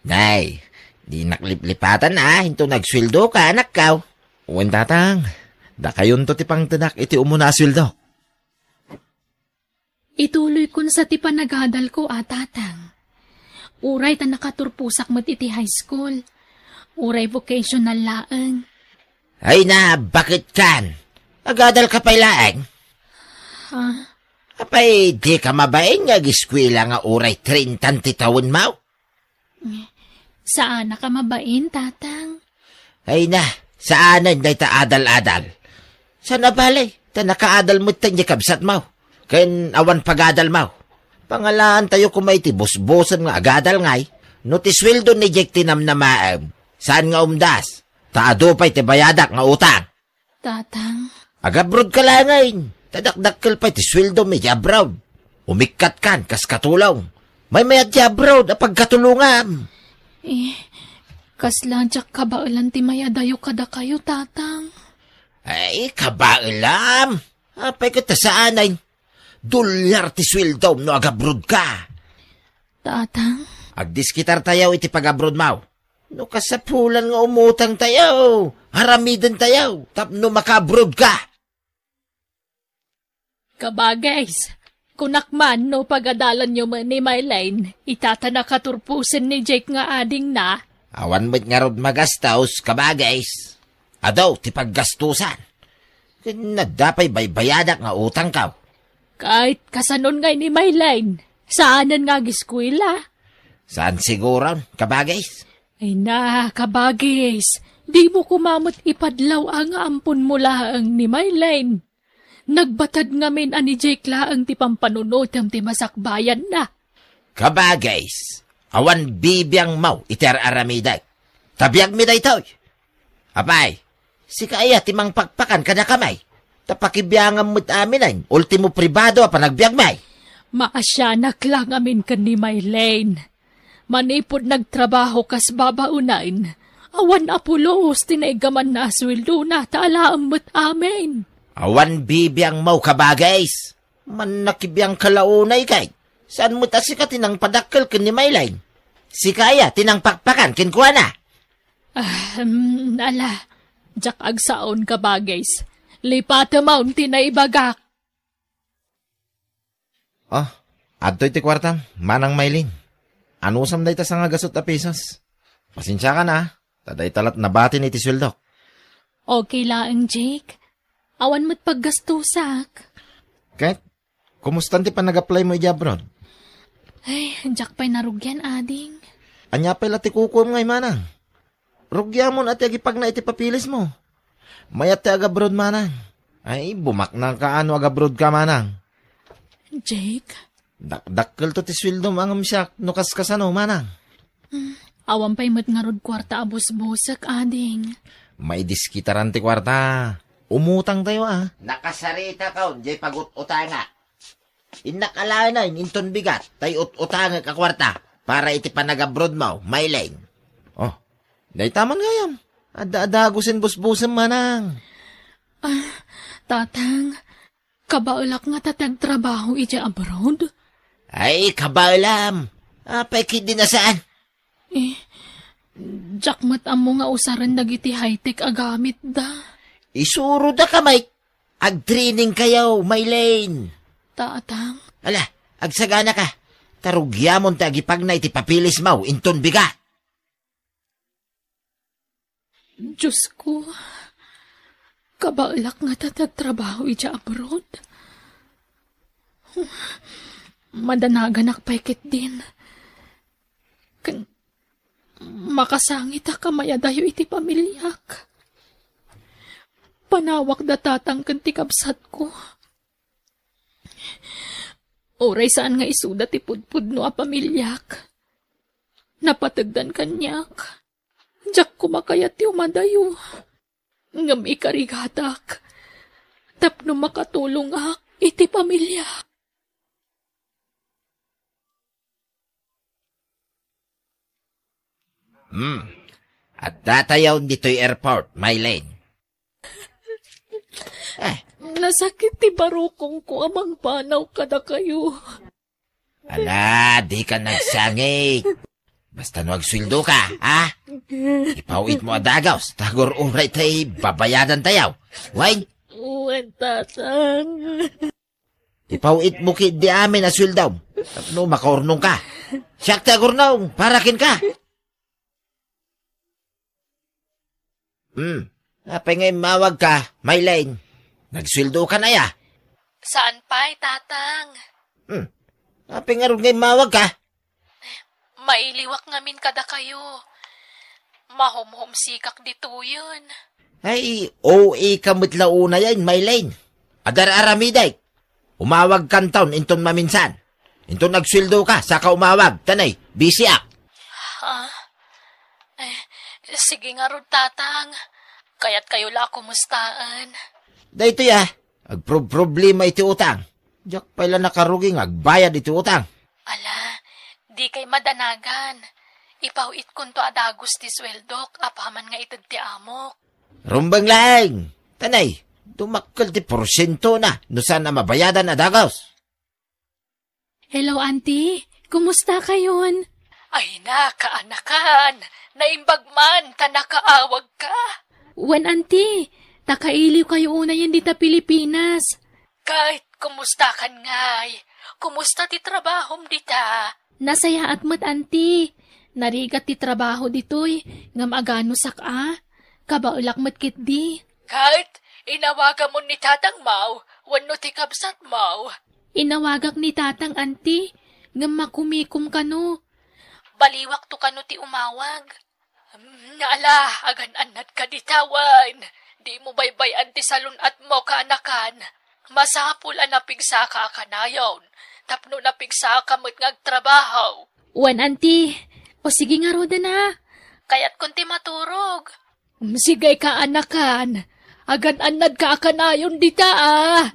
Nay, di nakliplipatan into nagswildo ka, anak kaw. Uwan tatang, da kayon to ti pang tinak iti umuna swildo. Ituloy kun sa ti panagadal ko, tatang. Uray ta nakaturpusak mat iti high school. Uray vocational laeng. Ay na, bakit kan? Agadal ka pa'y laeng? Apay, di ka mabaeng nga giskwila nga uray 30 taon mau? Saan ka mabain, tatang? Ay na, saanan na ita adal-adal. Sana balay, ta nakaadal mo ta niya kabsat mo. Kain awan pagadal mo. Pangalaan tayo kumay ti busbusan nga agadal ngay. No ti sweldo ni Jake tinam na maam. Saan nga umdas? Taado pa'y ti bayadak nga utang. Tatang. Agabrod ka lang ngayon. Tadakdakkel pa'y ti sweldo mi abroad. Umikat kan, kas katulong. May mayat ti abroad, pagkatulungan. Kaslan tsak kabailan ti mayadayo kada kayo, tatang. Ay, kabailam. Apay ka ta saanay. $1 ti sweldo no agabrod ka. Tatang? Agdiskitar tayaw iti pag-abroad mau. No kasapulan nga umutang tayaw. Haramidan tayaw. Tapno makabrod ka. Kabagays, kunakman no pagadalan nyo man ni Mylene, itatana katurpusin ni Jake nga ading na. Awan mo't nga rod magastaos, kabagays. Adaw, ti paggastusan. Nadapay baybayadak nga utang ka. Kahit kasanon ngay ni Mylene, saanan nga giskwila? Saan siguron, kabagays? Ay na, kabagays, di mo kumamot ipadlaw ang ampun mo laang ni Mylene. Nagbatad ngamin ani Jake laang ti pampanunod ang ti masakbayan na. Kabagays, awan bibiyang mau iter aramiday. Tabiyag mi daytoy. Apay, si kaya timang pakpakan kada kamay. Tapakibiyangam mo't amin ultimo pribado pa nagbiag may. Maasyanak lang amin kan ni Mylene. Manipod nagtrabaho kas babaunain. Awan apulos tinaigaman na aswildo na taalaam mo't amin. Awan bibiyang mau kabagays. Man nakibiyang kalaunay kay. Saan mo ta si ka tinang padakkel kin ni Mylene? Si kaya tinang pakpakan kin kuha na. Ala, jak agsaon kabagays. Lipata mountain na ibagak. Adto'y ti kwartam, manang Mylene. Anusam day ta sa nga gasot na pesos. Pasensya ka na, taday talat nabati ni ti sweldo. Okay lang, Jake. Awan mo't paggastusak. Kahit, kumustan ti pa nag-apply mo i-abroad? Ay, jak pa'y narugyan, ading. Anya pa'y lati kukum ngay manang. Rugya mo na ti agipag na iti papilis mo. Mayat ti agabroad manang. Ay, bumak na kaano agabroad ka manang. Jake? Dakkel to ti sweldo mangam siya no kaskasano manang. Awan pa'y mo't nga rod kwarta abos-bosak, ading. May diskitaran ti kwarta. Umutang tayo Nakasarita ka, jay pagut-utanga. Inakalain na, inton bigat, tayo utanga ka kwarta, para iti panag-abroad mo, Mylene. Day taman ngayon. Ada-adagusin busbusan manang. Tatang, kabaulak nga tatag trabaho iti abroad? Ay, kabaulam. Pekid din na saan? Jakmat amo nga usaran dagiti high-tech agamit da. Isuro da kamay. Ag-training kayaw, Mylene. Tatang? Ala, agsagana ka. Tarugyamon ta agipag na iti papilis mo, inton biga. Diyos ko. Kabaulak nga tatagtrabaho iti abroad. Madanaganak paikit din. Makasangit kamayadayo iti pamilyak. Panawak da tatang kanti kabsat ko. Oray saan nga isuda ti pudpud no a pamilyak. Napatagdan kanyak. Diyak kumakayat ti umadayo. Ngam ikarigatak. Tapno makatulong ak iti pamilya. At datayaw dito'y airport, Mylene. Nasakit ti barukong ko amang panaw kada kayo. Ala, di ka nagsangig. Basta no agswildo ka, Ipawit mo adagaws, tagor uray tay babayadan tayaw. Why? Uwan, tatang. Ipawit mo ki di amin aswildaw. No, makaurnong ka. Siyak tagor naong, parakin ka. Apay ngay mawag ka, Mylene. Nagswildo ka na ya. Saan pa'y, tatang? Apay nga rin ngay mawag ka. Mailiwak ngamin kada kayo. Mahumhumsikak dito yun. Ay, OA kamot launa yan, Maylene. Adar aramiday. Umawag kan taon, inton maminsan. Inton nagsweldo ka, saka umawag. Tanay, busy ak. Sige nga ron, tatang. Kaya't kayo la kumustaan. Dahito ya, agproblema iti utang. Diyak pala nakaruging agbayad iti utang. Ala, di kay madanagan. Ipawit kun to adagos ti sweldok, apaman nga itad ti amok. Rumbang laing. Tanay, dumakkel ti porsyento na, no saan na mabayadan adagos. Hello, auntie. Kumusta kayon? Ay na, kaanakan. Naimbag man, tanakaawag ka. Wan, auntie. Takailiw kayo una yan dita Pilipinas. Kahit kumusta kan ngay. Kumusta ti trabahom dita? Nasaya at mo't, auntie. Narigat ti trabaho ditoy, ngam agano saka, kabaulak mo't kitdi. Kahit inawaga mo ni tatang Mau, wano ti kabsat Mau. Inawagak ni tatang, auntie, ngam makumikum kano. Baliwak to kano ti umawag. Naala, agan-anad ka ditawan. Di mo baybayan ti salon at mo kaanakan. Masapul napigsa ka kanayon. Tapno napigsa ka mo't ngagtrabaho. Wan, auntie. O sige nga roda na. Kaya't kunti maturog. Sige ka anakan. Agan-anad ka akanayon dita ah.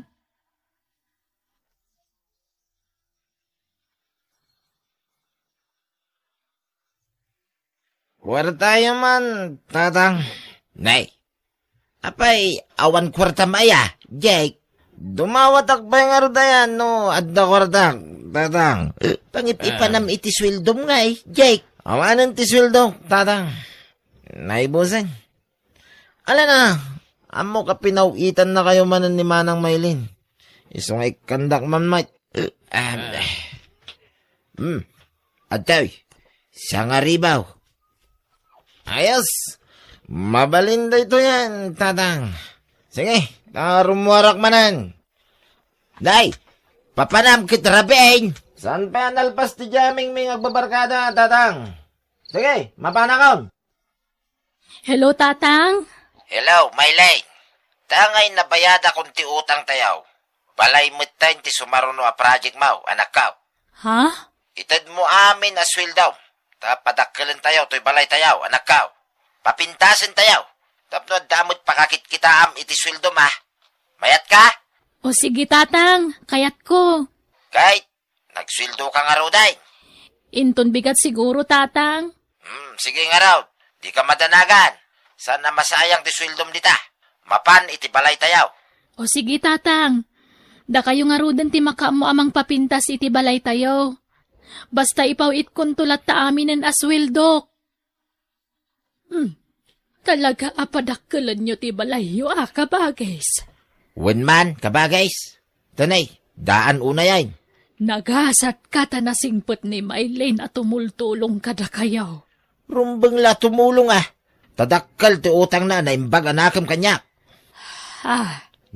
Kwarta man, tatang. Nay, apay, awan kwarta maya, Jake. Dumawatak pa yung arudayan, no? Adda kwarta, tatang. Pangit-ipanam iti swildom nga Jake. Awanan ti swildom, tatang. Naibusan. Ala na, amo ka pinawitan na kayo manan ni Manang Maylin. Isong ay kandak man mait. Atoy, siya nga ribaw. Ayos, mabalinda ito yan, tatang. Sige, rumwarak manan. Day, papanam kitrabing. Saan pa nalpas ti jaming may agbabarkada, tatang? Sige, mapanakaon. Hello, tatang. Hello, Maylay. Tangay nabayada kung ti utang tayaw. Balay mo't tayo ti sumaruno a project mo, anak ka. Ha? Itad mo amin aswil daw. Tapadakkelan tayaw, to'y balay tayaw, anak ka. Papintasin tayaw. Tapno damot pakakit kita iti sweldo ma. Mayat ka? O sige, tatang. Kayat ko. Kahit, nagsweldo ka nga raw, day. Inton bigat siguro, tatang. Sige nga raw. Di ka madanagan. Sana masayang ti sweldom dita. Mapan iti balay tayaw. O sige, tatang. Da kayo nga rudan ti makaamo amang papintas iti balay tayo. Basta ipawit kon tulat ta amin ang aswildok. Talaga apadakkelan nyo ti balay yo kabagays. Wenman, kabagays. Tanay, daan una yan. Nagasat ka ta nasingpot ni Maylene at tumultulong kada kayaw. Rumbang la tumulong Tadakkal ti utang na naimbag anakam kanyak.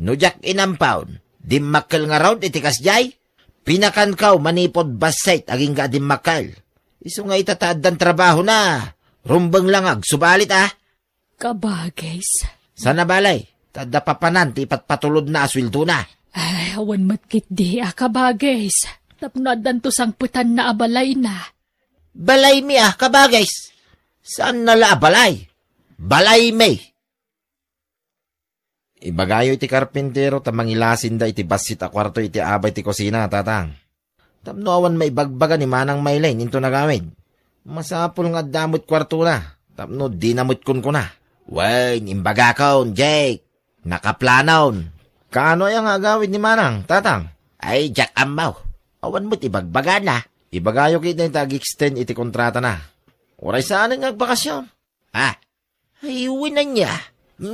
Nujak inampawn, dimmakal nga raw iti kasjay. Pinakan kaw manipod basait aging ka dimmakal. Iso nga itataad ng trabaho na. Rumbang langag, subalit Kabagays. Sana balay, tada papanan ti patpatulod na aswildo na. Ay, awan matkit di kabagays. Tapnadan to sangputan na abalay na. Balay mi kabagays. Saan nala abalay? Balay may. Ibagayo iti karpintero tamangilasin da iti basit a kwarto iti abay ti kusina, tatang. Tapno awan maibagbaga ni Manang Maylene into nagawin. Masapul nga damot kwarto na. Tapno dinamot kun ko na. Wain, imbaga kaon, Jake. Nakaplanaon. Kaano yung agawin ni Manang, tatang? Ay, Jack Amaw. Awan mo't ibagbaga na. Ibagayo kita yung tag-extend iti kontrata na. Oray saan ang agbakasyon? Ay, na niya.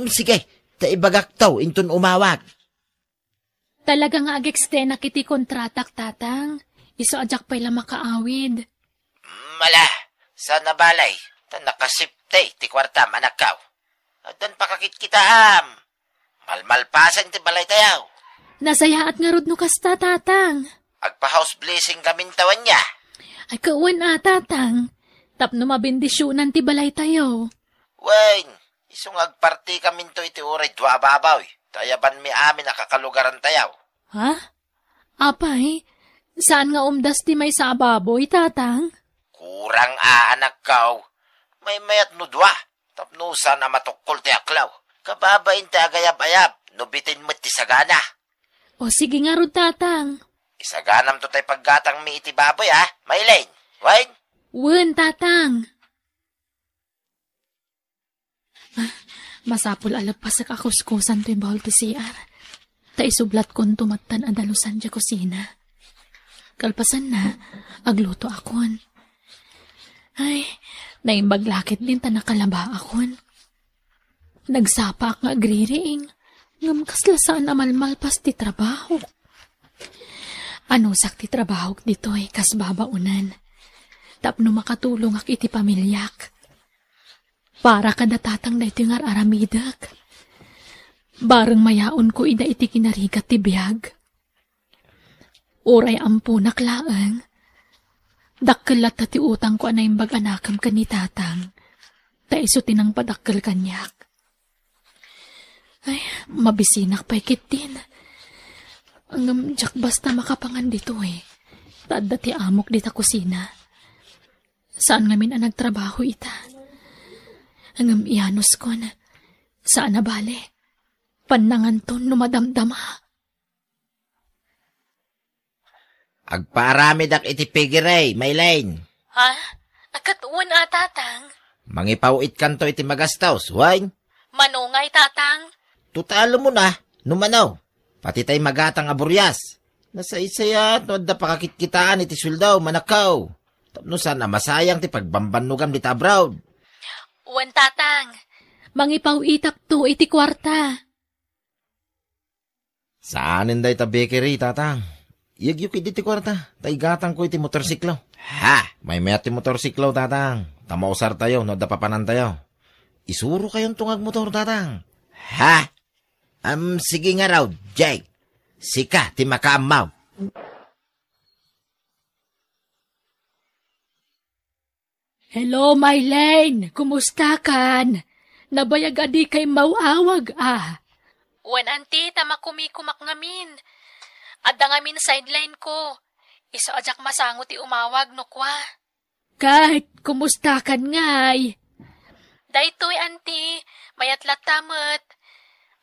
Sige, taibagak taw, inton umawag. Talaga nga ag-extend na kiti kontratak, tatang. Iso ajak pa'y makaawid. Mala, sana balay. Nakasipte, ti kwartam, anak kaw. Dan pakakit kita Malmalpasan ti balay tayaw. Nasayaat nga rod no kasta, tatang. Agpa-house blessing kamin tawan niya. Ay, kawan tatang. Tapno mabindisyonan ti balay tayo. Wen, isungag party kami to iti uray dua babaw. Tayaban mi amin nakakalugaran tayaw. Ha? Apay, saan nga umdas ti may sa baboy, tatang? Kurang anak kaw. May mayat no dua. Tapnusan na matukol ti aklaw. Kababain ti agayab-ayab. Nubitin mo ti sagana. O sige nga ron, tatang. Isaganam to tay paggatang mi iti baboy, ha? Maylain, Wen? Wen, tatang. Masapul alapas sa kakuskusan to yung bahol ti CR. Ta isublat kon tumatan adalusan dya kusina. Kalpasan na, agluto akon. Ay, naimbaglakit din ta nakalaba akon. Nagsapa nga agririing, ngam kaslasaan na malmalpas ti trabaho. Ano sak ti trabaho dito kas babaunan. Tapno makatulong ak iti pamilyak. Para kada tatang na iti ngar aramidak. Barang mayaon ko ida iti kinarigat ti biyag. Uray ampo naklaang. Dakkelat ti utang ko anay imbag anakam ka ni tatang. Ta iso tinang padakkel kanyak. Ay, mabisinak pa ikit din. Ang jak basta makapangan dito Tadda ti amok dita kusina. Saan ngamin ang nagtrabaho ita? Ang iyanos ko na. Saan na bale? Panangan ton numadamdama. Agparami dak iti pigiray, Maylain. Ha? Agkatuon tatang? Mangipawit kanto iti magastaws, Wen? Manungay tatang? Tutalo mo na, numanaw. Pati tay magatang aburyas. Nasa isaya, no da pakakitkitaan iti suldaw, manakaw. Tapno sana masayang ti pagbambanugam di tabraw. Wen tatang. Mangipawitak to iti kwarta. Saanin day ta bakery, tatang? Iyagyuk iti kwarta. Taigatang ko iti motorsiklo. Ha! May mayat ti motorsiklo, tatang. Tamausar tayo, no da papanan tayo. Isuro kayong tungag motor, tatang. Ha? Sige nga raw, Jake. Sika, ti makaamaw. Hello, Maylain. Kumusta kan? Nabayag adi kay mauawag Wen anti, tamakumikumak ngamin. Adda ngamin sideline ko. Iso ajak masango ti umawag no kwa. Kahit kumusta kan ngay? Daytoy anti, mayatlat tamet.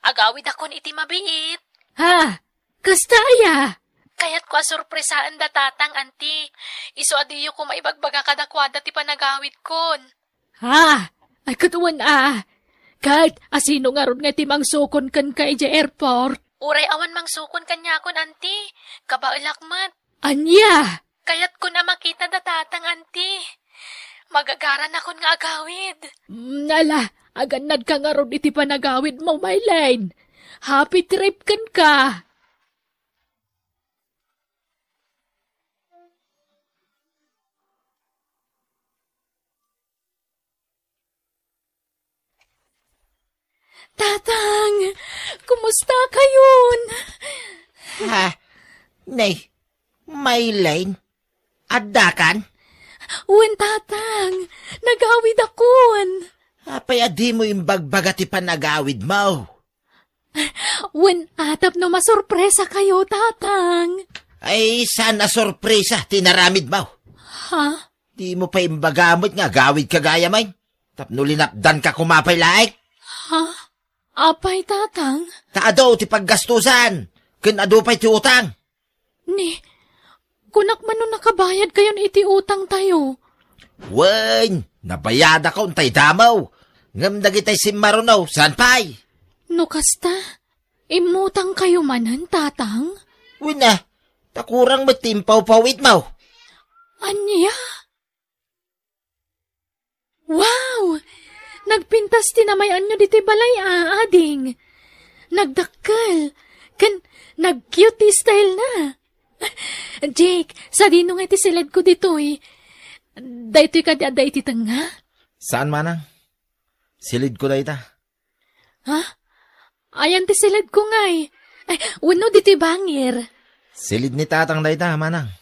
Agawid akon iti mabiit. Ha? Kastaya? Kaya't ko asurpresaan da tatang anti. Iso adiyo ko maibagbaga kadakwada ti panagawid kon. Ha? Ay katuwan Kahit asino nga ron nga ti mangsukon kan ka iti airport. Uray awan mangsukon kanya kon anti. Kabailakmat. Anya? Kaya't ko na makita da tatang anti. Magagaran akon nga agawid. Nala, aganad ka nga ron iti panagawid mo, Maylain. Happy trip kan ka. Tatang, kumusta kayon? Ha? Nay, Maylain? Addakan? Wen, tatang, nagawid akon. Apay adi mo imbagbaga ti panagawid mo. Wen, atap no masurpresa kayo, tatang. Ay, sana sorpresa, tinaramid mo. Ha? Di mo pa imbagamot nga, gawid ka gaya may. Tapno linapdan ka kumapay laik. Ha? Apay, tatang? Taado ti paggastusan. Kinado pa'y ti utang. Ni, kunak man no nakabayad kayon iti utang tayo. Wen, nabayada ka untay damaw. Ngam dagitay simarunaw, saan pa'y? No kasta, imutang kayo manan, tatang? Wen na, takurang matimpaw-pawit mo. Anya? Wow! Nagpintas tinamayan nyo diti balay ading. Nagdakkel. Nag-cute style na. Jake, sa dino nga iti silid ko dito Daytoy ka di aday iti tanga. Saan manang? Silid ko da ita. Ha? Ayan ti silid ko nga Ay, wano diti bangir. Silid ni tatang da ita, manang.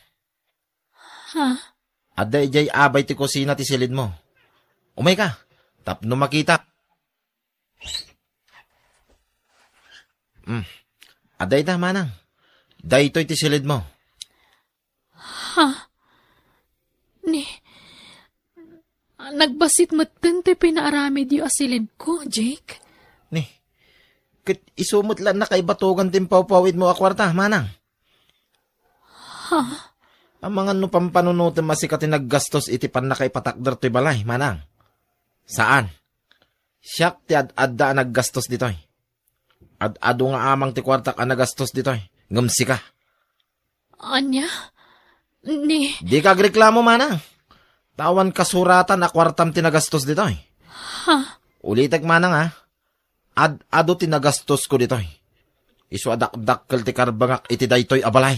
Ha? Aday jay abay ti kusina ti silid mo. Umay ka. Tapno makita. Aday ta, manang. Daytoy ti silid mo. Ha? Nagbasit matan ti pinaaramid yu asilid ko, Jake. Kit isumot lang na kay batugan tin pawpawid mo akwarta, manang. Ha? Ang mga no pampanunutin masikatin naggastos iti pan na kay patakder to'y balay, manang. Saan? Siyak ti ad-adda naggastos ditoy. Ad-ado nga amang ti kwartak ang nagastos ditoy. Ngamsi ka. Anya? Di ka agreklamo, manang. Tawan kasuratan na kwartam tinagastos ditoy. Ha? Ulitag, manang, ha? Ad-ado tinagastos ko ditoy. Isu adak-dakkel ti karbangak iti daytoy abalay.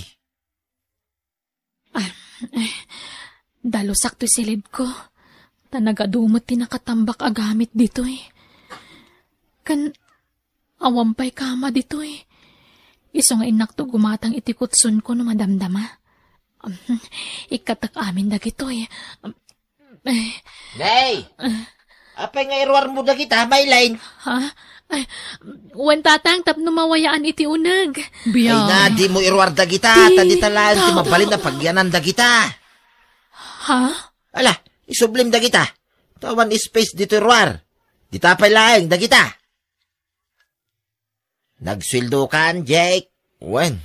Dalusak to'y silid ko. Tanagadumot tinakatambak agamit ditoy. Awampay kama ditoy. Iso nga inak to gumatang itikutsun ko no madamdama. Ikatak amin dagitoy. Nay! Apay nga irwar mo dagita, Mayline. Ha? Wan tatang tapno mawayaan iti unag. Ay na, di mo irwar dagita. Tadi talaan ti mabalin na pagyanan dagita. Ha? Ala, isublim dagita. Tawan space dito irwar. Di tapay laeng dagita. Nagswildo kan, Jake. Wen,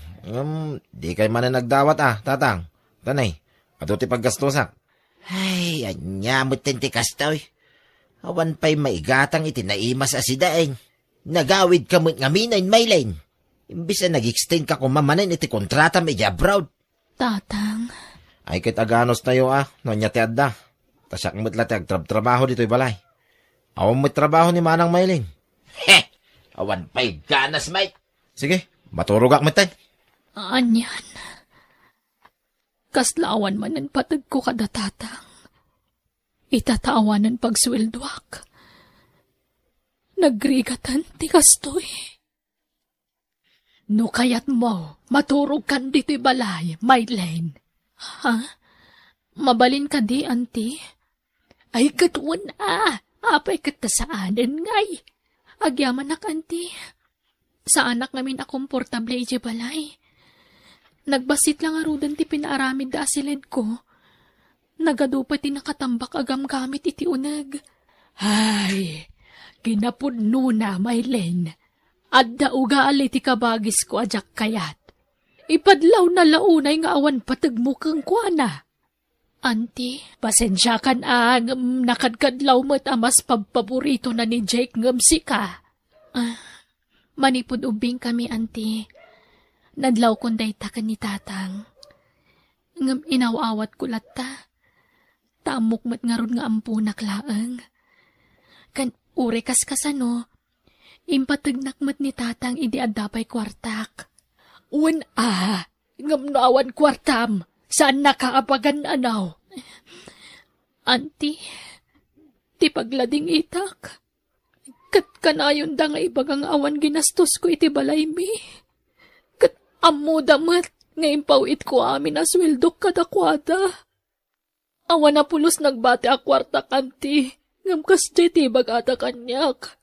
di kay man na nagdawat tatang. Tanay, ato ti paggastosak. Ay, anyamot tinti kastoy. Awan pa'y maigatang itinaimas asidaeng. Nagawid ka mo't ngaminayin, Mayline. Imbis na nag-extend ka kung mamanin iti kontrata medya abroad. Tatang. Ay kit aganos tayo nonya ti adda. Tasyak mo't lati agtrab-trabaho dito'y balay. Awan mo't trabaho ni Manang Mayline. Awan pa'y ganas, mate. Sige, maturugak mo't tayo. Anyan. Kaslaawan man ang patag ko kada tatang. Itataawanan pagsweldoak. Nagrigatan ti kastoy. No kayat mo, maturog kan dito'y balay, Mayline. Ha? Mabalin ka di, auntie? Ay, katuan apay katasaanan ngay. Agyaman nak, auntie. Sa anak ngamin akomportable iti balay. Nagbasit lang arudan ti pinaaramid da asilid ko. Nagadupa ti nakatambak agam gamit iti unag. Ay, kinapudno na, Mayline. Adda ugaali ti kabagis ko ajak kayat. Ipadlaw na launay nga awan patagmukang kwa na. Auntie, pasensya kan nakadkadlaw mo't amas pagpaborito na ni Jake ngamsi ka. Manipod ubing kami, auntie. Nadlaw konday takan ni tatang. Ngam inawawat ko lata. Taamok mat nga ron nga ampunak laang. Kan urekas kasano, impatagnak mat ni tatang idi adapay kwartak. Uwan ngam naawan kwartam, saan nakaapagan anaw? Auntie, ti paglading itak. Kat kanayon da nga ibagang awan ginastos ko iti balay mi. Kat ammo damat nga impawit ko amin aswildok kadakwada. Awan na pulos nagbate a kwarta kanti, ngam kas jeti bagata kanyak.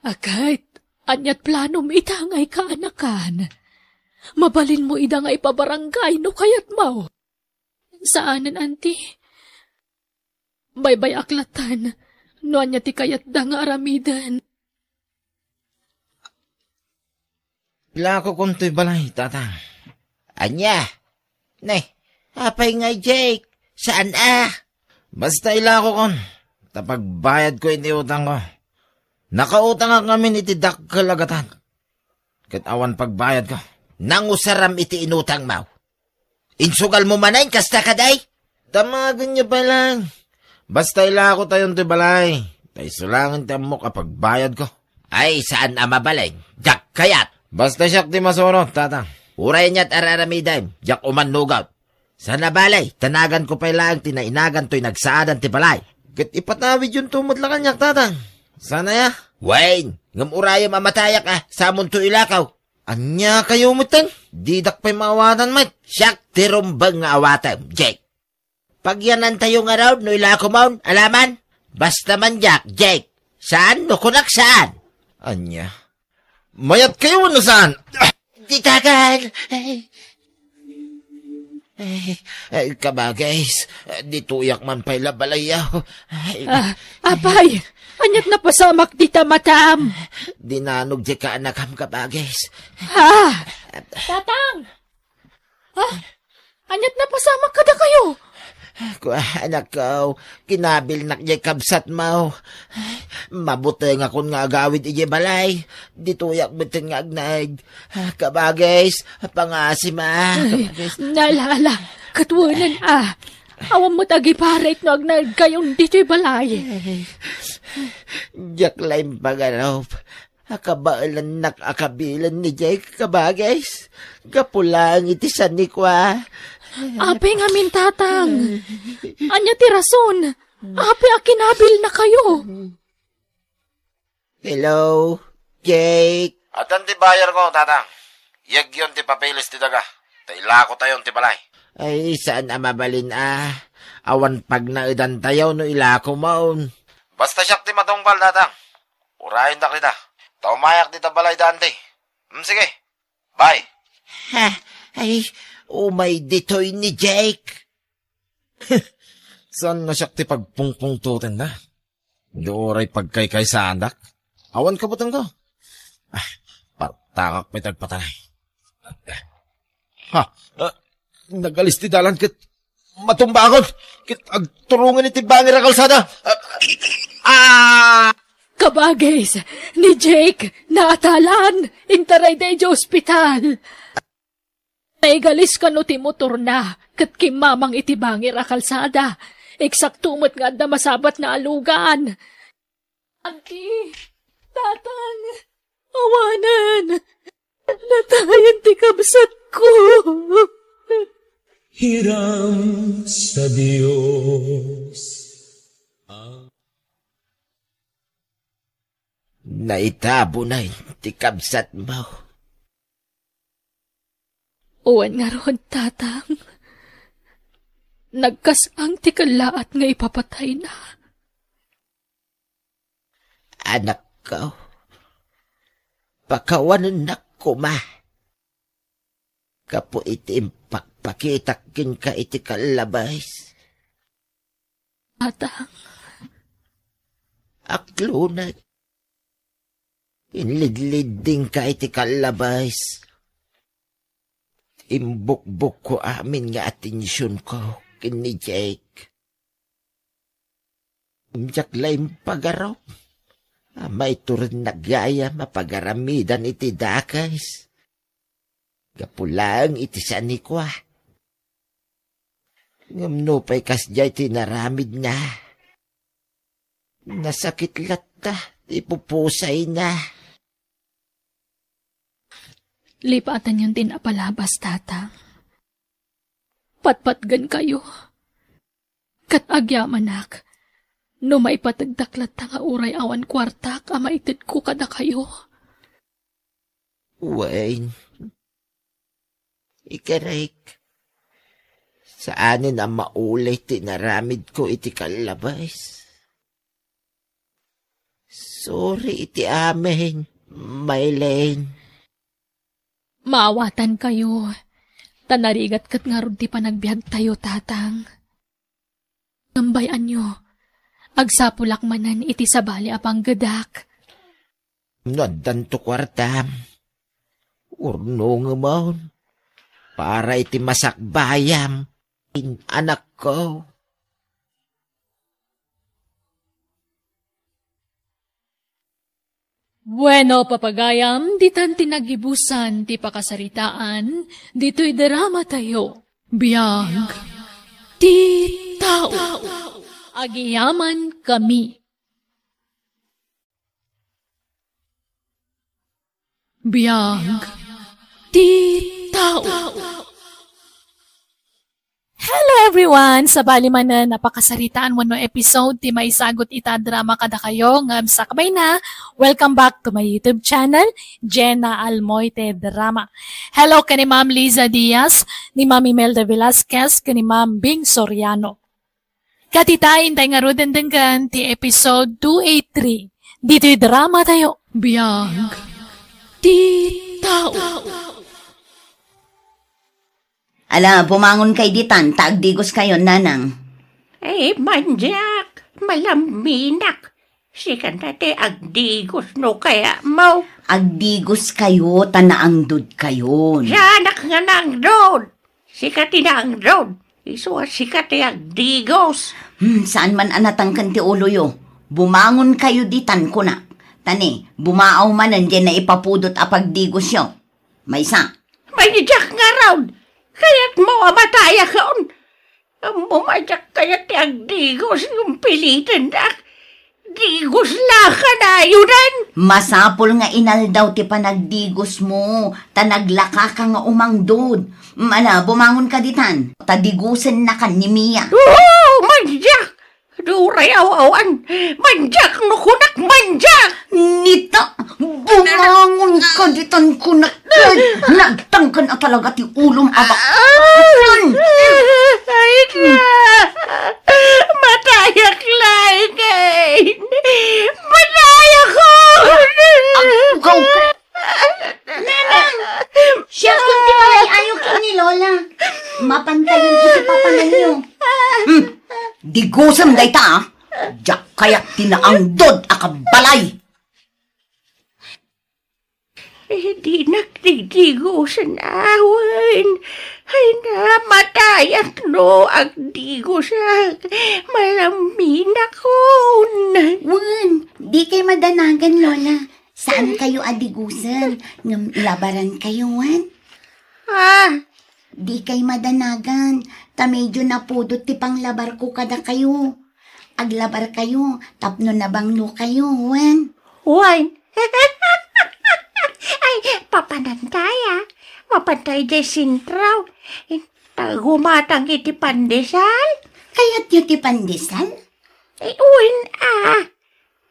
Agait, anyat plano mi itangay ka anakan. Mabalin mo ida nga ipabarangay no kayat mo. Saanan, auntie? Baybay aklatan, no anya ti kayat da nga aramidan. Pila ko kunto'y balay, tatang. Anya? Apay nga, Jake. Saan Basta ila ko kon. Tapagbayad ko iti utang ko. Nakautang nga kami iti dakkalagatan. Katawan pagbayad ko. Nangusaram iti inutang mo. Insugal mo manay, kasta kaday? Tamagan niyo pa lang. Basta ila ko tayon ti balay. Tay sulangin ti mo kapag bayad ko. Ay, saan mabalay? Jak kayat. Basta siyak ti masunod, tatang. Uray niya't araramiday. Jak umanugaw. Sa nabalay, tanagan ko pa ilang tinainagan to'y nagsaadan ti balay. Kat ipatawid yung tumod lang kanyak, tatang. Sana ya? Wayne, ngam urayam amatayak samon to ilakaw. Anya kayo mutan? Didak pa'y maawanan mat. Siyak tirumbang nga awatan, Jake. Pagyanan tayo nga raw no ilakaw maun, alaman? Basta man, Jake. Saan? Nukunak saan? Anya. Mayat kayo na saan? Ditagan! Kabagays, dituyak man pa'y labalayaw. Apay, anyat na pasamak dita matam. Dinanog di ka anakam kabagays. Tatang! Anyat na pasamak kada kayo. Anak ko, kinabil nak jay kabsat mo. Mabuti nga kung nga agawid ije balay. Dituyak bitin nga agnag. Kabagays, pangasima. Nalala, katwanan Awam mo tagi parait no agnag kayong dito'y balay. Jaklaim paganop. Akabaalan nak akabilan ni jay kabagays. Kapulang itisan ni kwa. Ape nga min tatang. Anya ti rason. Ape akinabil na kayo. Hello, Jake. Atan ti bayar ko, tatang. Yag yun ti papilis ti daga. Taila ko tayon ti balay. Ay, saan mabalin Awan pag naidan tayo no ilako maun. Basta siyak ti matungpal, tatang. Urahin da kita. Taumayak ti balay dante. Sige, bye. Ay, umay dito'y ni Jake. Saan na siyak ti pagpungpungtutin na? Doray pagkaykay sa andak. Awan ka butang ko. Partakak may tagpatanay. Nagalis ti dalan kit matumbagon. Kit agturungan iti bangir a kalsada. Kabagays, ni Jake, naatalan. Intaray da ospital. Naigalis ka no ti motor na, kat kimamang itibangir a kalsada. Eksaktumot nga na masabat na alugan. Auntie, tatang, awanan, natayan ti kabsat ko. Hiram sa Diyos. Naitabo na ti kabsat mo. Uwan nga ron, tatang. Nagkasang ti kalaat nga ipapatay na. Anak ko, pakawanan na kuma. Kapo iti pakpakitakin ka iti kalabais. Tatang. Aklunay. Inlidlid din ka iti kalabais. Imbukbuk ko amin nga atensyon ko kini Jake. Jaklaim pagaraw. May turin nagaya mapagaramidan iti dakais. Kapulang iti sanikwa. Ngamno pa'y kasjay tinaramid na. Nasakit lata, ipupusay na. Lipatan yung tinapalabas, tatang. Patpatgan kayo. Katagyaman no may patagdaklat nga uray awan kwartak, amaitid ko kada kayo. Wayne, ikarik, saanin ang maulay tinaramid ko iti kalabais. Sorry iti amin, Maylene. Maawatan kayo. Tanarigat kat nga ron ti panagbiag tayo, tatang. Gambayan nyo. Agsapulak manan iti sabali apang gadak. Nadan to kwartam. Urno nga maun. Para iti masakbayam. Anak ko. Bueno, papagayam, ditan tinagibusan, ti pakasaritaan, dito'y drama tayo. Biyag, ti tao, agiyaman kami. Biyag, ti tao. Hello everyone! Sa bali man na napakasaritaan mo no episode, ti maisagot ita drama kada kayo, ngam sakbay na. Welcome back to my YouTube channel, Jenna Almoite Drama. Hello kani Ma'am Liza Diaz, ni Ma'am Imelda Velasquez, kani Ma'am Bing Soriano. Katitain tayo nga rodendenggan ti episode 283. Dito'y drama tayo. Biyag. Ti tao. Ala, bumangon kay ditan, taagdigos kayo, nanang. Ay, manjak, malaminak. Sikan natin agdigos no kaya mo. Agdigos kayo, tanaangdod kayo. Siyanak nga nang road. Sikati na ang road. Isuwa sikati agdigos. Saan man anatang ti ulo yo? Bumangon kayo ditan ko na. Tani, bumaaw man nandiyan na ipapudot apagdigos yo. May isa. Manjak nga road. Kaya't mo amataya kaon. Mumadyak kaya ti agdigos yung pilitan na. Digos la ka na yunan. Masapol nga inal daw ti panagdigos mo. Tanaglaka ka nga umangdod. Bumangon ka ditan. Tadigusen na kan ni Mia. Oo, manjak. Duray awawan. Manjak no kunak manjak. Nita, bumangon ka ditan kunak. Nagtangkan na talaga ti ulong abak. Ay na. Matayak lain. Matayak ko. Agaw ka. Nanang, siya kundi malay ayaw ka ni Lola. Mapantayin iti papanan niyo. Digusam day ta, jak kayak tinaangdod akabalay. Di nagdigigusan awan. Ay namatayak no agdigusak. Malaminak ko. Wan, di kayo madanagan, Lola. Saan kayo adigusan? Ngam labaran kayo, Wan? Di kayo madanagan. Ta medyo napudot ti panglabar ko kada kayo. Aglabar kayo, tapno na banglo kayo, Wan? Wan? Ay, papanantaya. Mapantay di sintraw. Tagumatang iti pandesal. Kaya't yu ti pandesal? Uwin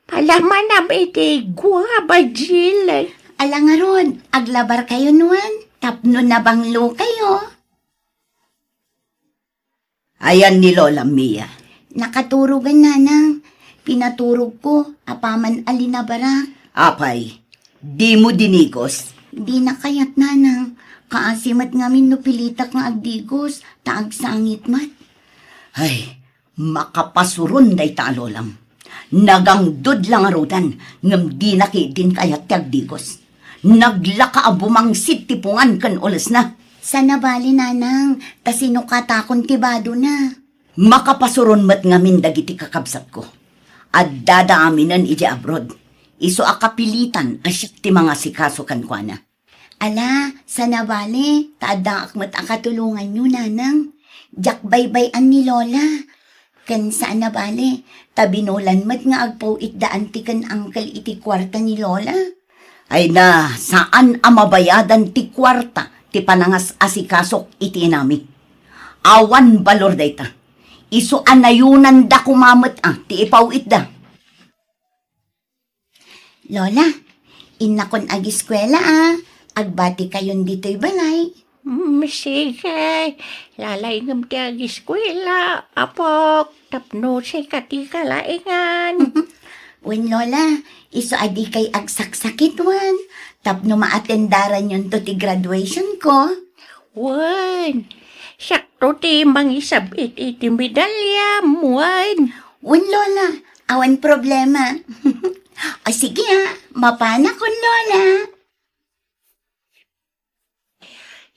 Palaman nam iti guabajil. Alang nga ron, aglabar kayo nuan. Tapno na banglo kayo. Ayan ni Lola Mia. Nakaturugan, nanang. Pinaturog ko, apaman alinabara. Apay, di mo dinigos. Di na kayat, nanang. Kaasimat ngamin no pilitak nga agdigos, taag sangit mat. Ay, makapasuron day ta, Lolam. Nagangdod lang arudan, ngam di nakidin kayat ti agdigos. Naglaka abumang sitipungan kan ulas na. Sana bali, nanang, tasino katakon tibado na. Makapasuron mat ngamin dagiti kakabsat ko. At dadaaminan iti abroad. Iso akapilitan asyat ti mga sikaso kan kwa na. Ala, sana bali, taadang akmat akatulungan nyo, nanang. Jak baybayan ni Lola. Kan saan na bali, tabinulan mat nga agpaw itdaan ti kan angkal iti kwarta ni Lola. Ay na, saan amabayadan ti kwarta ti panangas asikasok iti inami. Awan balor dayta. Iso anayunan da kumamat ti ipaw itda. Lola, inakon agiskwela agbati kayon dito'y balay. Sige, lalay ngam ti agiskwela, apok, tapno si kati kalaingan. Wen Lola, iso adi kay agsaksakit wan, tapno maatendaran yon to ti graduation ko. Wan, sakto ti mangisabit iti medalya, wan. Wen Lola, awan problema. O sige mapana kon Lola.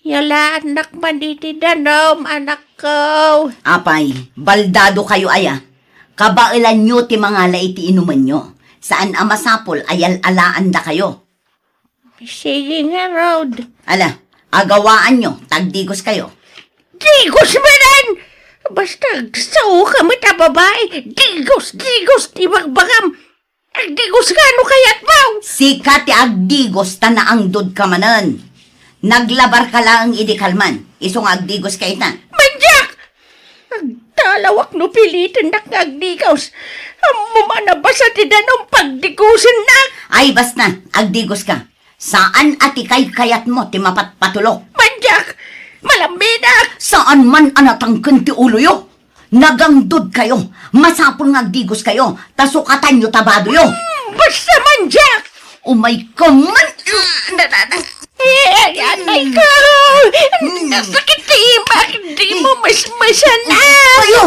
Yala, anak manditi danom, anak ko. Apay, baldado kayo aya. Kabailan nyo ti mga laiti inuman nyo. Saan amasapol ayal-alaan da kayo. Sige nga, Rod. Ala, agawaan nyo, tagdigos kayo. Digos manan! Basta sao ka mata babae. Digos, di magbagam. Agdigos ka, ano kayat mo? Sika ti agdigos tanaangdod ka manan. Naglabar ka lang idikalman. Isong agdigos ka ita. Manjak! Agdalawak no pilitin na agdigos. Mumanabasa ti danong pagdigusin na. Ay, basta, agdigos ka. Saan atikay kayat mo ti mapatpatulok? Manjak! Malambina! Saan man anatangken ti ulo yo? Nagangdod kayo. Masapol nga agdigos kayo. Tasukatan nyo tabado yo. Basta man, Jack! Umay ka man! Anay ko! Nasakit di mo masana! Kayo!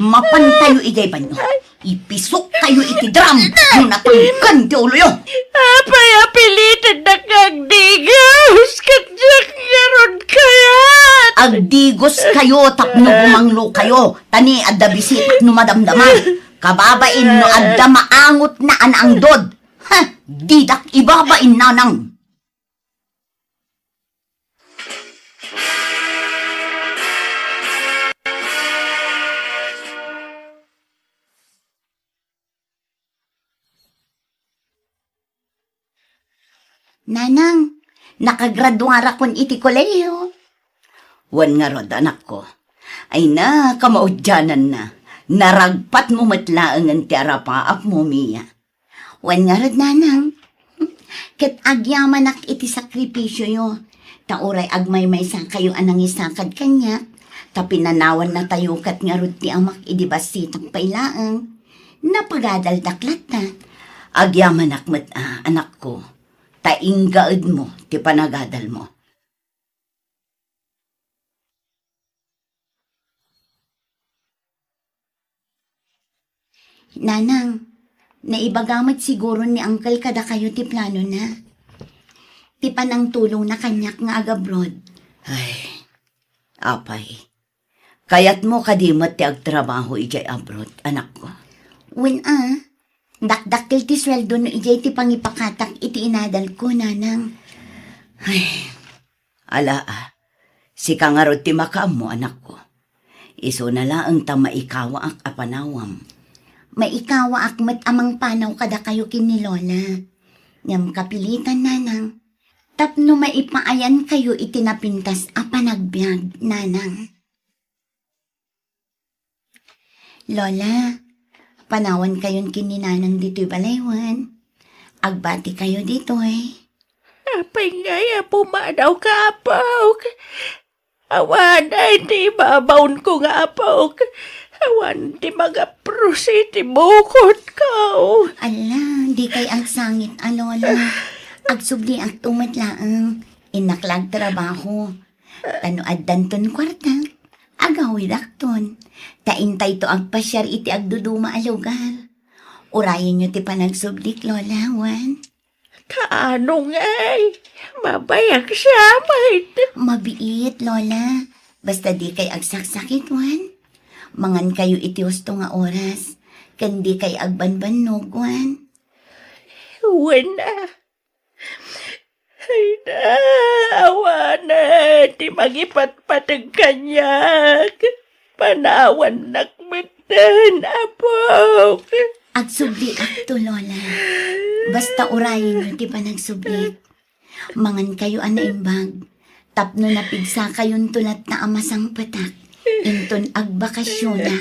Mapantayo igay ba nyo? Ipisok kayo iti drum! Nung natungkan ti ulo yo! Apay apilitan na kagdigos! Kadyak yaron kayat! Agdigos kayo tapno bumanglo kayo. Tani adda bisit no madamdama. Kababain no adda maangot na anaangdod. Ha! Didak ibabain nanang. Nanang, nakagraduara kon iti kolehiyo. Wan nga rod, anak ko. Ay na, kamaudyanan na. Naragpat mo matlaangan ti arapaap mo, Mia. Wan nga rod, nanang. Ket agyaman iti sakripisyo yo. Tauray agmay-may sa kayo anang isakad kanya. Tapinanawan na tayo kat nga rod ti amak idibasitang pailaang. Napagadaldaklat na. Agyaman akmat, anak ko. Tainggaad mo, ti panagadal mo. Nanang, naibagamit siguro ni Uncle kada kayo ti plano na. Ti panang tulong na kanyak nga agabroad. Ay, apay. Kayat mo kadimot ti agtrabaho ijay abroad, anak ko. Wen dakdakil ti sweldo no ijay ti pangipakatak iti inadal ko, nanang. Ay, ala si kangarod ti makaam mo, anak ko. Iso na laang ta maikawa ak apanawam. Maikawa akmat amang panaw kada kayo kini Lola. Ngam kapilitan, nanang. Tapno maipaayan kayo itinapintas a panagbiag, nanang. Lola, panawan kayon kininanang dito'y balaywan. Agbati kayo dito'y. Apay ngaya pumadaw ka, apaw. Awan ay di babaon ko nga, apaw. Awan di magaprosi ti bukod ka. Ala, di kay ang sangit, Lola. Agsubli ang tumatlaang. Inaklag trabaho. Tanoad danton kwarta. Agawid akton. Taintay to agpasyar iti agduduma a lugar. Urayan nyo ti panagsublik, Lola, wan. Kaano nga'y? Mabayag siya, mait. Mabiit, Lola. Basta di kay agsaksakit, wan. Mangan kayo iti husto nga oras. Kandi kay agbanbanog, wan. Wan na. Ay na, awa na, di magipatpatag kanyak. Panawan nakmatan, apo. Agsubli akto, Lola. Basta urayin nyo, di pa nagsubli. Mangan kayo anaimbag. Tapno napigsa kayon tulat na amasang patak. Inton agbakasyon na.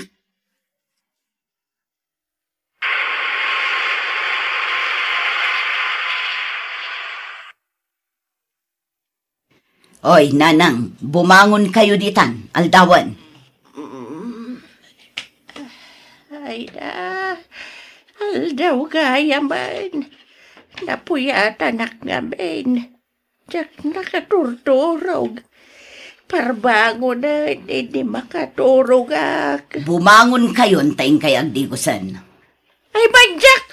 Oy, nanang, bumangon kayo ditan, aldawan. Ay na, aldaw kaya man. Napuyatan naknamin. Diyak nakaturturog. Parbango na, hindi makaturog ak. Bumangon kayo, taing kay agdigusan. Ay banjak!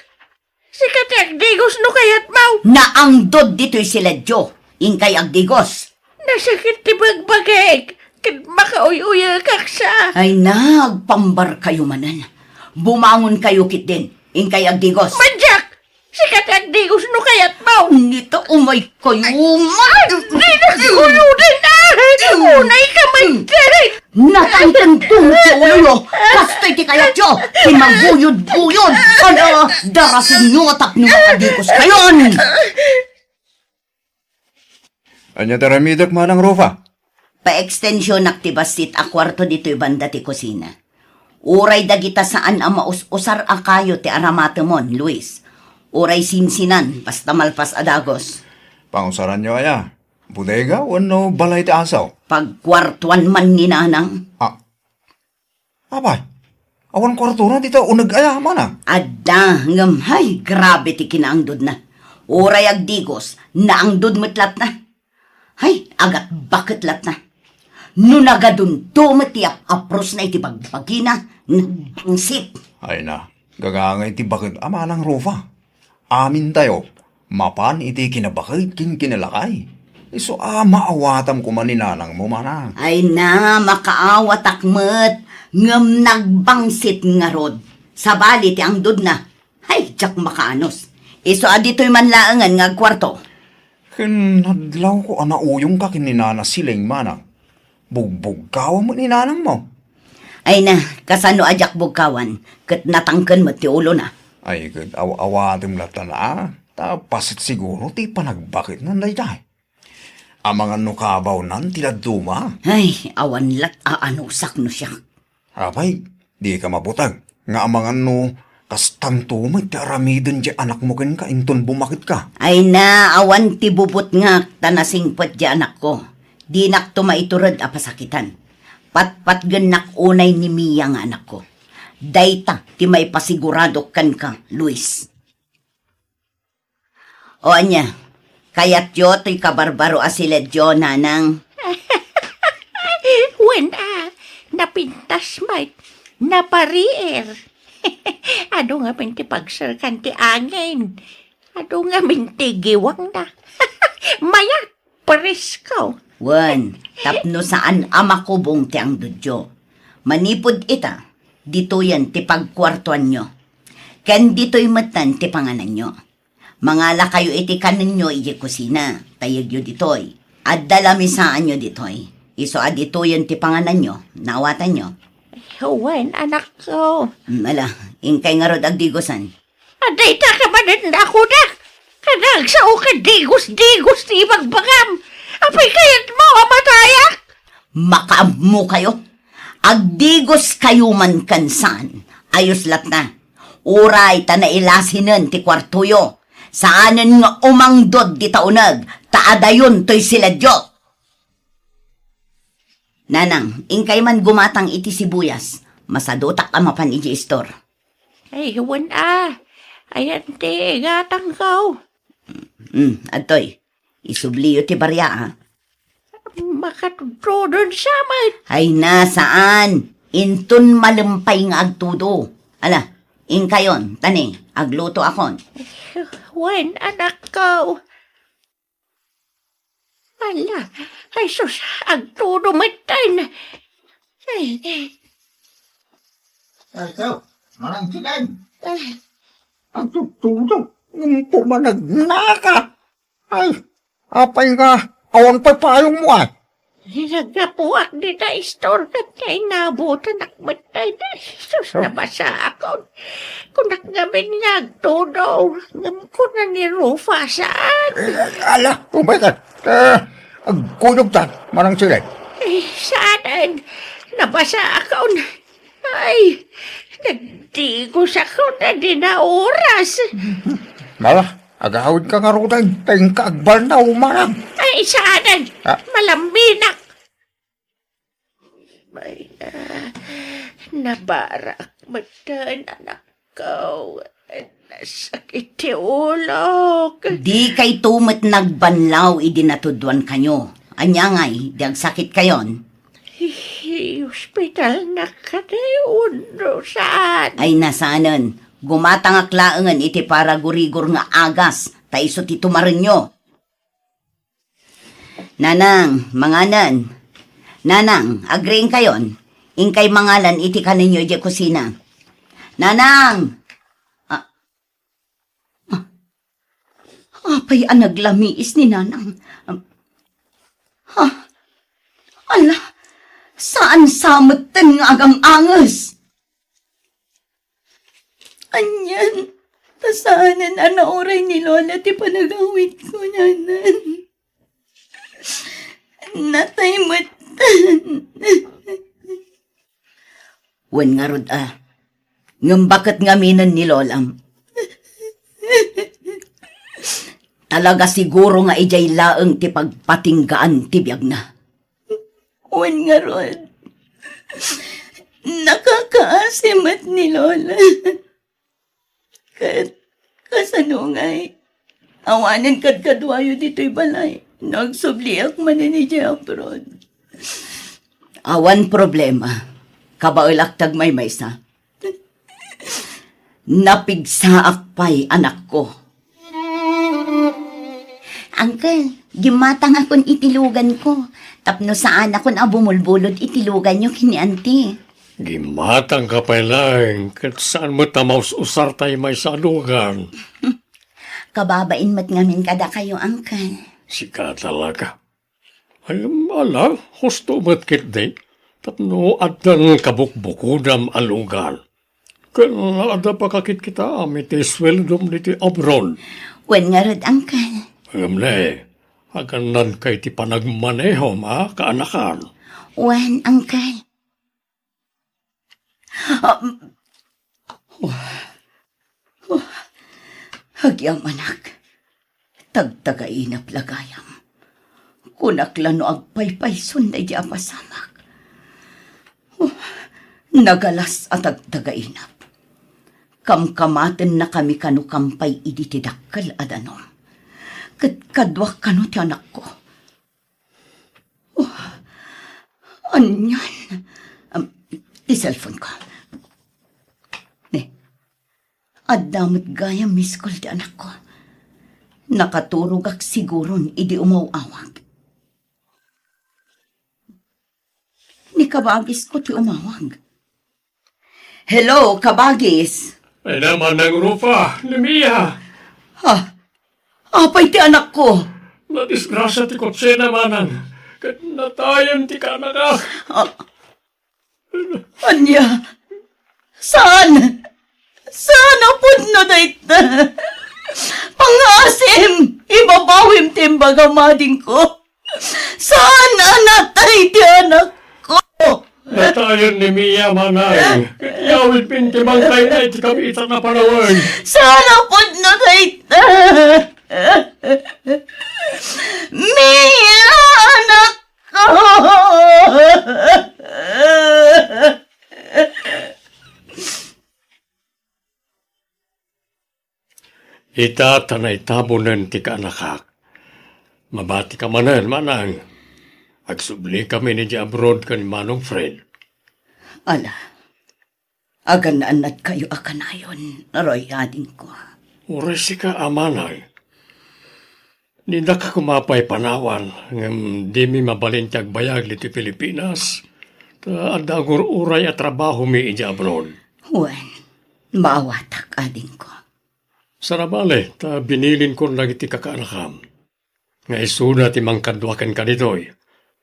Sikat agdigos no kayat mau. Naangdod dito'y sila Jo, in kay agdigos. Nasakit ti bagbagay. Kad makauy-uya kaksa. Ay nagpambar kayo manan. Bumangon kayo kit din, in kay agdigos. Banjak! Sikat agdigos no kayat mau. Nito umay kayo man. Di nagkulo din na. Unay ka man din. Natangtantong ti ulo. Kastoy ti kayat Jo. Timaguyod-guyod. Ano, darasin nyo tap nyo agdigos kayon. Anya taramidak manang Rofa? Pa-extensyon aktibasit a kwarto dito'y banda ti kusina. Uray dagita saan ang maus-usar a kayo ti aramatemon, Luis. Uray sinsinan, basta malpas adagos. Pangusaran nyo aya? Bodega o no balay ti asaw? Pagkwartuan man ni nanang. Abay, awan kwarto na dito unag ayaman na. Adda, ngamhay, grabe ti kinaangdod na. Uray agdigos, naangdod metlat na. Hay, agat bakit lat na. Nunagadun tumet ti apros na iti bagbagina, nagpangsit. Ay na, gagangay ti bakit amanang Rufa. Amin tayo, mapan iti kinabakit kin kinalakay. Iso maawatam ko man ni nanang mo manang. Ay na, makaawa takmet, ngam nagbangsit nga rod. Sabali ti angdod na. Hay, jak makaanos. Iso adito'y manlaangan nga kwarto. Kinadlaw ko anauyong ka kininana siling manang. Bugbog kawa mo ni nanang mo. Ay na, kasano ajak bugkawan, kat natangken mo ti ulo na. Ay, awatim na tana. Tapasit siguro ti panagbakit nan dayday. Amangan no kabaw nan tiladuma. Ay, awan lat aanusak no siya. Abay, di ka mabutag. Nga amangan no kastang tumay ti aramiden di anak mo kin ka inton bumakit ka. Ay na, awan ti bubut nga tanasingpet di anak ko. Di nak tumaiturad apasakitan. Patpat genak unay ni Mia nga anak ko. Dayta ti may pasigurado kan ka, Luis. O anya, kayat yo to'y kabarbaro asiled yo, nanang. Wen napintas may, naparier. Ado nga minti pagsarkan ti angin. Ado nga minti giwang na. Mayat, preskaw. Wen, tapno saan amakubong ti ang dudyo. Manipod ita, dito yan ti pagkwartuan nyo. Ken dito'y matan ti panganan nyo. Mangala kayo iti kanan nyo iti kusina, tayag nyo dito'y. At dalamisaan nyo dito'y. Iso adito yan ti panganan nyo, naawatan nyo. Wen, anak ko. Ala, ingkay nga rod agdigosan. Aday ta ka manan na ako na. Kanag sa o ka digos ti magbangam. Apay kayat mo, amatayak. Makaammo kayo. Agdigos kayo man kansan. Ayos lat na. Uray ta na ilasinan ti kwartuyo. Saanan nga umangdod di taunag. Taadayon to'y sila Diyo. Nanang, ingkay man gumatang iti sibuyas. Masadotak amapan iti istor. Ay, huwan ayan ti, gatang kaw. Atoy, isubliyo ti barya ha. Makatudrodon sa may. Ay nasaan? Intun malumpay nga agtudo. Ala, ingkayon, tani, agluto akon. Wen, anak ko. Ala, ay sus, agtudo matay na. Ay, so, manang sinan. Ang tutulong, yung pumanagnaka. Ay, apay nga, awan pa payong mo ay. Nagapuak di na istor ka kay nabutan akmatay na. Sus, nabasa ako. Kunak ngamin nagtudo. Ngam ko na ni Rufa saan. Ala, umay ka. Agkuyog ta, manang sinan. Saan? Nabasa ako na. Ay, nagdigos ako na di na oras. Mala, agawid ka nga rutan. Tayong kaagbal na umarang. Ay, saan? Malambinak. May nabarak matan anak ko. Nasakit ti ulo. Di kay tumet nagbanlaw idinatudwan kanyo. Anya ngay, diag sakit kayon. Hospital na ka na uno saan? Ay nasanan, gumatang aklaangan iti para gurigor nga agas, taiso ti tumarin nyo. Nanang, manganan. Nanang, agreeing kayon. Ingkay mangalan iti kaninyo iti kusina. Nanang! Apay anaglamiis ni Nanang. Ala, saan samutan nga agang angas? Anyan, tasanan anauray ni Lola ti panagawit ko, Nanan. Nataymutan. Wen nga rod ngam bakit ngaminan ni Lolam? Talaga siguro nga ijay laeng ti pagpatinggaan ti biyag na. Wen nga rod. Nakakaasimat ni Lola. Kasanungay. Awanan kadwayo dito'y balay. Nagsubliak man ni Jeprod. Awan problema. Kabaulak tag may maysa. Napigsaak pa'y anak ko. Uncle, gimatang akong itilugan ko. Tapno saan ako na bumulbulod itilugan nyo kini auntie. Gimatang ka pa lang. Kat saan mo tamaws usar tayo may salugan? Kababain mat ngamin kada kayo, uncle. Sika talaga. Ay, ala, husto mat kit day. Tapno adan kabukbukudam alugan. Kaya ada pa kakit kita amit isweldom niti abron. Wen nga rod, uncle. Agamle, aganan kay ti panagmaneho ma, kaanakan. Wen, uncle. Hagyam anak. Tagtagainap lagayam. Kunaklan no agpaypay sunday di apasamak. Nagalas at tagtagainap. Kamkamaten na kami kanu kampay iditidakkel adanom. Kadwak kanu ti anak ko. Anyan. Ti cellphone ko. Ne. Adamot gaya miss call ti anak ko. Nakaturog ak siguron idi umawawag. Ni kabagis ko ti umawag. Hello, kabagis. Ay naman ng rupa, Limia. Ha? Apay ti anak ko. Nadisgrasya ti kotse namanan. Kat natayan ti kanaka. Anya? Saan? Saan apod na dayta? Pangasim! Ibabawim timbagamading ko. Saan anatay ti anak ko? Natayan ni Mia manay. Yawit pinti bangkay na iti kapitan na panawan. Saan apod na dayta? Mia, anak ko! Ita tanay tabunan ti kaanakak. Mabati ka manan, manang. Agsubli kami ni di abroad ka ni Manong Fred. Ala, agananat kayo akanayon, naroy ading ko. Uresi ka amanay. Nida ka kumapay panawan, ngam di mi mabalintag bayag liti Pilipinas. Ta adagur uray at trabaho mi ija abroad. Wen, maawatak ading ko. Sarabale, ta binilin ko lagi ti kakaanakam. Nga isuna ti mangkadwakan ka ditoy.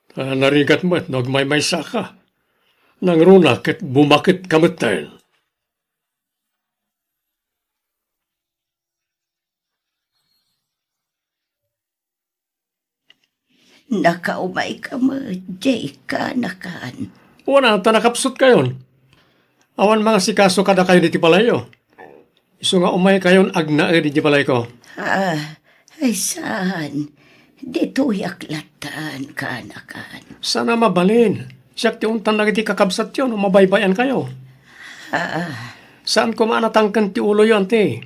Ta narigat mo't nagmaymay saka. Nang runa ket bumakit kamatan. Nakaumay ka mo, Jay ka nakaan. Una, ta nakapsut kayon. Awan mga sikaso kada kayo diti palayo. Isu nga umay kayon agnae di balay ko. Ay saan? Dito yaklatan ka nakaan. Sana mabalin. Siyak ti untan lagi ti kakabsat yun, mabaybayan kayo. Saan ko maanatangkan ti ulo yun, ti?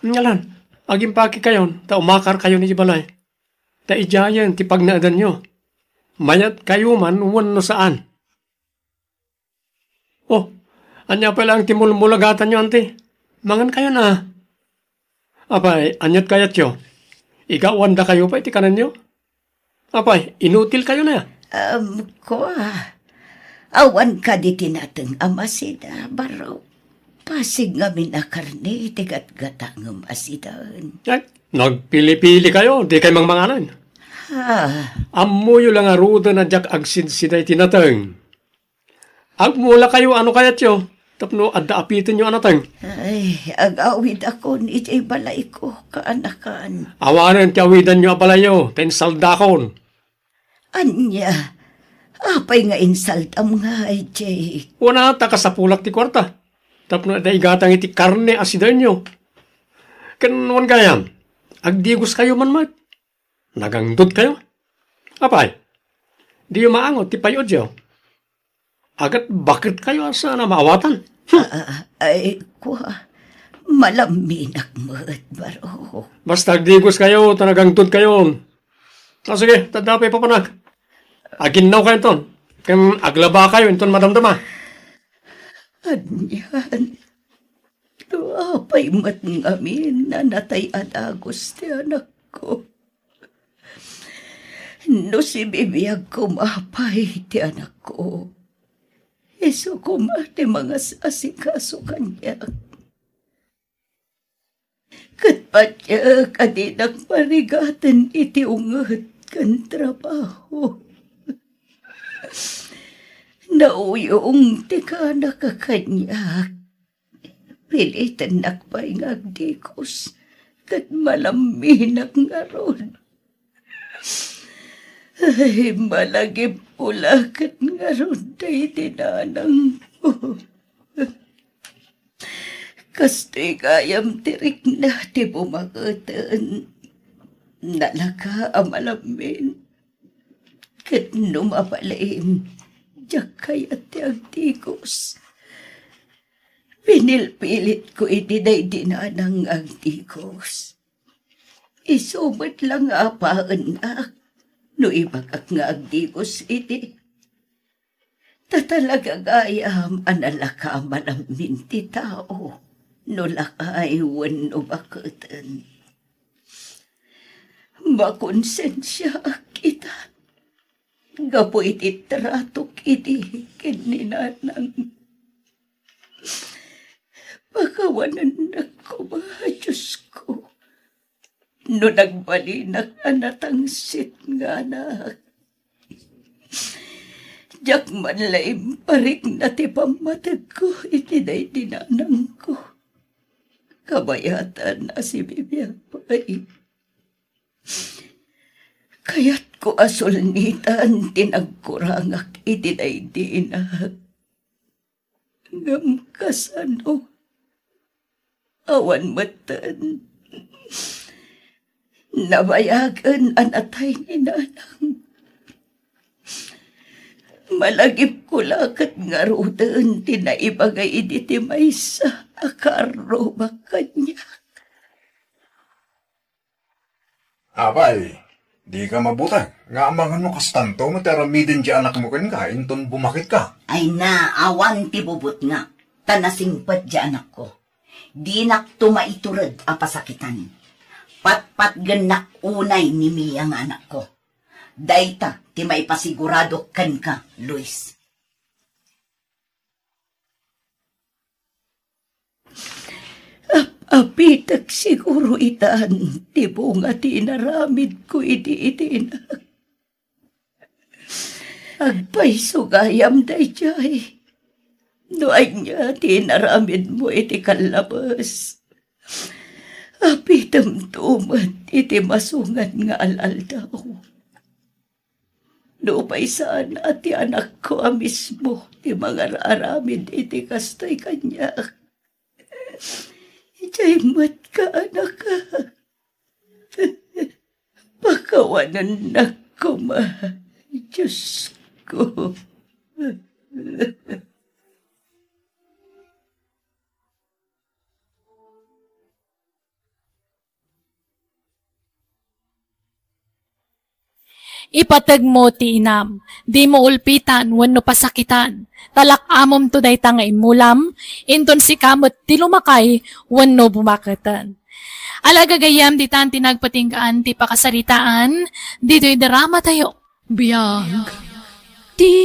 Ngalan, aging paki kayon, ta umakar kayo ni balay. Ta ijayan ti pagnaadan nyo. Mayat kayo man, uwan no saan. Oh, anya pa lang ti mulmulagatan nyo, ante. Mangan kayo na. Apay, anyat kayat yo. Igawan da kayo pa iti kanan nyo. Apay, inutil kayo na. Awan ka di tinatang amasida, baro. Pasig nga minakarni, tigat-gata ng asidaan. Ay, nagpili-pili kayo, di kayo mangmanganan. Amuyo lang aruda na jak agsidsiday tinatang. Agmula kayo, ano kayat yo? Tapno, adda apitin nyo anatang. Ay, agawid ako ni Jay balay ko, kaanakan. Awanan ti awidan nyo abalayo, tensaldakon. Anya, apay nga insaltam nga ay Jay. Una, takasapulak ti kwarta. Tapno, adda igatang iti karne asidan nyo. Kanuan kayam, agdigos kayo man mat. Nagangdod kayo. Apay, di yung maangot ti payod yo. Agat bakit kayo asa na maawatan? Ay, malaminak mo't baro. Basta digos kayo, tanagangtod kayo. Sige, tadapay pa panag. Aginaw kayo ton. Kaya aglaba kayo, inton madamdama. Anyan. Apay mat ngamin na natay adagos ti anak ko. No si bibiyag kumapay ti anak ko. Iso kumati mga asikaso kanya. Katpatya kadinak marigatan iti ungat kan trabaho. Nauyong ti ka nakakanyak. Pilitan nakpay ngagdikos, kat malaminak nga ron. Ay, malagip pula kat nga ron day tinanang ko. Kasto'y kayam tirik na ti bumakatan. Nalaka amalamin. Kat numapalain, diyak kayat ti agdikos. Pinilpilit ko iti day dinanang agdikos. Isumot lang apaan ak, no ibagak nga agdikos iti. Tatalaga gayam analaka malamin ti tao, no lakay wano bakatan. Makonsensya kita, gapo iti tratok iti kininanang. Pakawanan na ko ba, Diyos ko. No nagbalinak anatangsit nga anak. Diyak man laim parik na ti pamatag ko, iti day dinanang ko. Kabayatan na si Bibiyapay. Kaya't ko asulnitan tinagkurangak iti day dinag. Gamkasano. Awan matan. Nabayagan anatay ni nanang. Malagip ko lakat nga rudan tinaibagay iti maysa akaro makanya. Abay, di ka mabutang. Nga amangan mo kastanto, mataramidin di anak mo kan ka, inton bumakit ka. Ay na, awan ti bubut nga. Tanasingpat di anak ko. Di nak tumaiturad ang pasakitan. Pat-pat ganak unay ni Mia nga anak ko. Dayta, ti maipasigurado kan ka, Luis. Apitag siguro itaan, ti bunga ti inaramid ko iti na. Agpay sugayam day jay. Noay niya, tinaramid mo iti kalabas. Apitam tumat iti masungan nga alal daw. Nupay saan at ti anak ko mismo, ti mga aramid iti kastoy kanya. Ijay mat ka anak ka. Pakawanan na ko ma, Diyos ko. Ipatag mo ti inam, di mo ulpitan, wano pasakitan. Talak amom to day tanga imulam, inton si kamot ti lumakay, wano bumakatan. Alagagayam di tan tinagpatinggaan ti pakasaritaan, dito'y drama tayo. Biyag, ti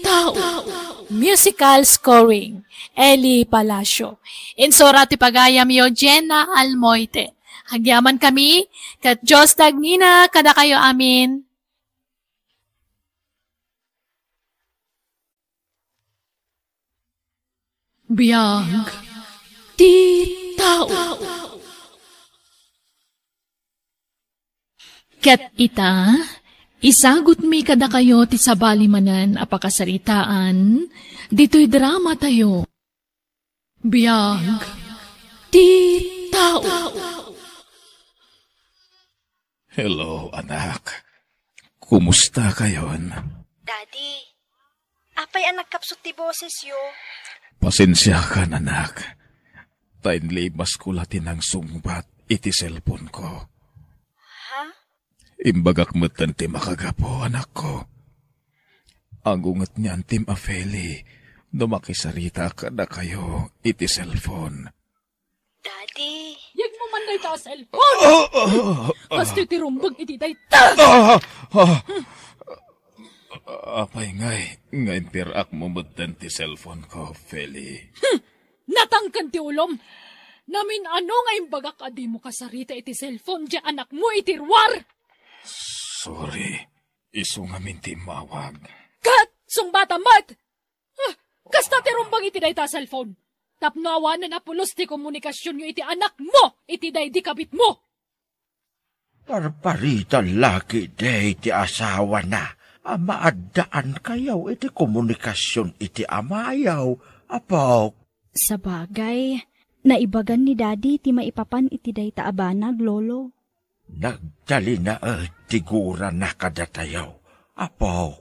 tao. Musical scoring, Eli Palacio. Insora ti pagayam yo, Jenna Almoite. Hagyaman kami, kat Diyos tagnina, kada kayo amin. Biyag, ti tao. Ket ita, isagot mi kada kayo ti sabali manan apakasaritaan, dito'y drama tayo. Biyag, ti tao. Hello, anak. Kumusta kayon? Daddy, Apay anak kapsot ti boses yo. Pasensya ka, anak. Tainli mas kulatin ang sungbat iti cellphone ko. Ha? Imbagak matan ti makagapo, anak ko. Ang ungat niyan tim Afeli, makisarita ka na kayo iti cellphone. Daddy. Yag mo man na ita cellphone. Kasto ti rumbag iti dayta. Apay ngay pirak mo matan ti cellphone ko, Feli. Natangkan ti ulom. Namin ano nga imbagak adi mo kasarita iti cellphone di anak mo itirwar. Sorry, iso nga minti mawag. Kat, sungbata mat! Kasta ti rumbang iti dayta cellphone. Tapno awanan na pulos ti komunikasyon iti anak mo, iti day di kabit mo. Parparita laki day ti asawa na. Maadaan kayaw iti komunikasyon iti amayaw, apaw. Sa bagay, naibagan ni Daddy ti maipapan iti dayta abanag, Lolo. Nagdali na tigura na kadatayaw, apaw.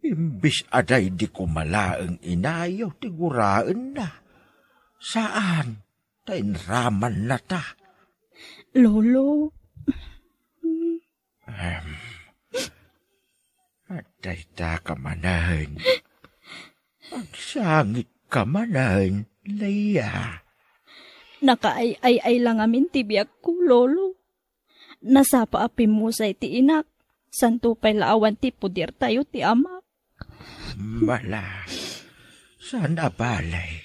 Imbis aday di kumalaang inayaw, tiguraan na. Saan? Tainraman na ta. Lolo. Aday ta kamanahan. Agsangit kamanahan, Leia. Nakaay-ay lang amin tibiyag ko, Lolo. Nasapa apim mo sa iti inak. Santo pa'y laawan ti pudir tayo ti amak. Mala, sana balay.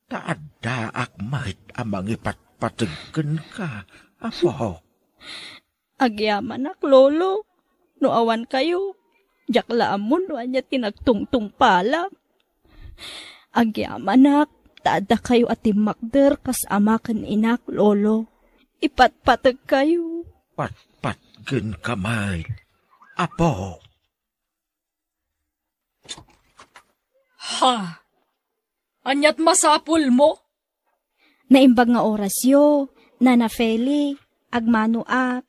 Taadaak mahit amang ipatpatagkan ka, apo. Agyaman ak, Lolo. No awan kayo. Jakla amon no anya tinagtungtung palak. Agyaman ak, taada kayo ati makder kas amakan inak, Lolo. Ipatpatag kayo. Patpatgan kamay, apo. Ha? Anyat masapul mo? Naimbag nga orasyo, Nana Feli, agmano ak.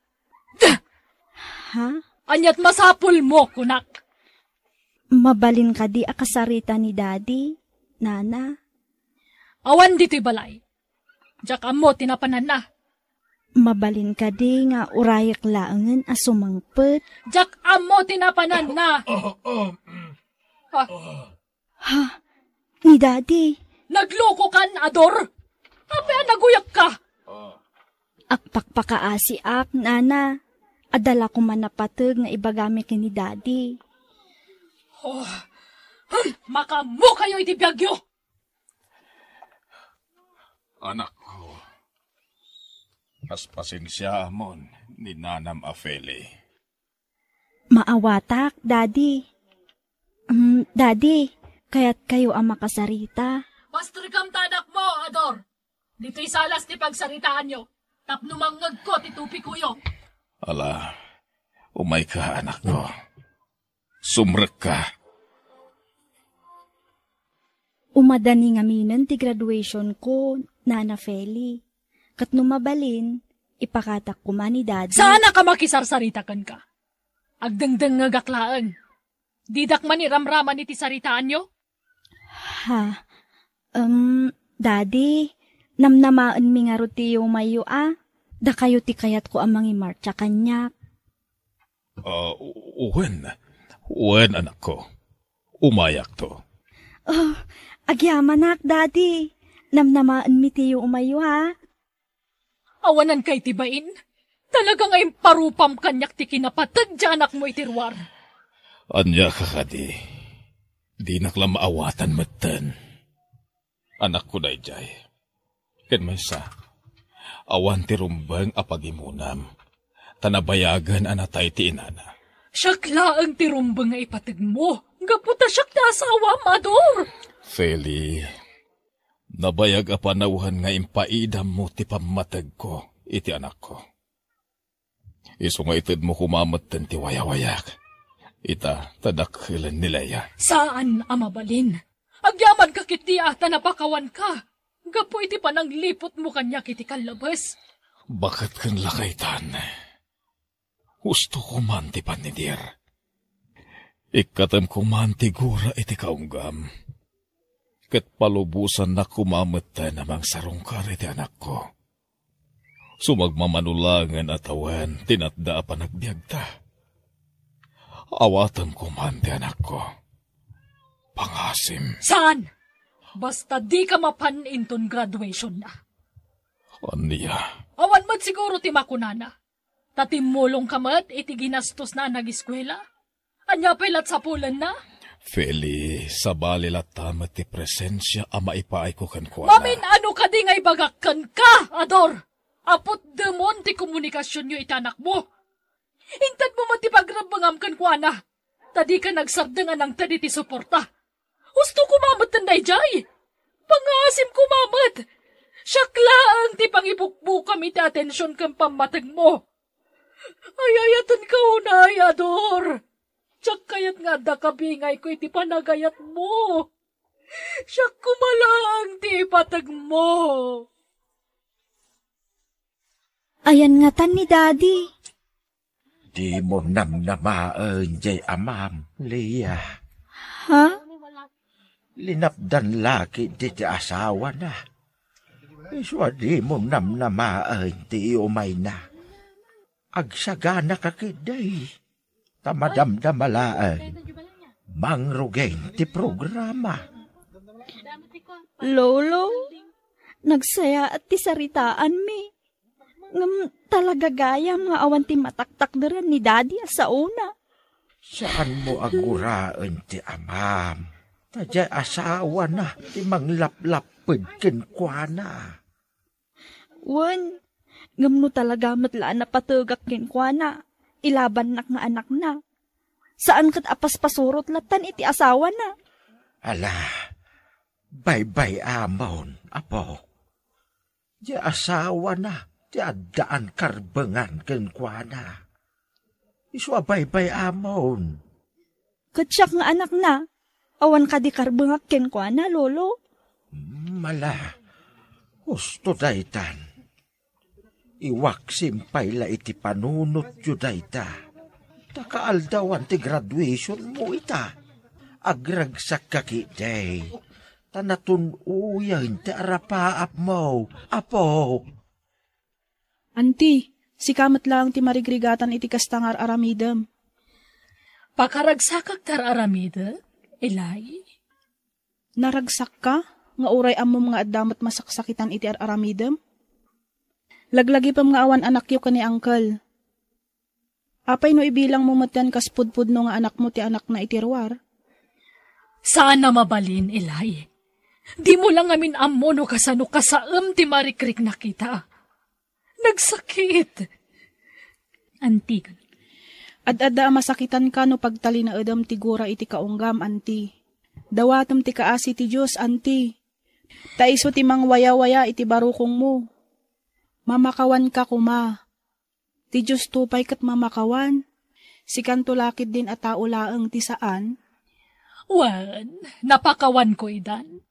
Ha? Anyat masapul mo, kunak. Mabalin ka di akasarita ni Daddy, Nana. Awan dito'y balay. Diyak mo tinapanan na. Mabalin ka di nga urayak laangan asumangpet. Diyak mo tinapanan na. Ha? Ni Daddy. Nagloko kan, Ador. Ape, naguyak ka. Akpakpakaasi ak, Nana. Adala ko man napatag nga ibagami ka ni Daddy. Makamu kayo iti biyagyo. Anak ko, mas pasensya amon ni Nanam Afeli. Maawatak, Daddy. Daddy, kaya't kayo ang makasarita. Pastrikam tanak mo, Ador. Dito'y salas ti pagsaritaan nyo. Tapno mangag ko ti tupi kuyo. Ala, umay ka, anak ko. Sumrek ka. Umadani nga minan ti graduation ko, Nana Feli. Kat numabalin, ipakatak ko man ni Daddy. Sana ka makisarsaritakan ka. Agdengdeng nga gaklaan. Didak man iramraman iti saritaan nyo? Ha? Daddy, namnamaan mi nga ruti yung mayo Da kayo ti kayat ko amang imarcha kanyak. Uwen, anak ko. Umayak to. Agyaman Daddy. Namnamaan mi ti yung umayo, ha? Awanan kay tibain. Talaga ngayong parupam kanyak ti kinapatag anak mo itirwar. Anya ka kadi. Di nakla maawatan matan. Anak ko day jay. Ken may sa. Awan ti rumbang apagimunam. Tanabayagan anatay ti inana. Syakla ang ti rumbang nga ipatag mo. Gaputa siyak na asawa, Mador. Feli, nabayag apanawhan nga impaidam mo ti pamatag ko, iti anak ko. Iso nga itid mo kumamatan ti wayawayak. Ita, tadakilan nilaya. Saan, amabalin? Agyaman ka kiti ata napakawan ka. Gapo iti panang lipot mo kanya kiti kalabas. Bakit kan lakaitan? Gusto ko man ti panidir. Ikatem ko man tigura iti kaunggam. Ket palubusan na kumamata namang sarungkar iti anak ko. Sumagmamanulangan at awan, tinatda pa nagbiagta. Awatan ko man ti anak ko. Pangasim. Saan? Basta di ka mapaninton graduation na. Aniya. Awan mat siguro ti makunana. Tatimulong ka mat iti ginastos na nag-eskwela. Anya pilat sa pulan na? Feli, sa balilat tamat ti presensya a maipaay ko kankwana. Mamin ano ka di ngay bagakkan ka, Ador? Apot demon ti komunikasyon nyo itanak mo. Hintad mo man ti pagrabangam kankwana. Tadi ka nagsardangan ng tadi ti suporta. Gusto kumamat tanday jay. Pangasim kumamat. Syaklaan ti pangibukbukam iti atensyon kang pamatag mo. Ayayatan ka unay, Ador. Tsak kayat nga da kabingay ko iti panagayat mo. Siyak kumalaang ti ipatag mo. Ayan nga tan ni Daddy. Di mo namnamaan jay amam, Leah. Ha? Linapdan laki di asawa na. Iswa di mo namnamaan ti umay na. Agsagana ka kiday. Tamadamdamalaan. Mangrugain ti programa. Lolo, nagsaya at ti saritaan mi. Ngam talaga gayam nga awan ti mataktak daran ni Daddy sa una. Saan mo aguraan ti amam? Tadya asawa na ti manglaplapid kenkwana. Wan, ngam no talaga matlaan na patugak kenkwana. Ilaban nak nga anak na. Saan kat apas-pasurot latan iti asawa na? Ala, bye-bye amon, apo. Di asawa na, di adaan karbengan kenkwana. Iswa bye-bye amon. Katsyak nga anak na, awan ka di karbengak kenkwana, lolo? Mala, gusto daytan. Iwak simpay la iti panunot judayta. Takaaldawan ti graduation mo ita. Agragsak kaki day. Tanatun uyan ti arapaap mo. Apo. Auntie, si kamat lang ti marigrigatan iti kastangar aramidem. Pakaragsakak tar aramida, Elay? Naragsak ka? Nga uray ammo mga addamat masaksakitan iti aramidem? Laglagi pa mga awan anak yu ka ni Uncle. Apay no ibilang mo matan kas pudpud no nga anak mo ti anak na itirwar? Saan na mabalin, Elay? Di mo lang amin ammo no kasano kasaam ti marikrik na kita. Nagsakit. Antig. Ad-ada masakitan ka no pagtali na edam ti gura iti kaunggam, anti. Dawatam ti kaasi ti Diyos, anti. Taiso ti mangwaya-waya iti barukong mo. Mamakawan ka kuma. Ti Diyos tupay kat mamakawan. Si kantulakid din at taulaang ti saan. Wan, napakawan ko idan.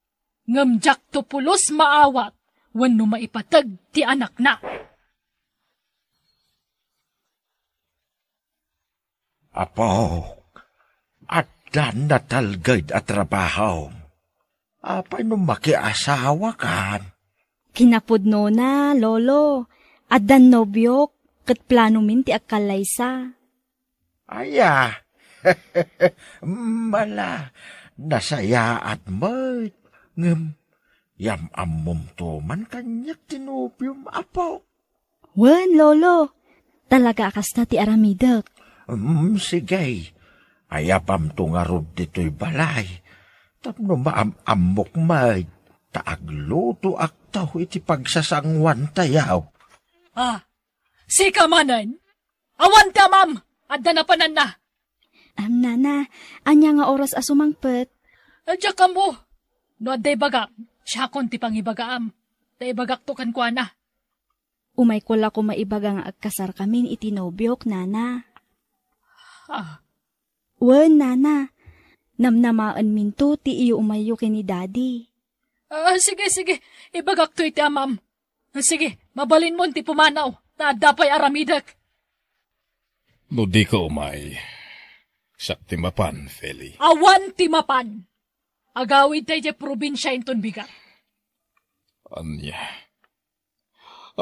Ngamjak to pulos maawat. Wan no maipatag ti anak na. Apo, at dan natalgad at trabaho. Apay no makiasawa kan? Kinapudno na, lolo. Addan nobyok, kat plano min ti akalaysa. Aya, mala, nasaya at mat. Ngem, yam ammom to man kanyak tinubyom, apo. Wen, lolo. Talaga akasta ti aramidak. Sige, ayapam to nga rod dito'y balay. Tapno maamamok may, taagluto aktaw iti pagsasangwan tayaw. Ah, sika manan. Awan ta, ma'am. Adda na panan na. Nana, anya nga oras asumangpet. Adya ka mo. No, day bagam. Siya kon ti pangibagaam. Day bagak to kan kwa na. Umay ko la ko maibaga nga agkasar kamin iti nobyok, nana. Ah. Wen, nana. Namnamaan minto ti iyo umayo ni Daddy. Sige. Ibagak to iti amam. Sige, mabalin mo ti pumanaw. Na dapay aramidak. No di ka umay. Siyak timapan, Feli. Awan timapan. Agawid tayo probinsya inton bigat. Anya.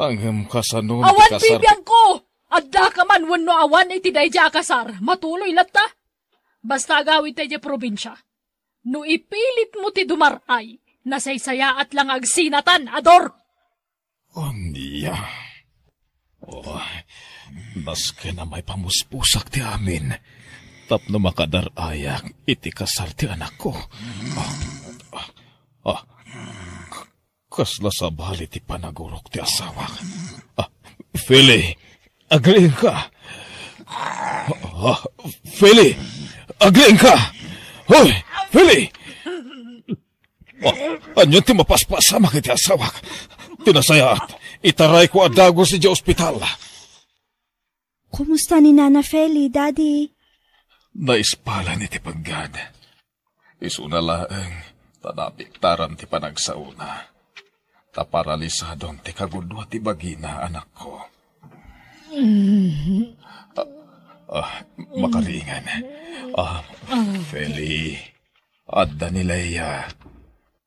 Ang kasanon awan bibiyang ko! Adda ka man wano awan iti day akasar. Matuloy latta. Basta agawid tayo probinsya. No ipilit mo ti dumaray, nasaysaya at lang agsinatan, ador! Anya. Maski na may pamuspusak ti amin. Tapno makadarayak iti kasar ti anak ko. Kasla sa bali ti panagurok ti asawa. Feli, agreein ka. Feli, agreein ka. Hoy, Feli! Anyo ti mapaspasama kiti asawa. Tinasayat, itaray ko adago si di ospital. Kumusta ni Nana Feli, Daddy? Naispala ni ti paggad. Isuna laeng, tanapiktaran ti panagsauna. Taparalisadong ti kagudwa ti bagina, anak ko. Makaringan. Feli, adda ni Leia.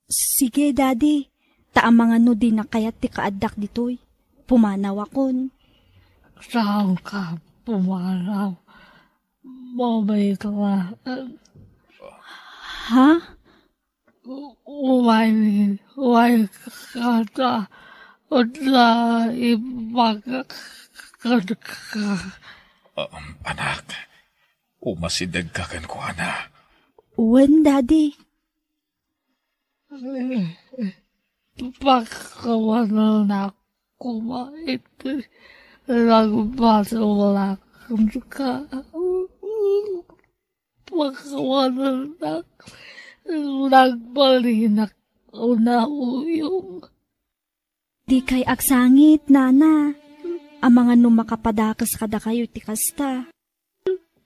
Sige, Daddy. Taamang ano din na kayat ti kaadak ditoy. Pumanaw akon. Saan ka pumanaw? Mabay ka ba? Ha? Umay ka ta. Udla ibagak ka. Anak, umasidag ka kan ko, anak. Uwan, Daddy. Pagkawanan na kumait. Nagbasalak ka. Pagkawanan na nagbalinak na uyong. Di kay aksangit, Nana. Ang mga numakapadakas kada kayo ti kasta.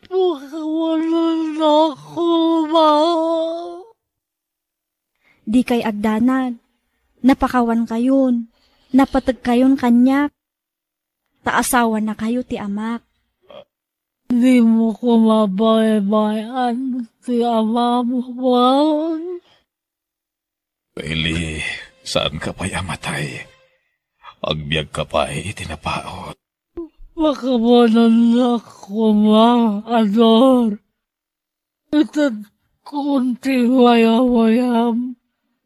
Pagkawanan na kuma. Di kay agdanag. Napakawan kayon. Napatag kayon kanyak. Taasawa na kayo ti amak. Di mo ko mabaybayan si ama mo. Feli, saan ka pa'y amatay? Agbyag ka pa'y itinapaot. Makabanan na ko ador. Itad kunti wayam.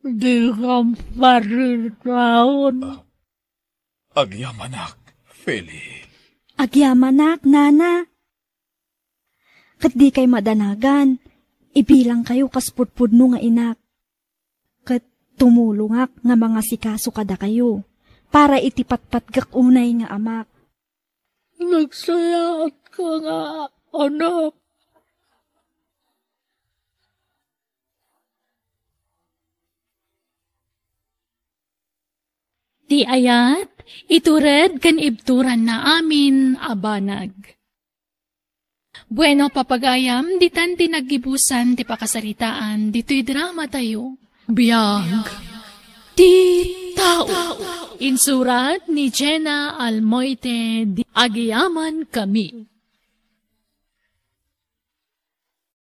Di kang paritaon. Agyamanak, Feli. Agyamanak, Nana. Kat di kay madanagan, ibilang kayo kaspudpudno nga inak. Kat tumulungak nga mga sikaso kada kayo, para itipatpatgak unay nga amak. Nagsayaat ka nga, anak. Ti ayat, itured kan ibturan na amin abanag. Bueno, papagayam, ditan tinagibusan ti pakasaritaan, dito'y drama tayo. Biyag, ti tao. Insurat ni Jenna Almoite di Agiyaman Kami.